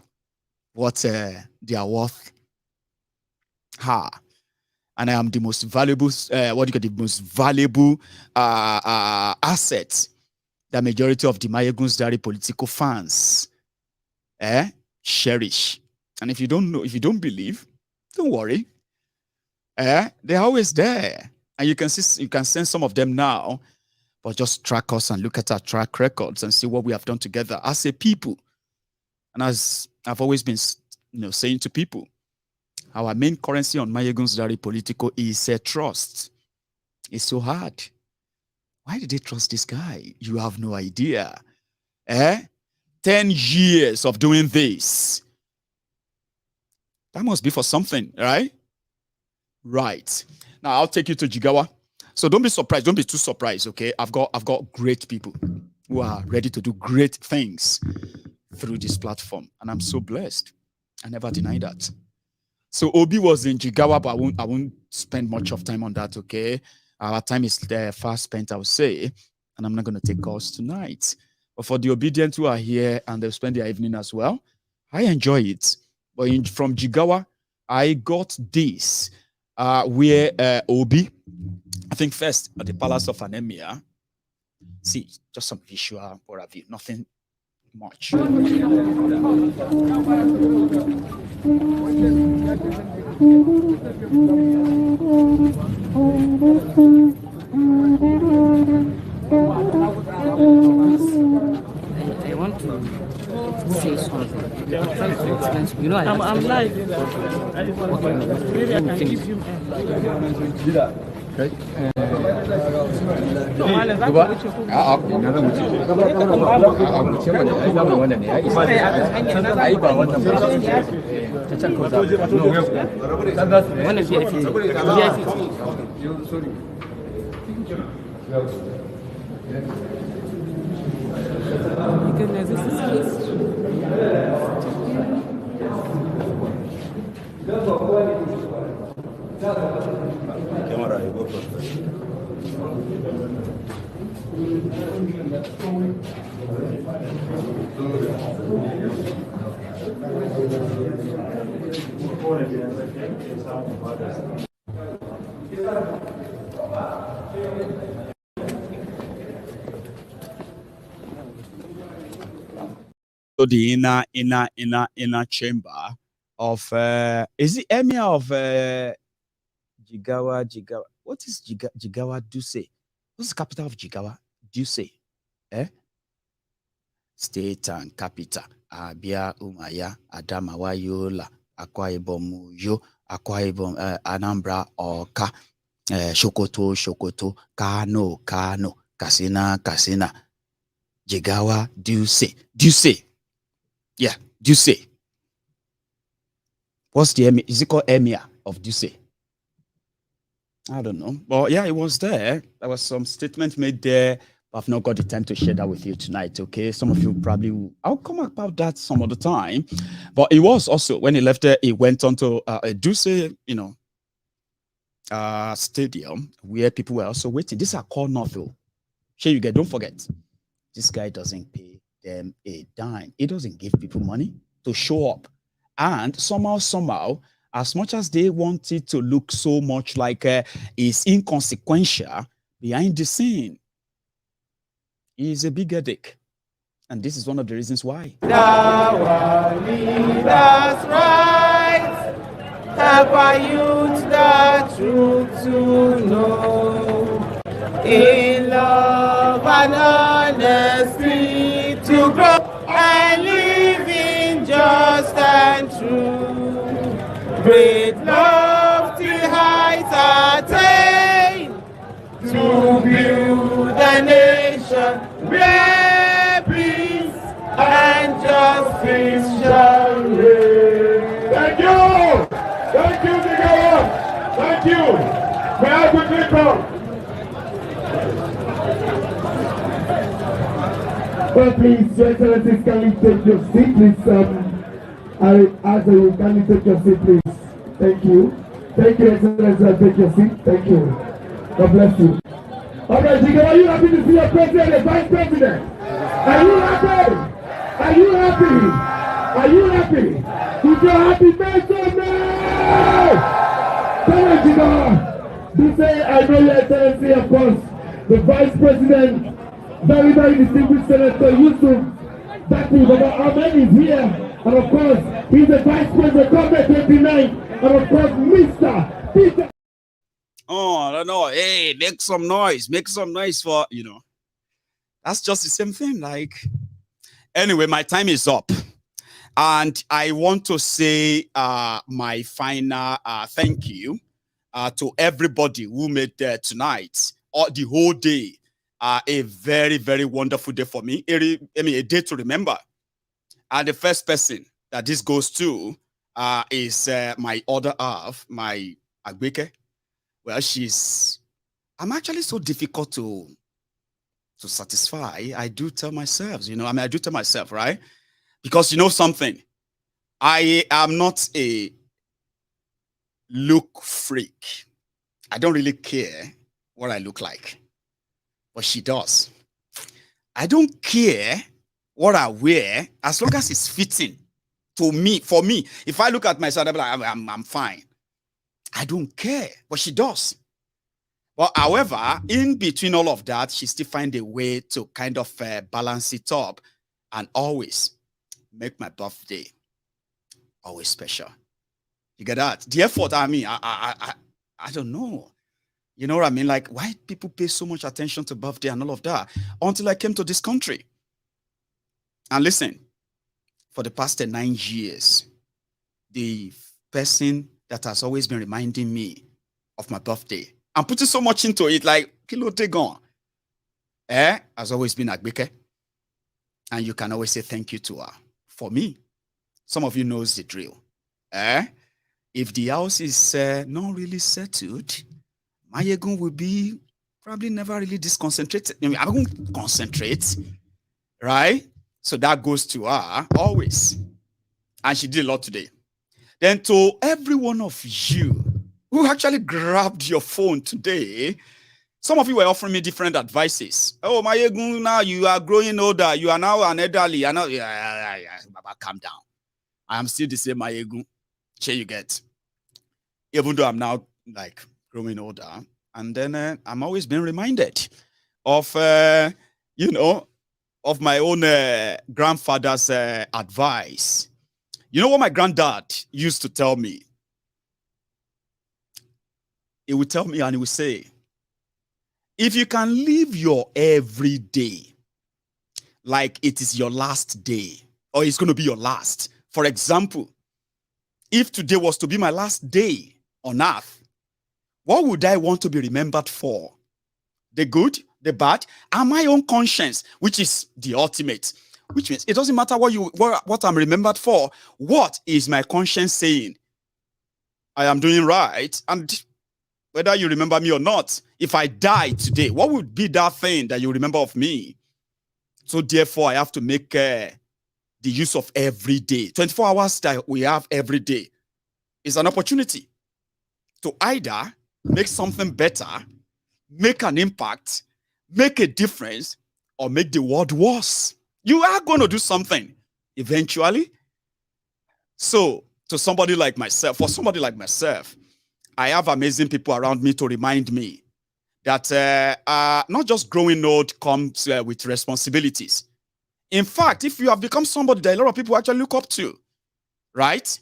what they are worth. And I am the most valuable, the most valuable asset the majority of the Mayegun's Diary Political fans cherish. And if you don't know, if you don't believe, don't worry. They're always there. And you can sense some of them now, but just track us and look at our track records and see what we have done together as a people. And as I've always been saying to people, our main currency on Mayegun's Diary Political is trust. It's so hard. Why did they trust this guy? You have no idea. 10 years of doing this. That must be for something, right? Right. Now I'll take you to Jigawa. So don't be surprised. Don't be too surprised, okay? I've got great people who are ready to do great things through this platform. And I'm so blessed. I never deny that. So Obi was in Jigawa, but I won't spend much of time on that, okay? Our time is fast spent, I would say, and I'm not going to take calls tonight. But for the obedient who are here and they'll spend their evening as well, I enjoy it. But from Jigawa, I got this, where Obi, I think first at the Palace of Anemia, see, just some visual or have you, nothing much. I want to say something. You know, I'm live. Really, I can give you. Okay. Camera, you go first. So the inner chamber of is the emir of Jigawa. What is Jigawa Duse? What's the capital of Jigawa? Duse. State and capital. Abia, Umaya, Adamawa, Yola, Akwa Ibom, Yo, Akwa Ibom, Anambra, Oka, Sokoto, Kano, Kasina, Jigawa, Duse. Yeah, Duse. What's the emir? Is it called emir of Duse? I don't know. But yeah, it was there. There was some statement made there. I've not got the time to share that with you tonight, okay? Some of you probably will. I'll come about that some other time. But it was also, when he left there, he went on to Duse, stadium where people were also waiting. These are called Northville. Sure, you get, don't forget, this guy doesn't pay them a dime. He doesn't give people money to show up. And somehow, as much as they want it to look so much like it's inconsequential, behind the scene, is a big headache. And this is one of the reasons why. Our leaders right, help our youth the truth to know. In love and honesty to grow and live in just and true. Great lofty heights attain to build a nation where peace and justice shall reign. Thank you! Thank you, Miguel! Thank you! May I quickly come? Well, please, Your Excellencies, can you take your seat, please? I ask you, can you take your seat, please? Thank you. Thank you, Excellencies, take your seat. Thank you. God bless you. All right, Jigo, are you happy to see your president and vice president? Are you happy? Are you happy? Are you happy? If you're happy, make some noise! Come on, Jigo. Do say, I know Your Excellency, of course, the vice president, very, very distinguished Senator Yusuf Datu Ahmed is here. And of course, he's the vice president, Government 29. And of course, Mr. Peter. Oh, I don't know. Hey, make some noise for, that's just the same thing. Like, anyway, my time is up. And I want to say my final thank you to everybody who made tonight or the whole day a very, very wonderful day for me. A day to remember. And the first person that this goes to is my other half, my Agbeke. Well, I'm actually so difficult to satisfy. I do tell myself, I do tell myself, right? Because something, I am not a look freak. I don't really care what I look like, but she does. I don't care what I wear as long as it's fitting to me. For me, if I look at myself, I'm like, I'm fine. I don't care, but she does. Well, however, in between all of that, she still finds a way to kind of balance it up and always make my birthday always special. You get that? The effort, I don't know. You know what I mean? Like, why people pay so much attention to birthday and all of that until I came to this country. And listen, for the past 9 years, the person that has always been reminding me of my birthday, I'm putting so much into it, like, kilo tegon, has always been Agbeke. And you can always say thank you to her. For me, some of you knows the drill. If the house is not really settled, Mayegun will be probably never really disconcentrated. I won't concentrate, right? So that goes to her always. And she did a lot today. Then to every one of you who actually grabbed your phone today, some of you were offering me different advices. Oh, Mayegun, now you are growing older. You are now an elderly. I know. Yeah. Baba, calm down. I am still the same Mayegun. Here you get. Even though I'm now like growing older. And then I'm always being reminded of, of my own grandfather's advice. You know what my granddad used to tell me? He would tell me and he would say, if you can live your everyday like it is your last day, or it's going to be your last. For example, if today was to be my last day on earth, what would I want to be remembered for? The good, the bad, and my own conscience, which is the ultimate. Which means it doesn't matter what I'm remembered for. What is my conscience saying? I am doing right, and whether you remember me or not, if I die today, what would be that thing that you remember of me? So therefore, I have to make the use of every day. 24 hours that we have every day is an opportunity to either make something better, make an impact, make a difference, or make the world worse. You are going to do something eventually. So, to somebody like myself, for somebody like myself, I have amazing people around me to remind me that not just growing old comes with responsibilities. In fact, if you have become somebody that a lot of people actually look up to, right?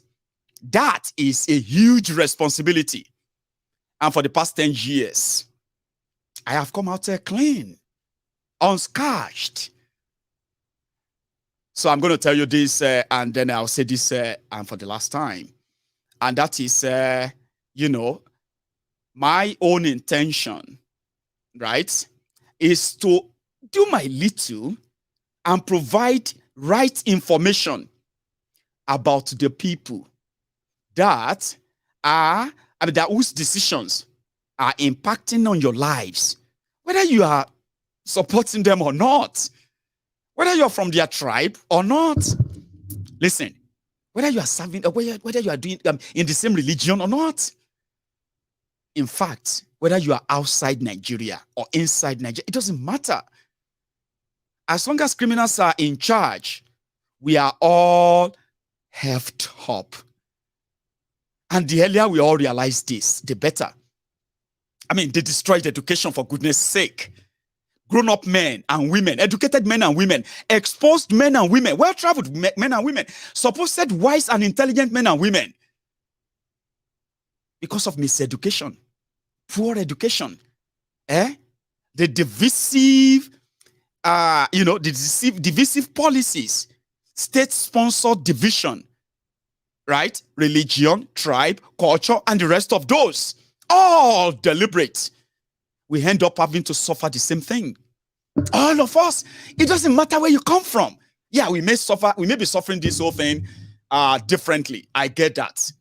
That is a huge responsibility. And for the past 10 years, I have come out clean, unscathed. So I'm going to tell you this, and then I'll say this and for the last time. And that is, my own intention, right, is to do my little and provide right information about the people that are, that whose decisions are impacting on your lives, whether you are supporting them or not, whether you're from their tribe or not. Listen, whether you are serving, or whether you are doing in the same religion or not. In fact, whether you are outside Nigeria or inside Nigeria, it doesn't matter. As long as criminals are in charge, we are all heft up. And the earlier we all realize this, the better. I mean, they destroyed education, for goodness sake. Grown-up men and women, educated men and women, exposed men and women, well-traveled men and women, supposed wise and intelligent men and women. Because of miseducation, poor education, the divisive, divisive policies, state-sponsored division, right? Religion, tribe, culture, and the rest of those, all deliberate. We end up having to suffer the same thing. All of us. It doesn't matter where you come from. Yeah, we may be suffering this whole thing differently. I get that.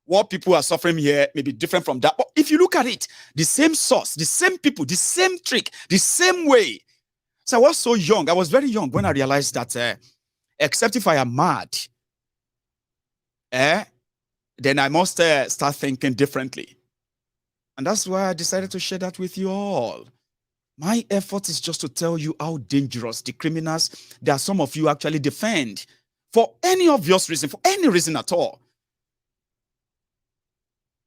What people are suffering here may be different from that. But if you look at it, the same source, the same people, the same trick, the same way. So I was so young. I was very young when I realized that except if I am mad, then I must start thinking differently. And that's why I decided to share that with you all. My effort is just to tell you how dangerous the criminals that some of you actually defend for any obvious reason, for any reason at all.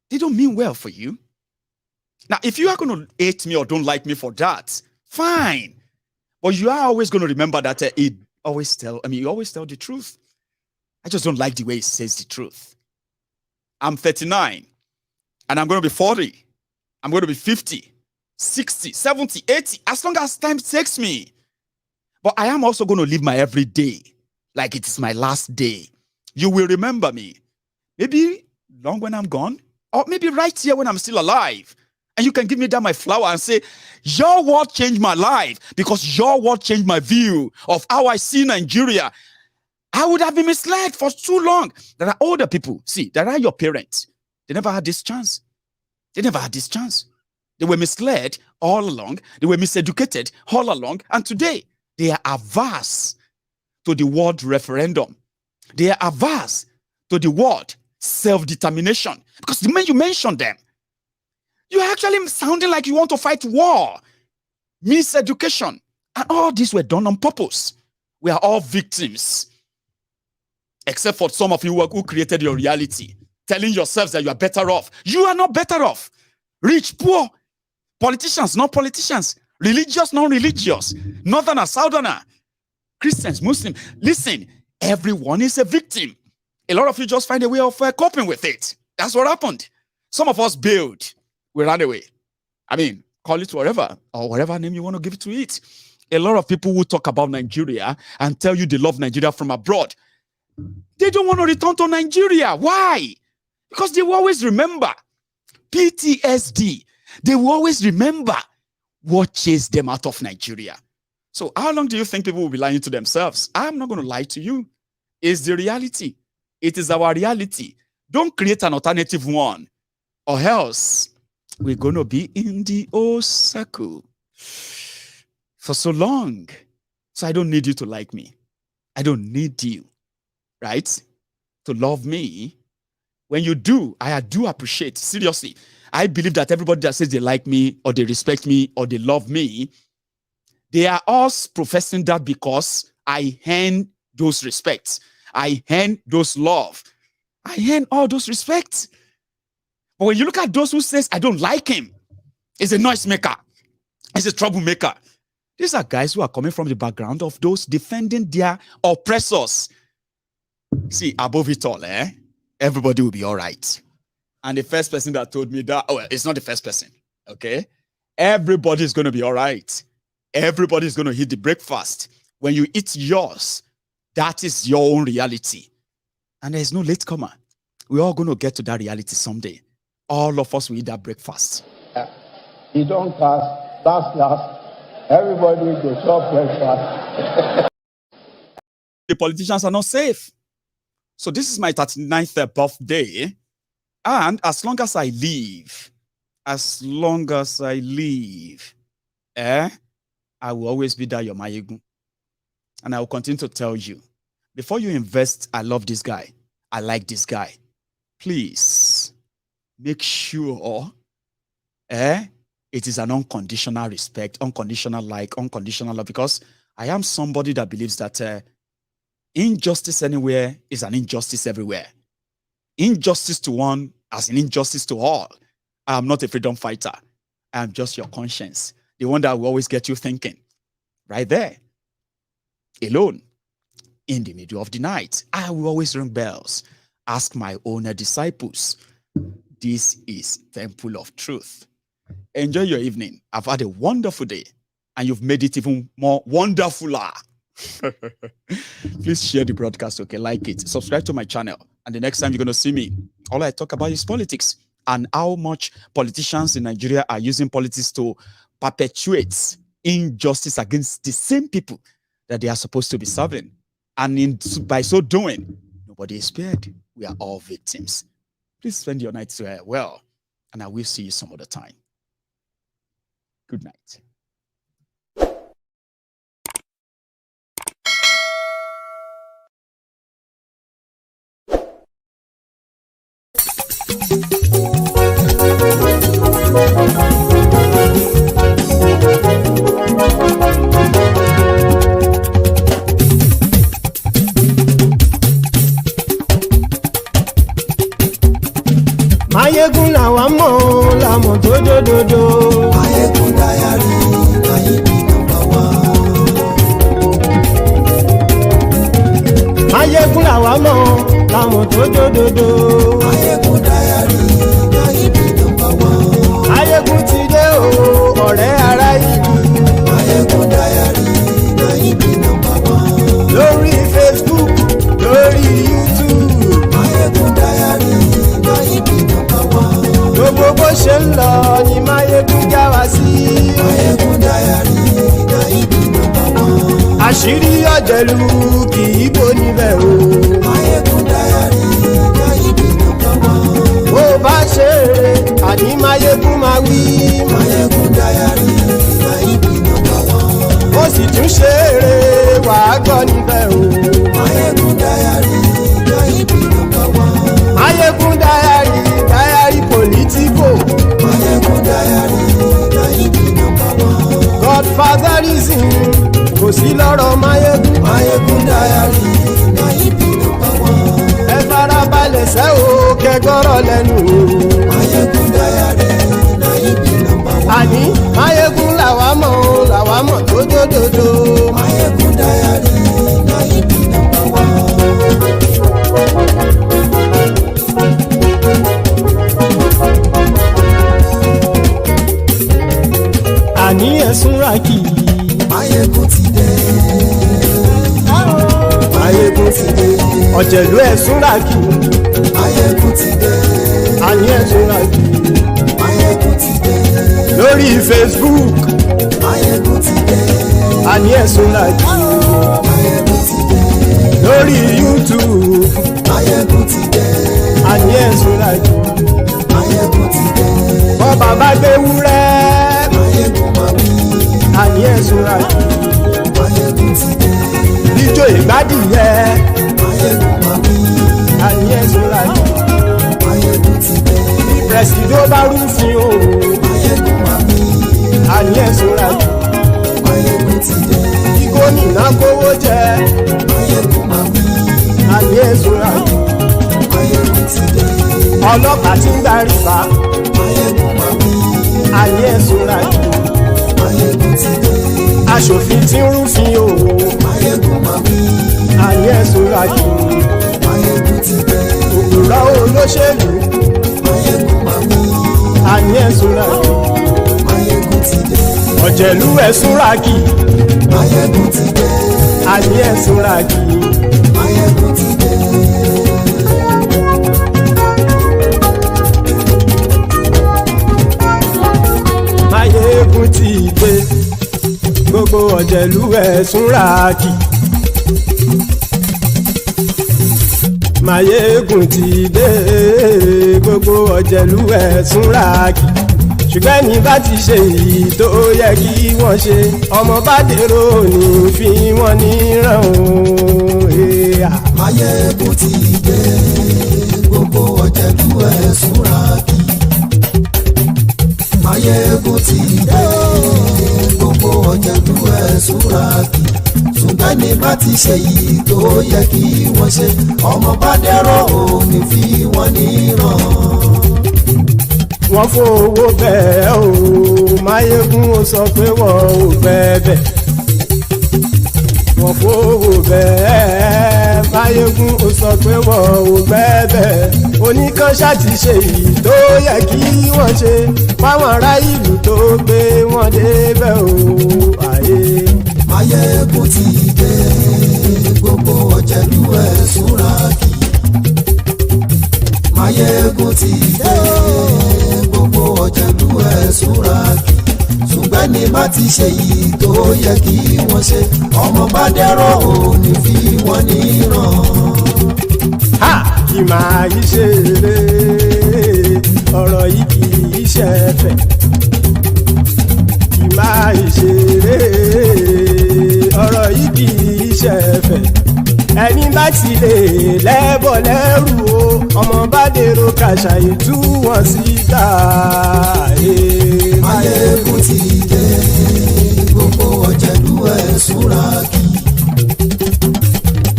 They don't mean well for you. Now, if you are going to hate me or don't like me for that, fine. But you are always going to remember that you always tell the truth. I just don't like the way it says the truth. I'm 39 and I'm going to be 40. I'm going to be 50, 60, 70, 80, as long as time takes me. But I am also going to live my every day like it is my last day. You will remember me. Maybe long when I'm gone, or maybe right here when I'm still alive. And you can give me that my flower and say, your word changed my life because your word changed my view of how I see Nigeria. I would have been misled for too long. There are older people. See, there are your parents. They never had this chance. They never had this chance. They were misled all along. They were miseducated all along. And today, they are averse to the word referendum. They are averse to the word self-determination. Because the minute you mention them, you're actually sounding like you want to fight war. Miseducation. And all these were done on purpose. We are all victims. Except for some of you who created your reality. Telling yourselves that you are better off. You are not better off. Rich, poor, politicians, not politicians, religious, non-religious, northerner, southerner, Christians, Muslims. Listen, everyone is a victim. A lot of you just find a way of coping with it. That's what happened. Some of us bailed. We ran away. I mean, call it whatever, or whatever name you want to give to it. A lot of people who talk about Nigeria and tell you they love Nigeria from abroad, they don't want to return to Nigeria. Why? Because they will always remember PTSD. They will always remember what chased them out of Nigeria. So how long do you think people will be lying to themselves? I'm not going to lie to you. It's the reality. It is our reality. Don't create an alternative one, or else we're going to be in the old circle for so long. So I don't need you to like me. I don't need you, right, to love me. When you do, I do appreciate, seriously, I believe that everybody that says they like me or they respect me or they love me, they are all professing that because I earn those respects. I earn those love. I earn all those respects. But when you look at those who says, I don't like him, he's a noisemaker, he's a troublemaker. These are guys who are coming from the background of those defending their oppressors. See, above it all, everybody will be all right. And the first person that told me that, well, it's not the first person, okay? Everybody is going to be all right. Everybody is going to eat the breakfast. When you eat yours, that is your own reality. And there's no latecomer. We're all going to get to that reality someday. All of us will eat that breakfast. You don't pass, last. Everybody will chop breakfast. The politicians are not safe. So this is my 39th birthday. And as long as I live, I will always be that Yomayegu. And I will continue to tell you, before you invest, I love this guy, I like this guy, please make sure it is an unconditional respect, unconditional like, unconditional love, because I am somebody that believes that injustice anywhere is an injustice everywhere. Injustice to one as an injustice to all. I am not a freedom fighter. I am just your conscience. The one that will always get you thinking. Right there. Alone. In the middle of the night. I will always ring bells. Ask my own disciples. This is Temple of Truth. Enjoy your evening. I've had a wonderful day. And you've made it even more wonderfuler. Please share the broadcast, okay? Like it. Subscribe to my channel. And the next time you're going to see me, all I talk about is politics and how much politicians in Nigeria are using politics to perpetuate injustice against the same people that they are supposed to be serving. And by so doing, nobody is spared. We are all victims. Please spend your nights well, and I will see you some other time. Good night. Mayegun làwa mọ̀ làmọ̀ tó dòdòdò. Mayegun dayari Nayibi #1. Mayegun làwa mọ̀ làmọ̀ tó dòdòdò. Mayegun dayari Nayibi #1. Mayegun ti dé o ọ̀rẹ́ ara ìlú. Mayegun dayari Nayibi #1. Lórí Facebook lórí YouTube. Mayegun dayari Nayibi #1. Gbogbo bó ṣe ń lọ ni Mayegun já wa sí. Mayegun dayari Nayibi #1. Àṣírí ọ̀jẹ̀lú kì í bò níbẹ̀ o. Mayegun dayari Nayibi #1. Bó bá ṣe eré àní Mayegun máa wí. Mayegun dayari Nayibi #1. Ó sì tún ṣe eré wàá gbọ́ níbẹ̀ o. Mayegun dayari Nayibi #1. Mayegun dayari politico. Mayegun dayari Nayibi #1. Godfatherism kò sí lọ́rọ̀ Mayegun. Mayegun dayari Nayibi #1. Ẹ farabalẹ̀ sẹ́ o kẹgọ́rọ̀ lẹ́nu o. Mayegun dayari Nayibi #1. Àní Mayegun làwa mọ̀ tó dòdòdò. Mayegun dayari Nayibi #1. Àní ẹ̀sùn ràkì. Mayegun ti dé. Mayegun ti dé. Ọ̀jẹ̀lú ẹ̀sùn ràkì. Mayegun ti dé. Àní ẹ̀sùn ràkì. Mayegun ti dé. Lórí Facebook. Mayegun ti dé. Àní ẹ̀sùn ràkì. Mayegun ti dé. Lórí YouTube. Mayegun ti dé. Àní ẹ̀sùn ràkì. Mayegun ti dé. Bọ́ bàbá gbé wúrẹ́. Mayegun máa wí. Àní ẹ̀sùn ràkì. Mayegun ti dé. Ijó ìgbádìyẹ. Mayegun máa wí. Àní ẹ̀sùn ràkì. Mayegun ti dé. pẹ̀sìdó bá rúfin o. Máyégún àmì. Àní ẹ̀sùn ra jù. Máyégún ti dé. Kí gómìnà kówó jẹ. Máyégún àmì. Àní ẹ̀sùn ra jù. Máyégún ti dé. Ọlọ́pàá tí ń gba rìbá. Máyégún àmì. Àní ẹ̀sùn ra jù. Máyégún ti dé. Aṣòfin tí ń rúfin o. Máyégún àmì. Àní ẹ̀sùn ra jù. Máyégún ti dé. Òpùrọ́ olóṣèlú. Máyégún àmì. Àní ẹ̀sùn ra jù. Máyégún ti dé. Ọ̀jẹ̀lú ẹ̀sùn ra kì. Máyégún ti dé. Àní ẹ̀sùn ra kì. Máyégún ti dé. Máyégún ti dé. Gbogbo ọ̀jẹ̀lú ẹ̀sùn ra kì. Máyégún ti dé. Gbogbo ọ̀jẹ̀lú ẹ̀sùn ra kì. Ṣùgbọ́n ní bá ti ṣe èyí tó yẹ kí wọ́n ṣe ọmọ bá dèrò ní fi wọ́n níran o. Máyégún ti dé. Gbogbo ọ̀jẹ̀lú ẹ̀sùn ra kì. Máyégún ti dé. Gbogbo ọ̀jẹ̀lú ẹ̀sùn ra kì. Ṣùgbọ́n ní bá ti ṣe èyí tó yẹ kí wọ́n ṣe ọmọ bá dèrò ní fi wọ́n níran. Wọ́n fowó bẹ́ẹ̀ o. Máyégún ó sọ pé wọ́n ò bẹ́ẹ̀. Wọ́n fowó bẹ́ẹ̀. Máyégún ó sọ pé wọ́n ò bẹ́ẹ̀. Oníkanṣá ti ṣe èyí tó yẹ kí wọ́n ṣe fáwọn ará ìlú tó gbé wọn débẹ̀ o. Máyégún ti dé. Gbogbo ọ̀jẹ̀lú ẹ̀sùn ra kì. Máyégún ti dé. Gbogbo ọ̀jẹ̀lú ẹ̀sùn ra kì. Ṣùgbọ́n ní bá ti ṣe yìí tó yẹ kí wọ́n ṣe ọmọ bá dẹ́rọ̀ ò ní fi wọ́n níran. Kì máa yí ṣe eré ọ̀rọ̀ yìí kì í ṣe ẹ̀fẹ̀. Kì máa yí ṣe eré ọ̀rọ̀ yìí kì í ṣe ẹ̀fẹ̀. Ẹni bá ti lè lẹ́bọ̀ lẹ́rù o ọmọ bá dèrò kàṣà ìtú wọn síta. Máyégún ti dé. Gbogbo ọ̀jẹ̀lú ẹ̀sùn ra kì.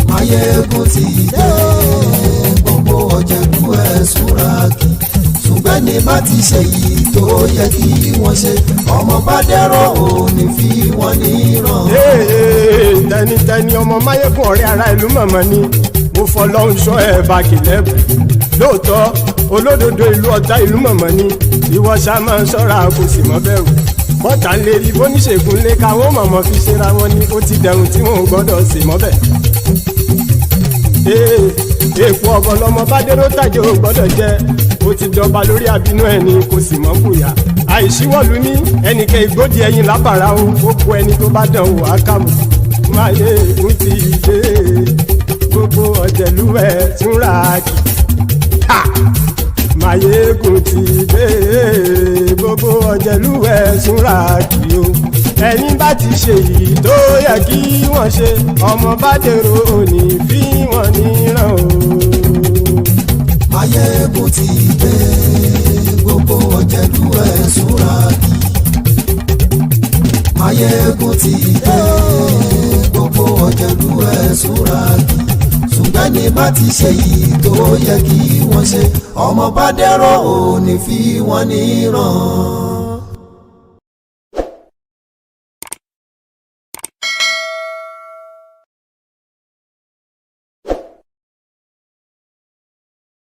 Máyégún ti dé. Gbogbo ọ̀jẹ̀lú ẹ̀sùn ra kì. Ṣùgbọ́n ní bá ti ṣe yìí tó yẹ kí wọ́n ṣe ọmọ bá dẹ́rọ̀ ò ní fi wọ́n níran. Tẹnitẹni ọmọ Máyégún ọ̀rẹ́ ara ìlú mọ̀mọ́ ni mo fọlọ́hún ṣọ́ ẹ̀ bá kìlẹ́bù. Lóòótọ́ olódodo ìlú ọ̀tá ìlú mọ̀mọ́ ni ìwọ ṣá máa ń ṣọ́ra kò sì mọ́ bẹ̀rù. Bọ́tà ń lérí bóníṣègùn lé káwọn mọ̀mọ́ fi ṣera wọn ni ó ti dẹrùn tí wọn ò gbọ́dọ̀ sì mọ́ bẹ̀. Èèpo ọ̀gọ̀ lọmọ bá dérò tàjẹ́ ò gbọ́dọ̀ jẹ́ ó ti dọba lórí àbínú ẹni kò sì mọ́ bùyà. Àìsíwọ̀lú ní ẹnìkẹ́ ìgbódì ẹyin lábàrá o ó kó ẹni tó bá dán o àkàmù. Máyégún ti dé. Gbogbo ọ̀jẹ̀lú ẹ̀sùn ra kì. Máyégún ti dé. Gbogbo ọ̀jẹ̀lú ẹ̀sùn ra kì o. Ẹni bá ti ṣe yìí tó yẹ kí wọ́n ṣe ọmọ bá dèrò òní fi wọ́n níran o. Máyégún ti dé. Gbogbo ọ̀jẹ̀lú ẹ̀sùn ra kì. Máyégún ti dé. Gbogbo ọ̀jẹ̀lú ẹ̀sùn ra kì. Ṣùgbọ́n ní bá ti ṣe yìí tó yẹ kí wọ́n ṣe ọmọ bá dẹ́rọ̀ ò ní fi wọ́n níran.